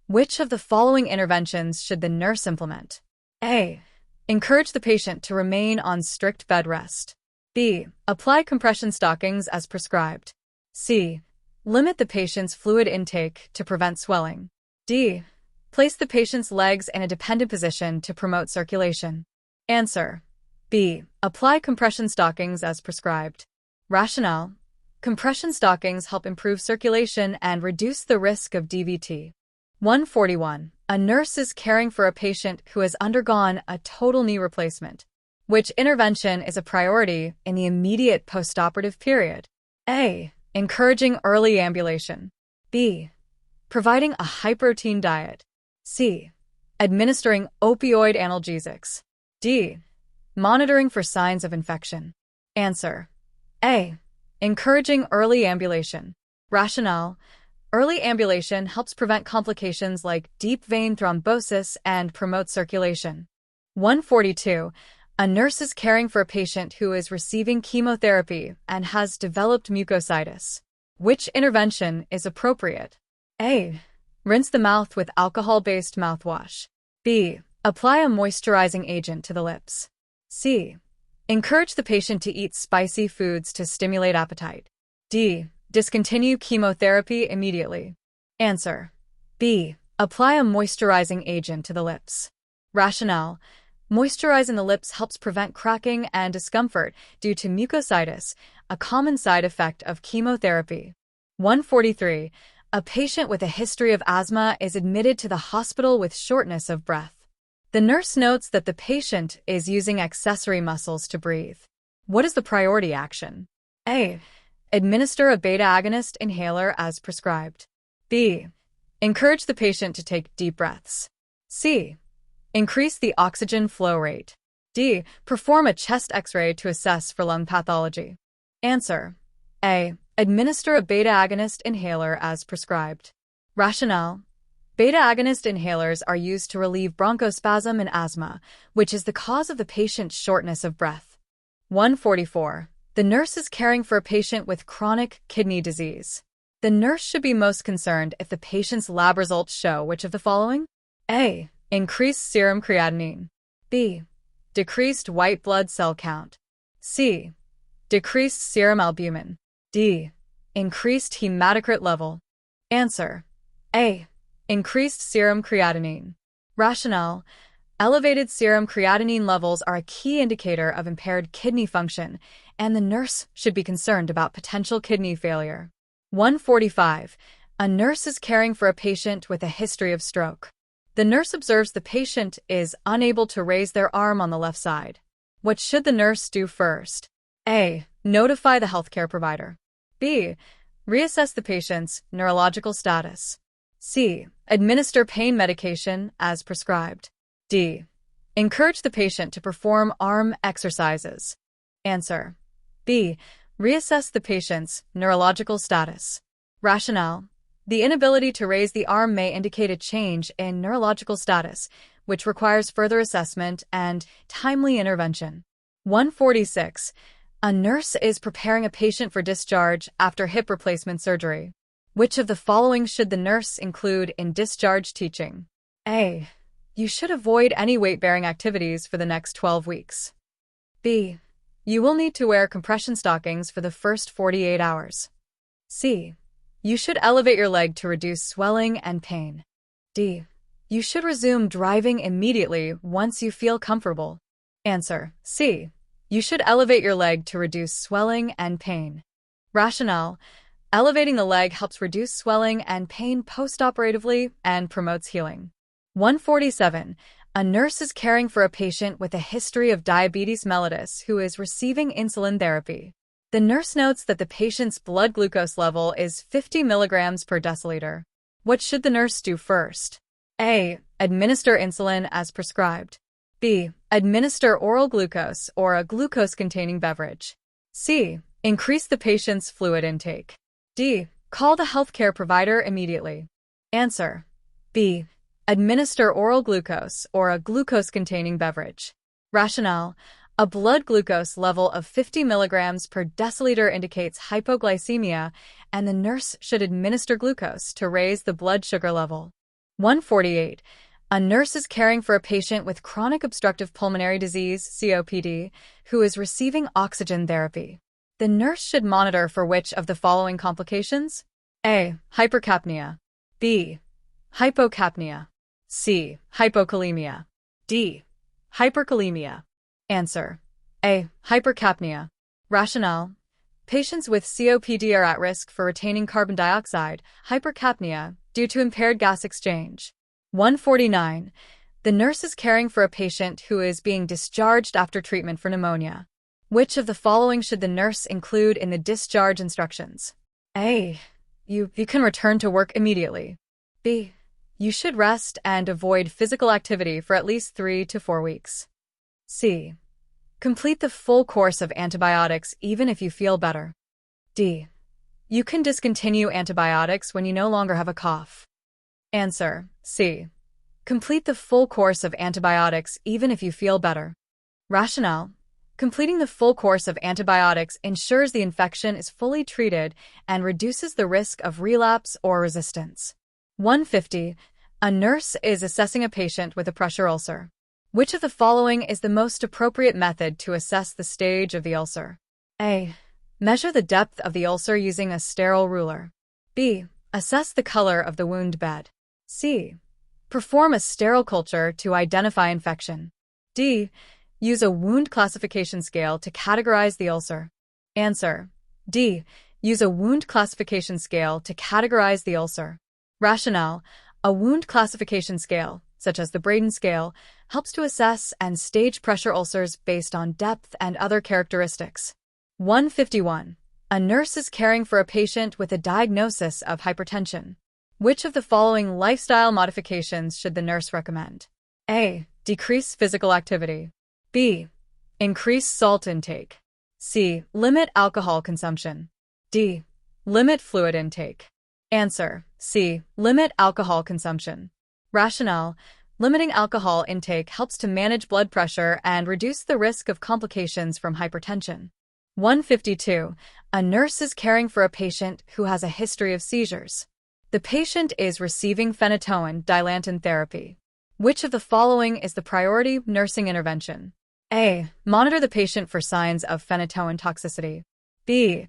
Speaker 1: Which of the following interventions should the nurse implement? A. Encourage the patient to remain on strict bed rest. B. Apply compression stockings as prescribed. C. Limit the patient's fluid intake to prevent swelling. D. Place the patient's legs in a dependent position to promote circulation. Answer. B. Apply compression stockings as prescribed. Rationale: compression stockings help improve circulation and reduce the risk of DVT. 141. A nurse is caring for a patient who has undergone a total knee replacement. Which intervention is a priority in the immediate postoperative period? A. Encouraging early ambulation. B. Providing a high-protein diet. C. Administering opioid analgesics. D. Monitoring for signs of infection. Answer. A. Encouraging early ambulation. Rationale: early ambulation helps prevent complications like deep vein thrombosis and promote circulation. 142. A nurse is caring for a patient who is receiving chemotherapy and has developed mucositis. Which intervention is appropriate? A. Rinse the mouth with alcohol-based mouthwash. B. Apply a moisturizing agent to the lips. C. Encourage the patient to eat spicy foods to stimulate appetite. D. Discontinue chemotherapy immediately. Answer. B. Apply a moisturizing agent to the lips. Rationale. Moisturizing the lips helps prevent cracking and discomfort due to mucositis, a common side effect of chemotherapy. 143. A patient with a history of asthma is admitted to the hospital with shortness of breath. The nurse notes that the patient is using accessory muscles to breathe. What is the priority action? A. Administer a beta-agonist inhaler as prescribed. B. Encourage the patient to take deep breaths. C. Increase the oxygen flow rate. D. Perform a chest X-ray to assess for lung pathology. Answer. A. Administer a beta-agonist inhaler as prescribed. Rationale. Beta-agonist inhalers are used to relieve bronchospasm in asthma, which is the cause of the patient's shortness of breath. 144. The nurse is caring for a patient with chronic kidney disease. The nurse should be most concerned if the patient's lab results show which of the following? A. Increased serum creatinine. B. Decreased white blood cell count. C. Decreased serum albumin. D. Increased hematocrit level. Answer. A. Increased serum creatinine. Rationale. Elevated serum creatinine levels are a key indicator of impaired kidney function, and the nurse should be concerned about potential kidney failure. 145. A nurse is caring for a patient with a history of stroke. The nurse observes the patient is unable to raise their arm on the left side. What should the nurse do first? A. Notify the healthcare provider. B. Reassess the patient's neurological status. C. Administer pain medication as prescribed. D. Encourage the patient to perform arm exercises. Answer. B. Reassess the patient's neurological status. Rationale. The inability to raise the arm may indicate a change in neurological status, which requires further assessment and timely intervention. 146. A nurse is preparing a patient for discharge after hip replacement surgery. Which of the following should the nurse include in discharge teaching? A. You should avoid any weight-bearing activities for the next 12 weeks. B. You will need to wear compression stockings for the first 48 hours. C. You should elevate your leg to reduce swelling and pain. D. You should resume driving immediately once you feel comfortable. Answer. C. You should elevate your leg to reduce swelling and pain. Rationale. Elevating the leg helps reduce swelling and pain postoperatively and promotes healing. 147. A nurse is caring for a patient with a history of diabetes mellitus who is receiving insulin therapy. The nurse notes that the patient's blood glucose level is 50 milligrams per deciliter. What should the nurse do first? A. Administer insulin as prescribed. B. Administer oral glucose or a glucose-containing beverage. C. Increase the patient's fluid intake. D. Call the healthcare provider immediately. Answer. B. Administer oral glucose or a glucose-containing beverage. Rationale. A blood glucose level of 50 milligrams per deciliter indicates hypoglycemia, and the nurse should administer glucose to raise the blood sugar level. 148. A nurse is caring for a patient with chronic obstructive pulmonary disease, COPD, who is receiving oxygen therapy. The nurse should monitor for which of the following complications? A. Hypercapnia. B. Hypocapnia. C. Hypokalemia. D. Hyperkalemia. Answer. A. Hypercapnia. Rationale. Patients with COPD are at risk for retaining carbon dioxide, hypercapnia, due to impaired gas exchange. 149. The nurse is caring for a patient who is being discharged after treatment for pneumonia. Which of the following should the nurse include in the discharge instructions? A. You can return to work immediately. B. You should rest and avoid physical activity for at least 3 to 4 weeks. C. Complete the full course of antibiotics even if you feel better. D. You can discontinue antibiotics when you no longer have a cough. Answer. C. Complete the full course of antibiotics even if you feel better. Rationale. Completing the full course of antibiotics ensures the infection is fully treated and reduces the risk of relapse or resistance. 150. A nurse is assessing a patient with a pressure ulcer. Which of the following is the most appropriate method to assess the stage of the ulcer? A. Measure the depth of the ulcer using a sterile ruler. B. Assess the color of the wound bed. C. Perform a sterile culture to identify infection. D. Use a wound classification scale to categorize the ulcer. Answer. D. Use a wound classification scale to categorize the ulcer. Rationale. A wound classification scale, such as the Braden scale, helps to assess and stage pressure ulcers based on depth and other characteristics. 151. A nurse is caring for a patient with a diagnosis of hypertension. Which of the following lifestyle modifications should the nurse recommend? A. Decrease physical activity. B. Increase salt intake. C. Limit alcohol consumption. D. Limit fluid intake. Answer. C. Limit alcohol consumption. Rationale. Limiting alcohol intake helps to manage blood pressure and reduce the risk of complications from hypertension. 152. A nurse is caring for a patient who has a history of seizures. The patient is receiving phenytoin dilantin therapy. Which of the following is the priority nursing intervention? A. Monitor the patient for signs of phenytoin toxicity. B.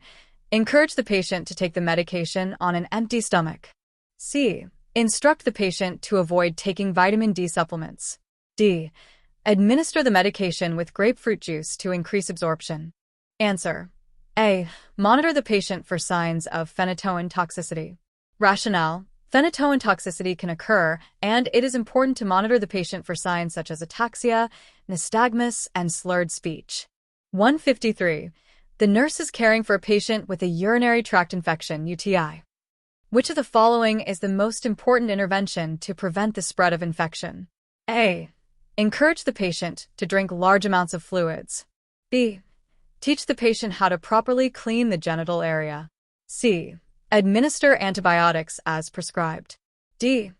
Speaker 1: Encourage the patient to take the medication on an empty stomach. C. Instruct the patient to avoid taking vitamin D supplements. D. Administer the medication with grapefruit juice to increase absorption. Answer. A. Monitor the patient for signs of phenytoin toxicity. Rationale. Phenytoin toxicity can occur, and it is important to monitor the patient for signs such as ataxia, nystagmus, and slurred speech. 153. The nurse is caring for a patient with a urinary tract infection, UTI. Which of the following is the most important intervention to prevent the spread of infection? A. Encourage the patient to drink large amounts of fluids. B. Teach the patient how to properly clean the genital area. C. Administer antibiotics as prescribed. D.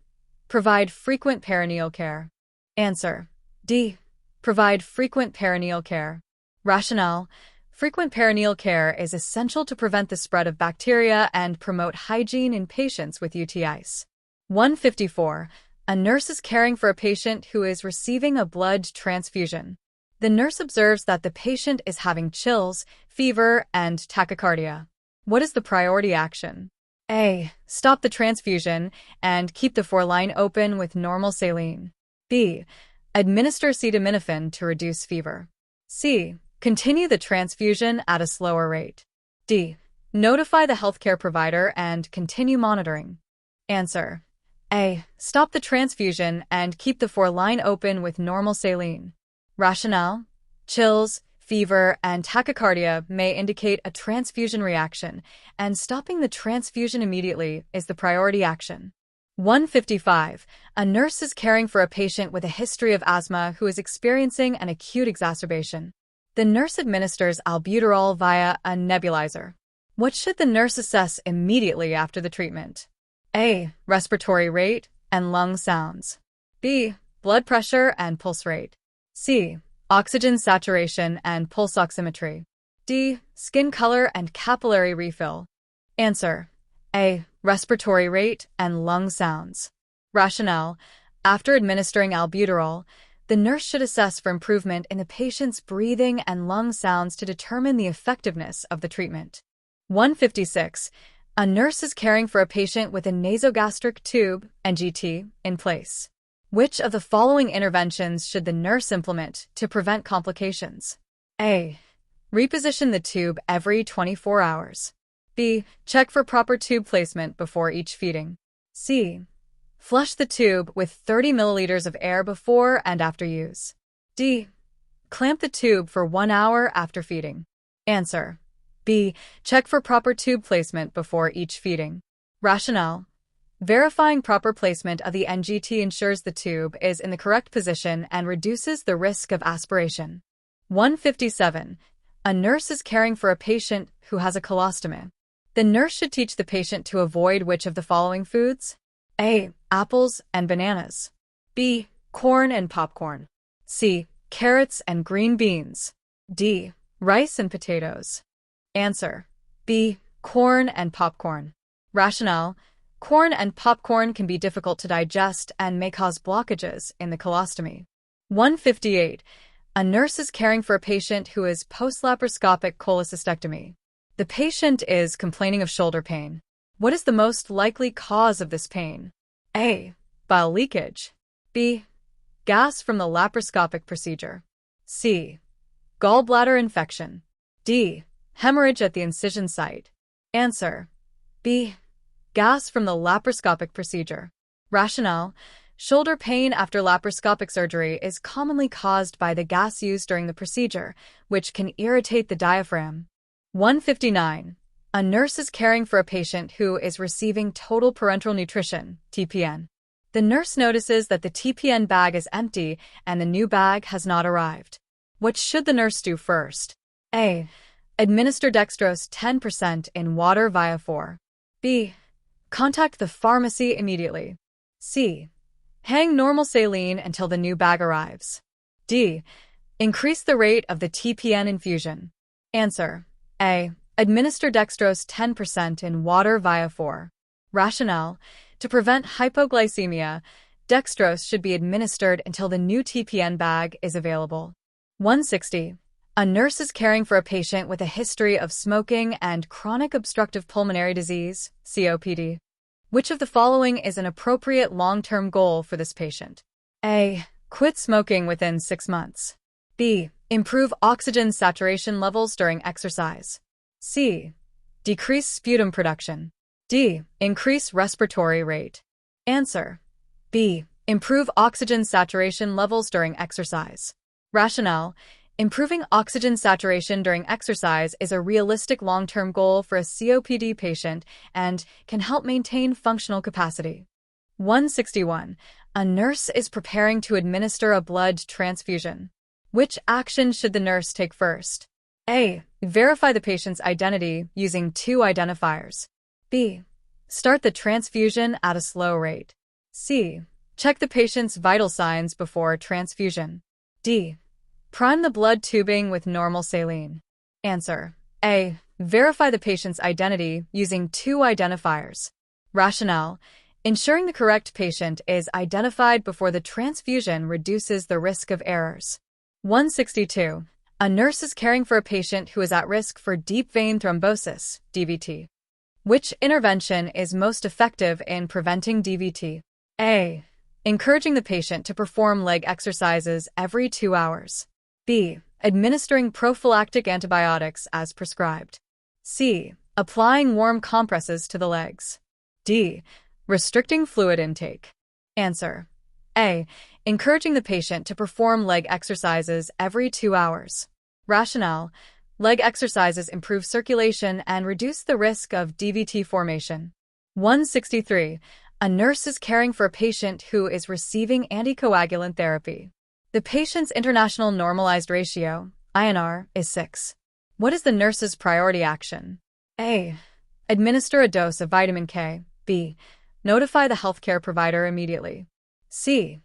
Speaker 1: Provide frequent perineal care. Answer. D. Provide frequent perineal care. Rationale. Frequent perineal care is essential to prevent the spread of bacteria and promote hygiene in patients with UTIs. 154. A nurse is caring for a patient who is receiving a blood transfusion. The nurse observes that the patient is having chills, fever, and tachycardia. What is the priority action? A. Stop the transfusion and keep the foreline open with normal saline. B. Administer acetaminophen to reduce fever. C. Continue the transfusion at a slower rate. D. Notify the healthcare provider and continue monitoring. Answer. A. Stop the transfusion and keep the foreline open with normal saline. Rationale. Chills, fever, and tachycardia may indicate a transfusion reaction, and stopping the transfusion immediately is the priority action. 155. A nurse is caring for a patient with a history of asthma who is experiencing an acute exacerbation. The nurse administers albuterol via a nebulizer. What should the nurse assess immediately after the treatment? A. Respiratory rate and lung sounds. B. Blood pressure and pulse rate. C. Oxygen saturation and pulse oximetry. D. Skin color and capillary refill. Answer. A. Respiratory rate and lung sounds. Rationale. After administering albuterol, the nurse should assess for improvement in the patient's breathing and lung sounds to determine the effectiveness of the treatment. 156. A nurse is caring for a patient with a nasogastric tube, NGT, in place. Which of the following interventions should the nurse implement to prevent complications? A. Reposition the tube every 24 hours. B. Check for proper tube placement before each feeding. C. Flush the tube with 30 milliliters of air before and after use. D. Clamp the tube for 1 hour after feeding. Answer. B. Check for proper tube placement before each feeding. Rationale. Verifying proper placement of the NGT ensures the tube is in the correct position and reduces the risk of aspiration. 157. A nurse is caring for a patient who has a colostomy. The nurse should teach the patient to avoid which of the following foods? A. Apples and bananas. B. Corn and popcorn. C. Carrots and green beans. D. Rice and potatoes. Answer: B. Corn and popcorn. Rationale: corn and popcorn can be difficult to digest and may cause blockages in the colostomy. 158. A nurse is caring for a patient who is post-laparoscopic cholecystectomy. The patient is complaining of shoulder pain. What is the most likely cause of this pain? A. Bile leakage. B. Gas from the laparoscopic procedure. C. Gallbladder infection. D. Hemorrhage at the incision site. Answer: B. Gas from the laparoscopic procedure. Rationale: shoulder pain after laparoscopic surgery is commonly caused by the gas used during the procedure, which can irritate the diaphragm. 159. A nurse is caring for a patient who is receiving total parenteral nutrition, TPN. The nurse notices that the TPN bag is empty and the new bag has not arrived. What should the nurse do first? A. Administer dextrose 10% in water via 4. B. Contact the pharmacy immediately. C. Hang normal saline until the new bag arrives. D. Increase the rate of the TPN infusion. Answer: A. Administer dextrose 10% in water via 4. Rationale: to prevent hypoglycemia, dextrose should be administered until the new TPN bag is available. 160. A nurse is caring for a patient with a history of smoking and chronic obstructive pulmonary disease, COPD. Which of the following is an appropriate long-term goal for this patient? A. Quit smoking within 6 months. B. Improve oxygen saturation levels during exercise. C. Decrease sputum production. D. Increase respiratory rate. Answer: B. Improve oxygen saturation levels during exercise. Rationale: improving oxygen saturation during exercise is a realistic long-term goal for a COPD patient and can help maintain functional capacity. 161. A nurse is preparing to administer a blood transfusion. Which action should the nurse take first? A. Verify the patient's identity using 2 identifiers. B. Start the transfusion at a slow rate. C. Check the patient's vital signs before transfusion. D. Prime the blood tubing with normal saline. Answer: A. Verify the patient's identity using 2 identifiers. Rationale: ensuring the correct patient is identified before the transfusion reduces the risk of errors. 162. A nurse is caring for a patient who is at risk for deep vein thrombosis, DVT. Which intervention is most effective in preventing DVT? A. Encouraging the patient to perform leg exercises every 2 hours. B. Administering prophylactic antibiotics as prescribed. C. Applying warm compresses to the legs. D. Restricting fluid intake. Answer: A. Encouraging the patient to perform leg exercises every 2 hours. Rationale: leg exercises improve circulation and reduce the risk of DVT formation. 163. A nurse is caring for a patient who is receiving anticoagulant therapy. The patient's international normalized ratio, INR, is 6. What is the nurse's priority action? A. Administer a dose of vitamin K. B. Notify the healthcare provider immediately. C.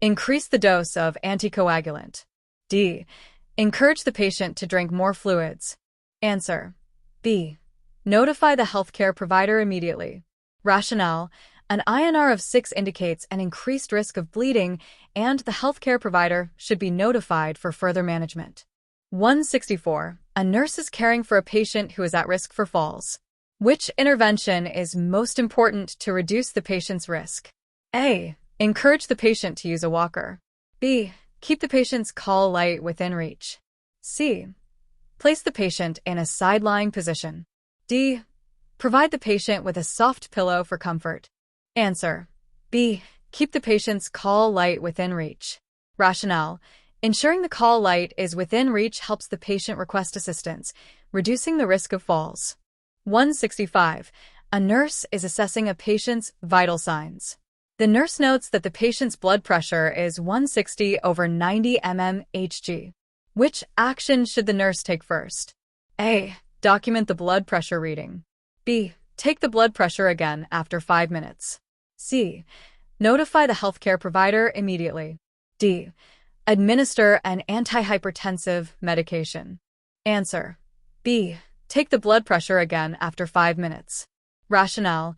Speaker 1: Increase the dose of anticoagulant. D. Encourage the patient to drink more fluids. Answer: B. Notify the healthcare provider immediately. Rationale: an INR of 6 indicates an increased risk of bleeding, and the healthcare provider should be notified for further management. 164. A nurse is caring for a patient who is at risk for falls. Which intervention is most important to reduce the patient's risk? A. Encourage the patient to use a walker. B. Keep the patient's call light within reach. C. Place the patient in a side-lying position. D. Provide the patient with a soft pillow for comfort. Answer: B. Keep the patient's call light within reach. Rationale: ensuring the call light is within reach helps the patient request assistance, reducing the risk of falls. 165. A nurse is assessing a patient's vital signs. The nurse notes that the patient's blood pressure is 160/90 mmHg. Which action should the nurse take first? A. Document the blood pressure reading. B. Take the blood pressure again after 5 minutes. C. Notify the healthcare provider immediately. D. Administer an antihypertensive medication. Answer: B. Take the blood pressure again after 5 minutes. Rationale: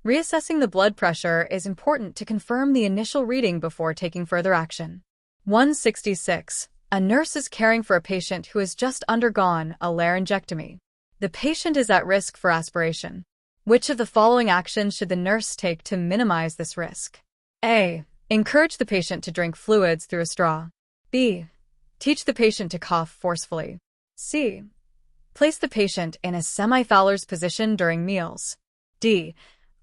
Speaker 1: reassessing the blood pressure is important to confirm the initial reading before taking further action. 166. A nurse is caring for a patient who has just undergone a laryngectomy. The patient is at risk for aspiration. Which of the following actions should the nurse take to minimize this risk? A. Encourage the patient to drink fluids through a straw. B. Teach the patient to cough forcefully. C. Place the patient in a semi-Fowler's position during meals. D.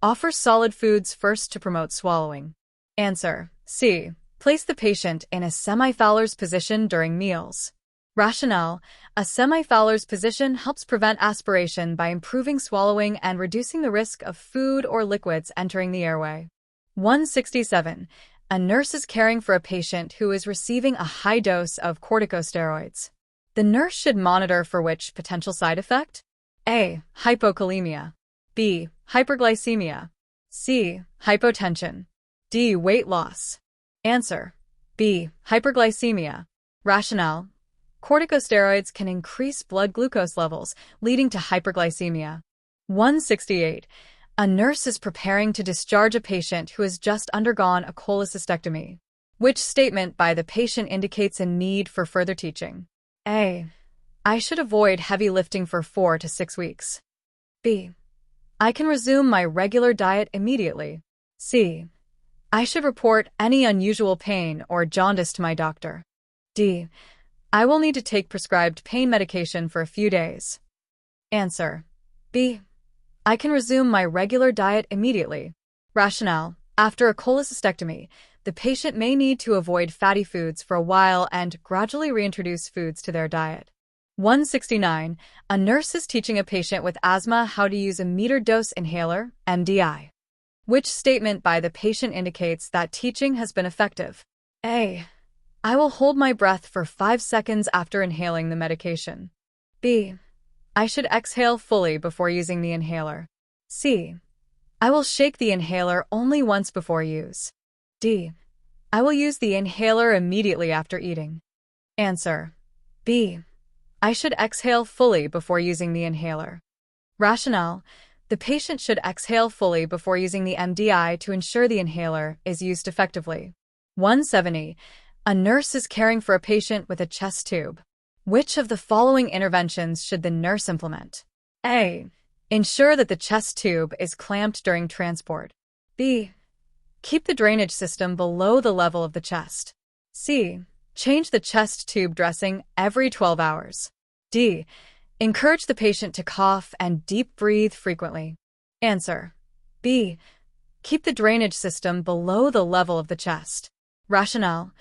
Speaker 1: Offer solid foods first to promote swallowing. Answer: C. Place the patient in a semi-Fowler's position during meals. Rationale: a semi-Fowler's position helps prevent aspiration by improving swallowing and reducing the risk of food or liquids entering the airway. 167. A nurse is caring for a patient who is receiving a high dose of corticosteroids. The nurse should monitor for which potential side effect? A. Hypokalemia. B. Hyperglycemia. C. Hypotension. D. Weight loss. Answer: B. Hyperglycemia. Rationale: corticosteroids can increase blood glucose levels, leading to hyperglycemia. 168. A nurse is preparing to discharge a patient who has just undergone a cholecystectomy. Which statement by the patient indicates a need for further teaching? A. I should avoid heavy lifting for 4 to 6 weeks. B. I can resume my regular diet immediately. C. I should report any unusual pain or jaundice to my doctor. D. I will need to take prescribed pain medication for a few days. Answer: B. I can resume my regular diet immediately. Rationale: after a cholecystectomy, the patient may need to avoid fatty foods for a while and gradually reintroduce foods to their diet. 169. A nurse is teaching a patient with asthma how to use a metered-dose inhaler, MDI. Which statement by the patient indicates that teaching has been effective? A. I will hold my breath for 5 seconds after inhaling the medication. B. I should exhale fully before using the inhaler. C. I will shake the inhaler only once before use. D. I will use the inhaler immediately after eating. Answer: B. I should exhale fully before using the inhaler. Rationale: the patient should exhale fully before using the MDI to ensure the inhaler is used effectively. 170. A nurse is caring for a patient with a chest tube. Which of the following interventions should the nurse implement? A. Ensure that the chest tube is clamped during transport. B. Keep the drainage system below the level of the chest. C. Change the chest tube dressing every 12 hours. D. Encourage the patient to cough and deep breathe frequently. Answer: B. Keep the drainage system below the level of the chest. Rationale: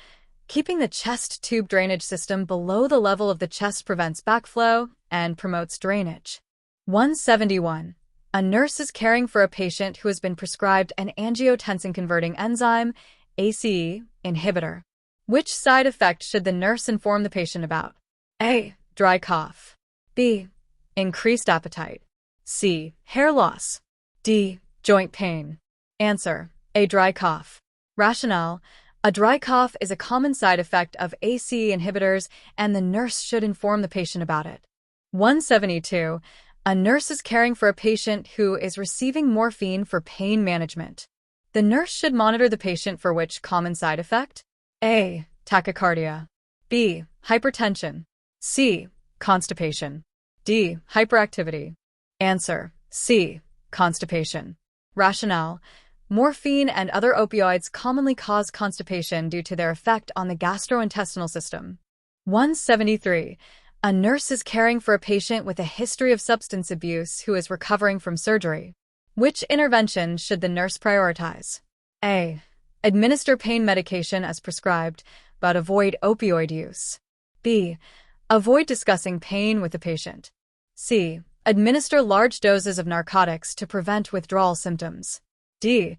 Speaker 1: keeping the chest tube drainage system below the level of the chest prevents backflow and promotes drainage. 171. A nurse is caring for a patient who has been prescribed an angiotensin-converting enzyme, ACE, inhibitor. Which side effect should the nurse inform the patient about? A. Dry cough. B. Increased appetite. C. Hair loss. D. Joint pain. Answer: A. Dry cough. Rationale: a dry cough is a common side effect of ACE inhibitors, and the nurse should inform the patient about it. 172. A nurse is caring for a patient who is receiving morphine for pain management. The nurse should monitor the patient for which common side effect? A. Tachycardia. B. Hypertension. C. Constipation. D. Hyperactivity. Answer: C. Constipation. Rationale: morphine and other opioids commonly cause constipation due to their effect on the gastrointestinal system. 173. A nurse is caring for a patient with a history of substance abuse who is recovering from surgery. Which intervention should the nurse prioritize? A. Administer pain medication as prescribed, but avoid opioid use. B. Avoid discussing pain with the patient. C. Administer large doses of narcotics to prevent withdrawal symptoms. D.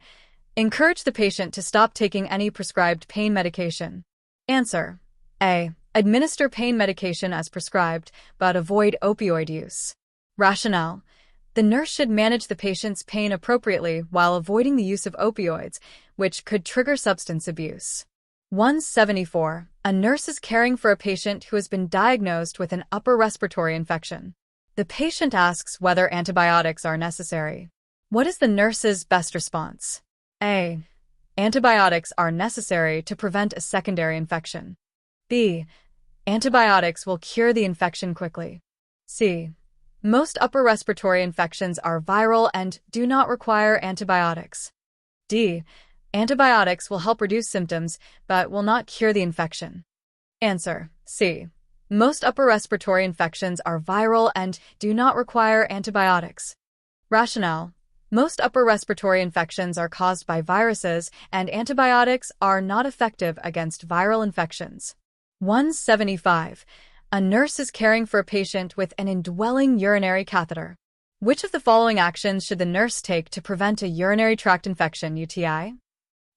Speaker 1: Encourage the patient to stop taking any prescribed pain medication. Answer: A. Administer pain medication as prescribed, but avoid opioid use. Rationale: the nurse should manage the patient's pain appropriately while avoiding the use of opioids, which could trigger substance abuse. 174. A nurse is caring for a patient who has been diagnosed with an upper respiratory infection. The patient asks whether antibiotics are necessary. What is the nurse's best response? A. Antibiotics are necessary to prevent a secondary infection. B. Antibiotics will cure the infection quickly. C. Most upper respiratory infections are viral and do not require antibiotics. D. Antibiotics will help reduce symptoms but will not cure the infection. Answer: C. Most upper respiratory infections are viral and do not require antibiotics. Rationale: most upper respiratory infections are caused by viruses, and antibiotics are not effective against viral infections. 175. A nurse is caring for a patient with an indwelling urinary catheter. Which of the following actions should the nurse take to prevent a urinary tract infection (UTI)?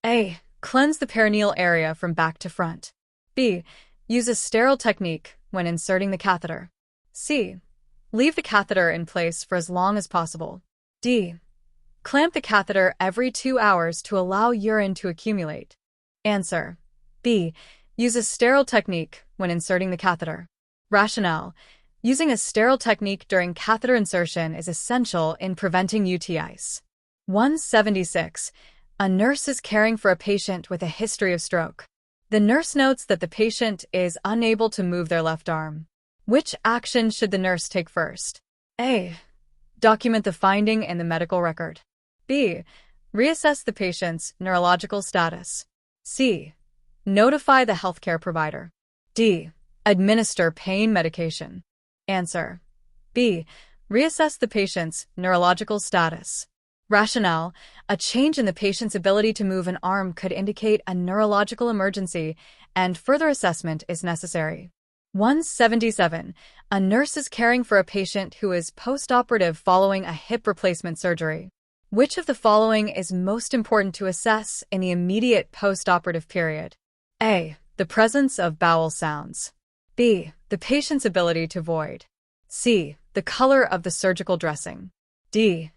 Speaker 1: A. Cleanse the perineal area from back to front. B. Use a sterile technique when inserting the catheter. C. Leave the catheter in place for as long as possible. D. Clamp the catheter every 2 hours to allow urine to accumulate. Answer: B. Use a sterile technique when inserting the catheter. Rationale: using a sterile technique during catheter insertion is essential in preventing UTIs. 176. A nurse is caring for a patient with a history of stroke. The nurse notes that the patient is unable to move their left arm. Which action should the nurse take first? A. Document the finding in the medical record. B. Reassess the patient's neurological status. C. Notify the healthcare provider. D. Administer pain medication. Answer: B. Reassess the patient's neurological status. Rationale: a change in the patient's ability to move an arm could indicate a neurological emergency, and further assessment is necessary. 177. A nurse is caring for a patient who is post-operative following a hip replacement surgery. Which of the following is most important to assess in the immediate post-operative period? A. The presence of bowel sounds. B. The patient's ability to void. C. The color of the surgical dressing. D.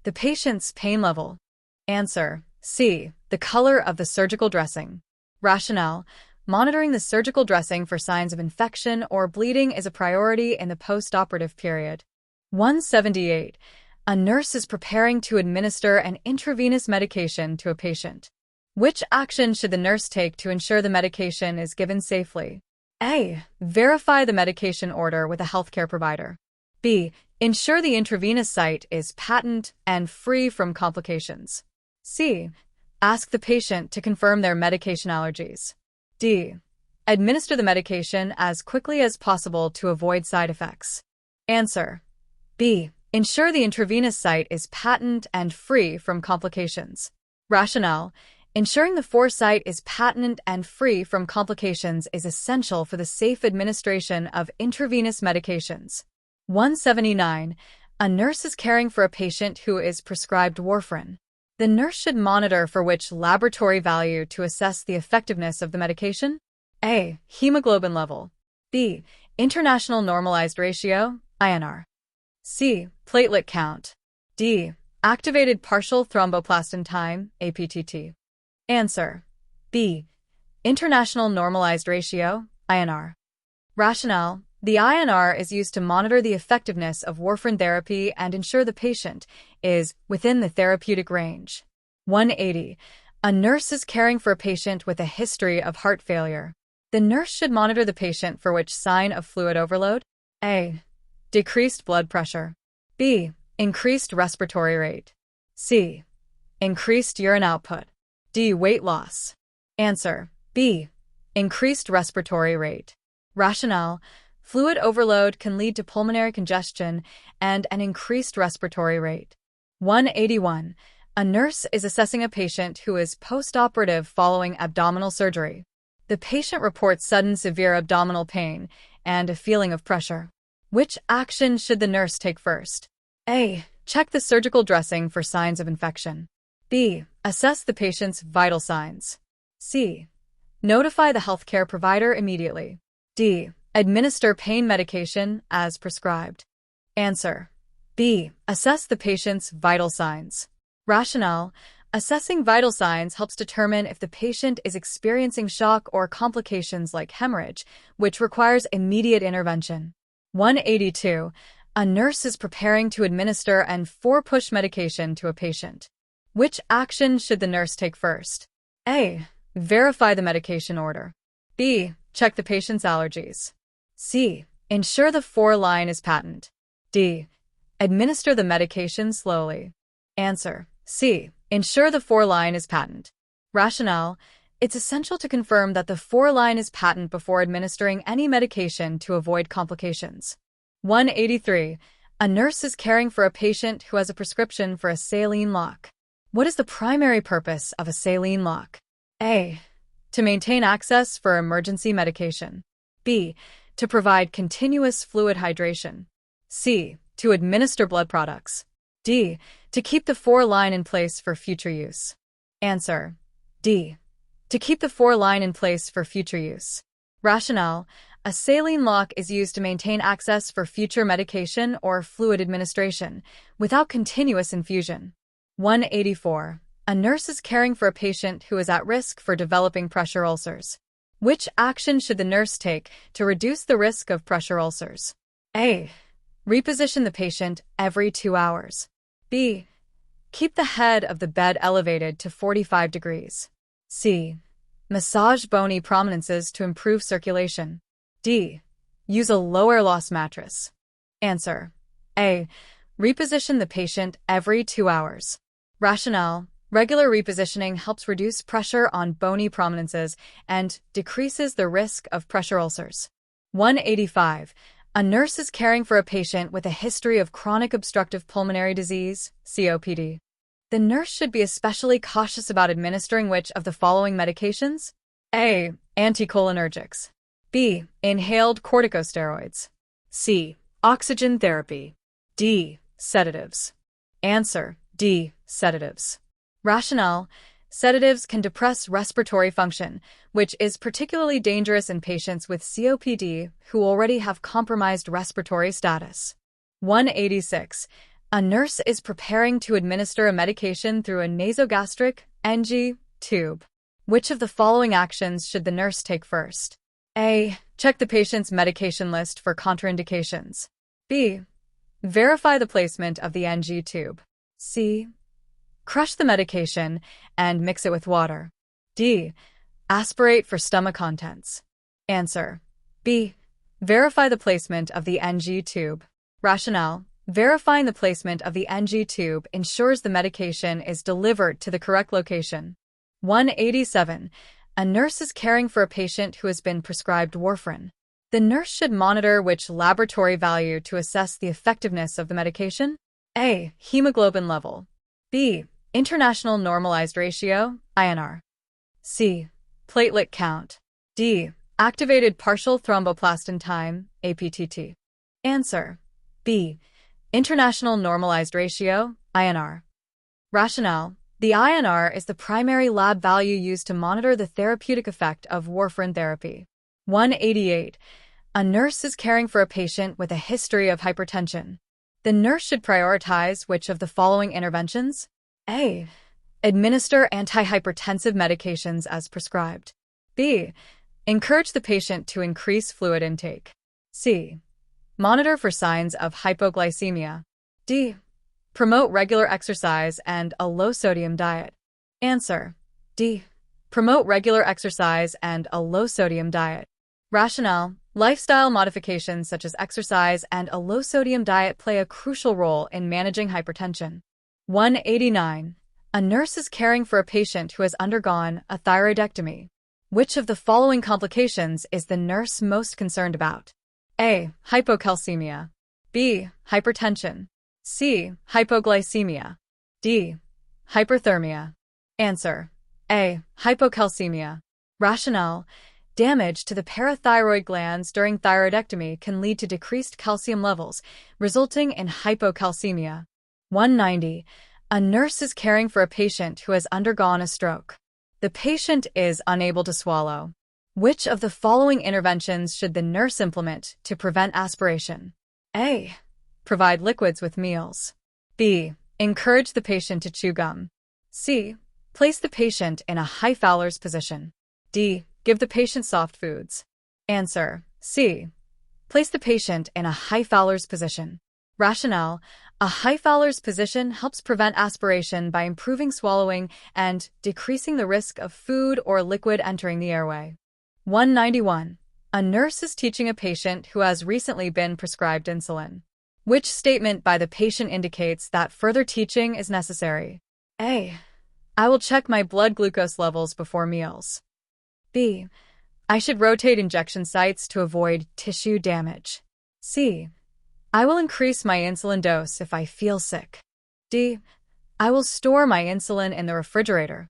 Speaker 1: The patient's pain level. Answer: C. The color of the surgical dressing. Rationale: monitoring the surgical dressing for signs of infection or bleeding is a priority in the post-operative period. 178. A nurse is preparing to administer an intravenous medication to a patient. Which action should the nurse take to ensure the medication is given safely? A. Verify the medication order with a healthcare provider. B. Ensure the intravenous site is patent and free from complications. C. Ask the patient to confirm their medication allergies. D. Administer the medication as quickly as possible to avoid side effects. Answer: B. Ensure the intravenous site is patent and free from complications. Rationale: ensuring the foresight is patent and free from complications is essential for the safe administration of intravenous medications. 179. A nurse is caring for a patient who is prescribed warfarin. The nurse should monitor for which laboratory value to assess the effectiveness of the medication? A. Hemoglobin level. B. International normalized ratio, INR. C. Platelet count. D. Activated partial thromboplastin time, APTT. Answer: B. International normalized ratio, INR. Rationale: the INR is used to monitor the effectiveness of warfarin therapy and ensure the patient is within the therapeutic range. 180. A nurse is caring for a patient with a history of heart failure. The nurse should monitor the patient for which sign of fluid overload? A. Decreased blood pressure. B. Increased respiratory rate. C. Increased urine output. D. Weight loss. Answer: B. Increased respiratory rate. Rationale: fluid overload can lead to pulmonary congestion and an increased respiratory rate. 181. A nurse is assessing a patient who is post-operative following abdominal surgery. The patient reports sudden severe abdominal pain and a feeling of pressure. Which action should the nurse take first? A. Check the surgical dressing for signs of infection. B. Assess the patient's vital signs. C. Notify the healthcare provider immediately. D. Administer pain medication as prescribed. Answer: B. Assess the patient's vital signs. Rationale: Assessing vital signs helps determine if the patient is experiencing shock or complications like hemorrhage, which requires immediate intervention. 182. A nurse is preparing to administer an 4-push medication to a patient. Which action should the nurse take first? A. Verify the medication order. B. Check the patient's allergies. C. Ensure the 4-line is patent. D. Administer the medication slowly. Answer: C. Ensure the 4-line is patent. Rationale: it's essential to confirm that the 4-line is patent before administering any medication to avoid complications. 183. A nurse is caring for a patient who has a prescription for a saline lock. What is the primary purpose of a saline lock? A. To maintain access for emergency medication. B. To provide continuous fluid hydration. C. To administer blood products. D. To keep the 4-line in place for future use. Answer: D. To keep the 4-line in place for future use. Rationale: a saline lock is used to maintain access for future medication or fluid administration without continuous infusion. 184. A nurse is caring for a patient who is at risk for developing pressure ulcers. Which action should the nurse take to reduce the risk of pressure ulcers? A. Reposition the patient every 2 hours. B. Keep the head of the bed elevated to 45 degrees. C. Massage bony prominences to improve circulation. D. Use a low air loss mattress. Answer: A. Reposition the patient every 2 hours. Rationale: regular repositioning helps reduce pressure on bony prominences and decreases the risk of pressure ulcers. 185. A nurse is caring for a patient with a history of chronic obstructive pulmonary disease, COPD. The nurse should be especially cautious about administering which of the following medications? A. Anticholinergics. B. Inhaled corticosteroids. C. Oxygen therapy. D. Sedatives. Answer: D. Sedatives. Rationale: sedatives can depress respiratory function, which is particularly dangerous in patients with COPD who already have compromised respiratory status. 186. A nurse is preparing to administer a medication through a nasogastric NG tube. Which of the following actions should the nurse take first? A. Check the patient's medication list for contraindications. B. Verify the placement of the NG tube. C. Crush the medication and mix it with water. D. Aspirate for stomach contents. Answer: B. Verify the placement of the NG tube. Rationale: verifying the placement of the NG tube ensures the medication is delivered to the correct location. 187. A nurse is caring for a patient who has been prescribed warfarin. The nurse should monitor which laboratory value to assess the effectiveness of the medication? A. Hemoglobin level. B. International Normalized Ratio, INR. C. Platelet count. D. Activated partial thromboplastin time, APTT. Answer: B. International Normalized Ratio, INR. Rationale: the INR is the primary lab value used to monitor the therapeutic effect of warfarin therapy. 188. A nurse is caring for a patient with a history of hypertension. The nurse should prioritize which of the following interventions? A. Administer antihypertensive medications as prescribed. B. Encourage the patient to increase fluid intake. C. Monitor for signs of hypoglycemia. D. Promote regular exercise and a low-sodium diet. Answer: D. Promote regular exercise and a low-sodium diet. Rationale: lifestyle modifications such as exercise and a low-sodium diet play a crucial role in managing hypertension. 189. A nurse is caring for a patient who has undergone a thyroidectomy. Which of the following complications is the nurse most concerned about? A. Hypocalcemia. B. Hypertension. C. Hypoglycemia. D. Hyperthermia. Answer: A. Hypocalcemia. Rationale: damage to the parathyroid glands during thyroidectomy can lead to decreased calcium levels, resulting in hypocalcemia. 190. A nurse is caring for a patient who has undergone a stroke. The patient is unable to swallow. Which of the following interventions should the nurse implement to prevent aspiration? A. Provide liquids with meals. B. Encourage the patient to chew gum. C. Place the patient in a high Fowler's position. D. Give the patient soft foods. Answer: C. Place the patient in a high Fowler's position. Rationale: a high Fowler's position helps prevent aspiration by improving swallowing and decreasing the risk of food or liquid entering the airway. 191. A nurse is teaching a patient who has recently been prescribed insulin. Which statement by the patient indicates that further teaching is necessary? A. I will check my blood glucose levels before meals. B. I should rotate injection sites to avoid tissue damage. C. I will increase my insulin dose if I feel sick. D. I will store my insulin in the refrigerator.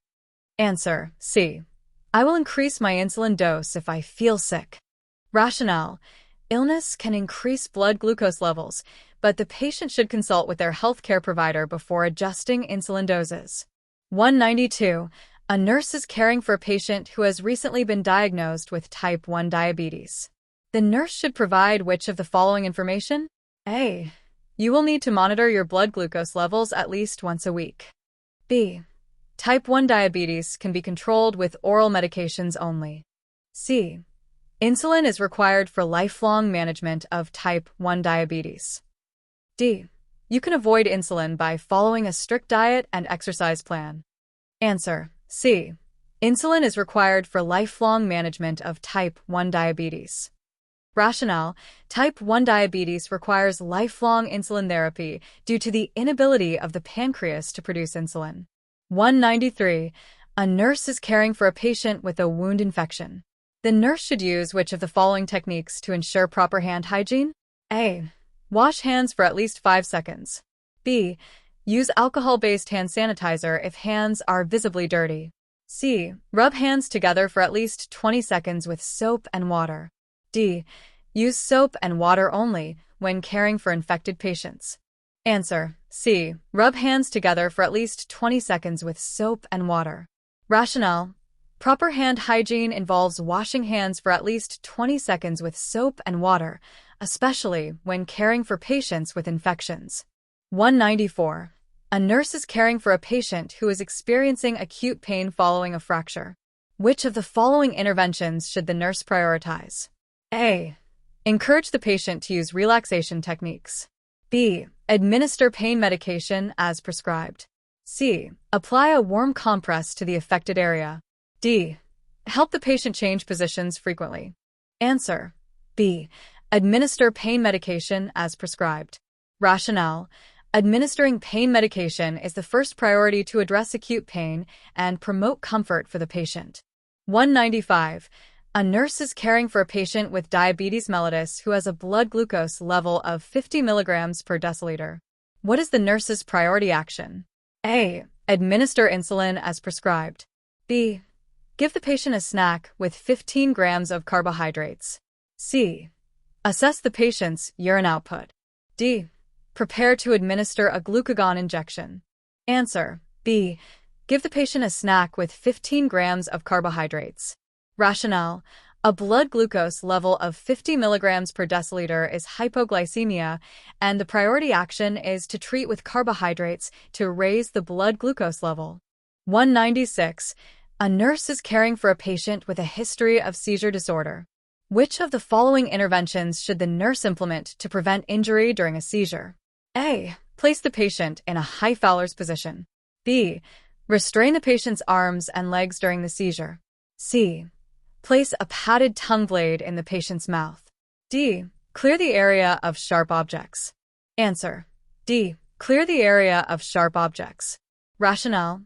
Speaker 1: Answer: C. I will increase my insulin dose if I feel sick. Rationale: illness can increase blood glucose levels, but the patient should consult with their healthcare provider before adjusting insulin doses. 192. A nurse is caring for a patient who has recently been diagnosed with type 1 diabetes. The nurse should provide which of the following information? A. You will need to monitor your blood glucose levels at least once a week. B. Type 1 diabetes can be controlled with oral medications only. C. Insulin is required for lifelong management of type 1 diabetes. D. You can avoid insulin by following a strict diet and exercise plan. Answer: C. Insulin is required for lifelong management of type 1 diabetes. Rationale: type 1 diabetes requires lifelong insulin therapy due to the inability of the pancreas to produce insulin. 193. A nurse is caring for a patient with a wound infection. The nurse should use which of the following techniques to ensure proper hand hygiene? A. Wash hands for at least 5 seconds. B. Use alcohol-based hand sanitizer if hands are visibly dirty. C. Rub hands together for at least 20 seconds with soap and water. D. Use soap and water only when caring for infected patients. Answer: C. Rub hands together for at least 20 seconds with soap and water. Rationale: proper hand hygiene involves washing hands for at least 20 seconds with soap and water, especially when caring for patients with infections. 194. A nurse is caring for a patient who is experiencing acute pain following a fracture. Which of the following interventions should the nurse prioritize? A. Encourage the patient to use relaxation techniques. B. Administer pain medication as prescribed. C. Apply a warm compress to the affected area. D. Help the patient change positions frequently. Answer: B. Administer pain medication as prescribed. Rationale: administering pain medication is the first priority to address acute pain and promote comfort for the patient. 195. A nurse is caring for a patient with diabetes mellitus who has a blood glucose level of 50 milligrams per deciliter. What is the nurse's priority action? A. Administer insulin as prescribed. B. Give the patient a snack with 15 grams of carbohydrates. C. Assess the patient's urine output. D. Prepare to administer a glucagon injection. Answer: B. Give the patient a snack with 15 grams of carbohydrates. Rationale: a blood glucose level of 50 milligrams per deciliter is hypoglycemia, and the priority action is to treat with carbohydrates to raise the blood glucose level. 196. A nurse is caring for a patient with a history of seizure disorder. Which of the following interventions should the nurse implement to prevent injury during a seizure? A. Place the patient in a high Fowler's position. B. Restrain the patient's arms and legs during the seizure. C. Place a padded tongue blade in the patient's mouth. D. Clear the area of sharp objects. Answer: D. Clear the area of sharp objects. Rationale: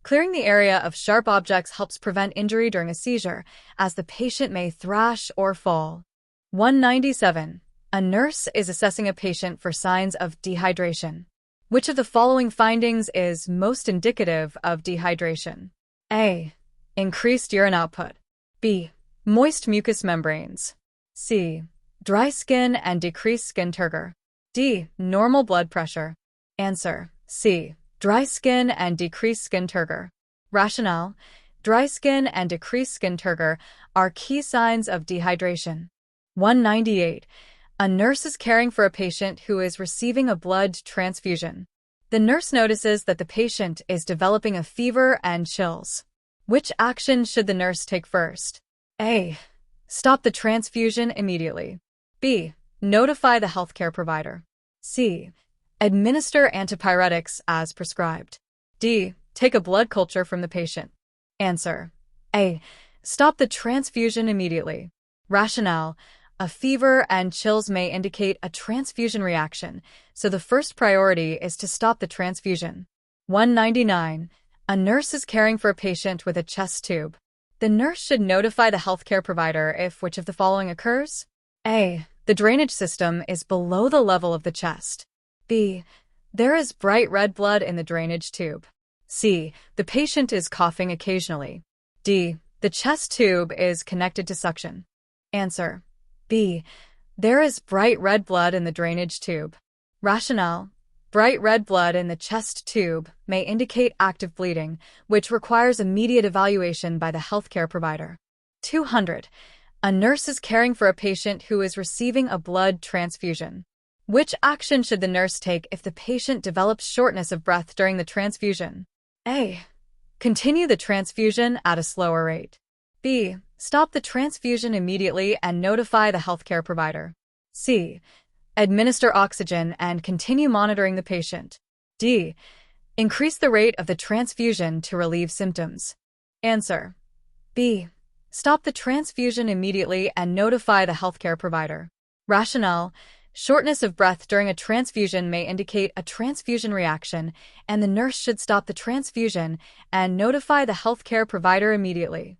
Speaker 1: clearing the area of sharp objects helps prevent injury during a seizure, as the patient may thrash or fall. 197. A nurse is assessing a patient for signs of dehydration. Which of the following findings is most indicative of dehydration? A. Increased urine output. B. Moist mucous membranes. C. Dry skin and decreased skin turgor. D. Normal blood pressure. Answer: C. Dry skin and decreased skin turgor. Rationale: dry skin and decreased skin turgor are key signs of dehydration. 198. A nurse is caring for a patient who is receiving a blood transfusion. The nurse notices that the patient is developing a fever and chills. Which action should the nurse take first? A. Stop the transfusion immediately. B. Notify the healthcare provider. C. Administer antipyretics as prescribed. D. Take a blood culture from the patient. Answer. A. Stop the transfusion immediately. Rationale. A fever and chills may indicate a transfusion reaction, so the first priority is to stop the transfusion. 199. A nurse is caring for a patient with a chest tube. The nurse should notify the healthcare provider if which of the following occurs? A. The drainage system is below the level of the chest. B. There is bright red blood in the drainage tube. C. The patient is coughing occasionally. D. The chest tube is connected to suction. Answer. B. There is bright red blood in the drainage tube. Rationale. Bright red blood in the chest tube may indicate active bleeding, which requires immediate evaluation by the healthcare provider. 200. A nurse is caring for a patient who is receiving a blood transfusion. Which action should the nurse take if the patient develops shortness of breath during the transfusion? A. Continue the transfusion at a slower rate. B. Stop the transfusion immediately and notify the healthcare provider. C. Administer oxygen and continue monitoring the patient. D. Increase the rate of the transfusion to relieve symptoms. Answer. B. Stop the transfusion immediately and notify the healthcare provider. Rationale. Shortness of breath during a transfusion may indicate a transfusion reaction, and the nurse should stop the transfusion and notify the healthcare provider immediately.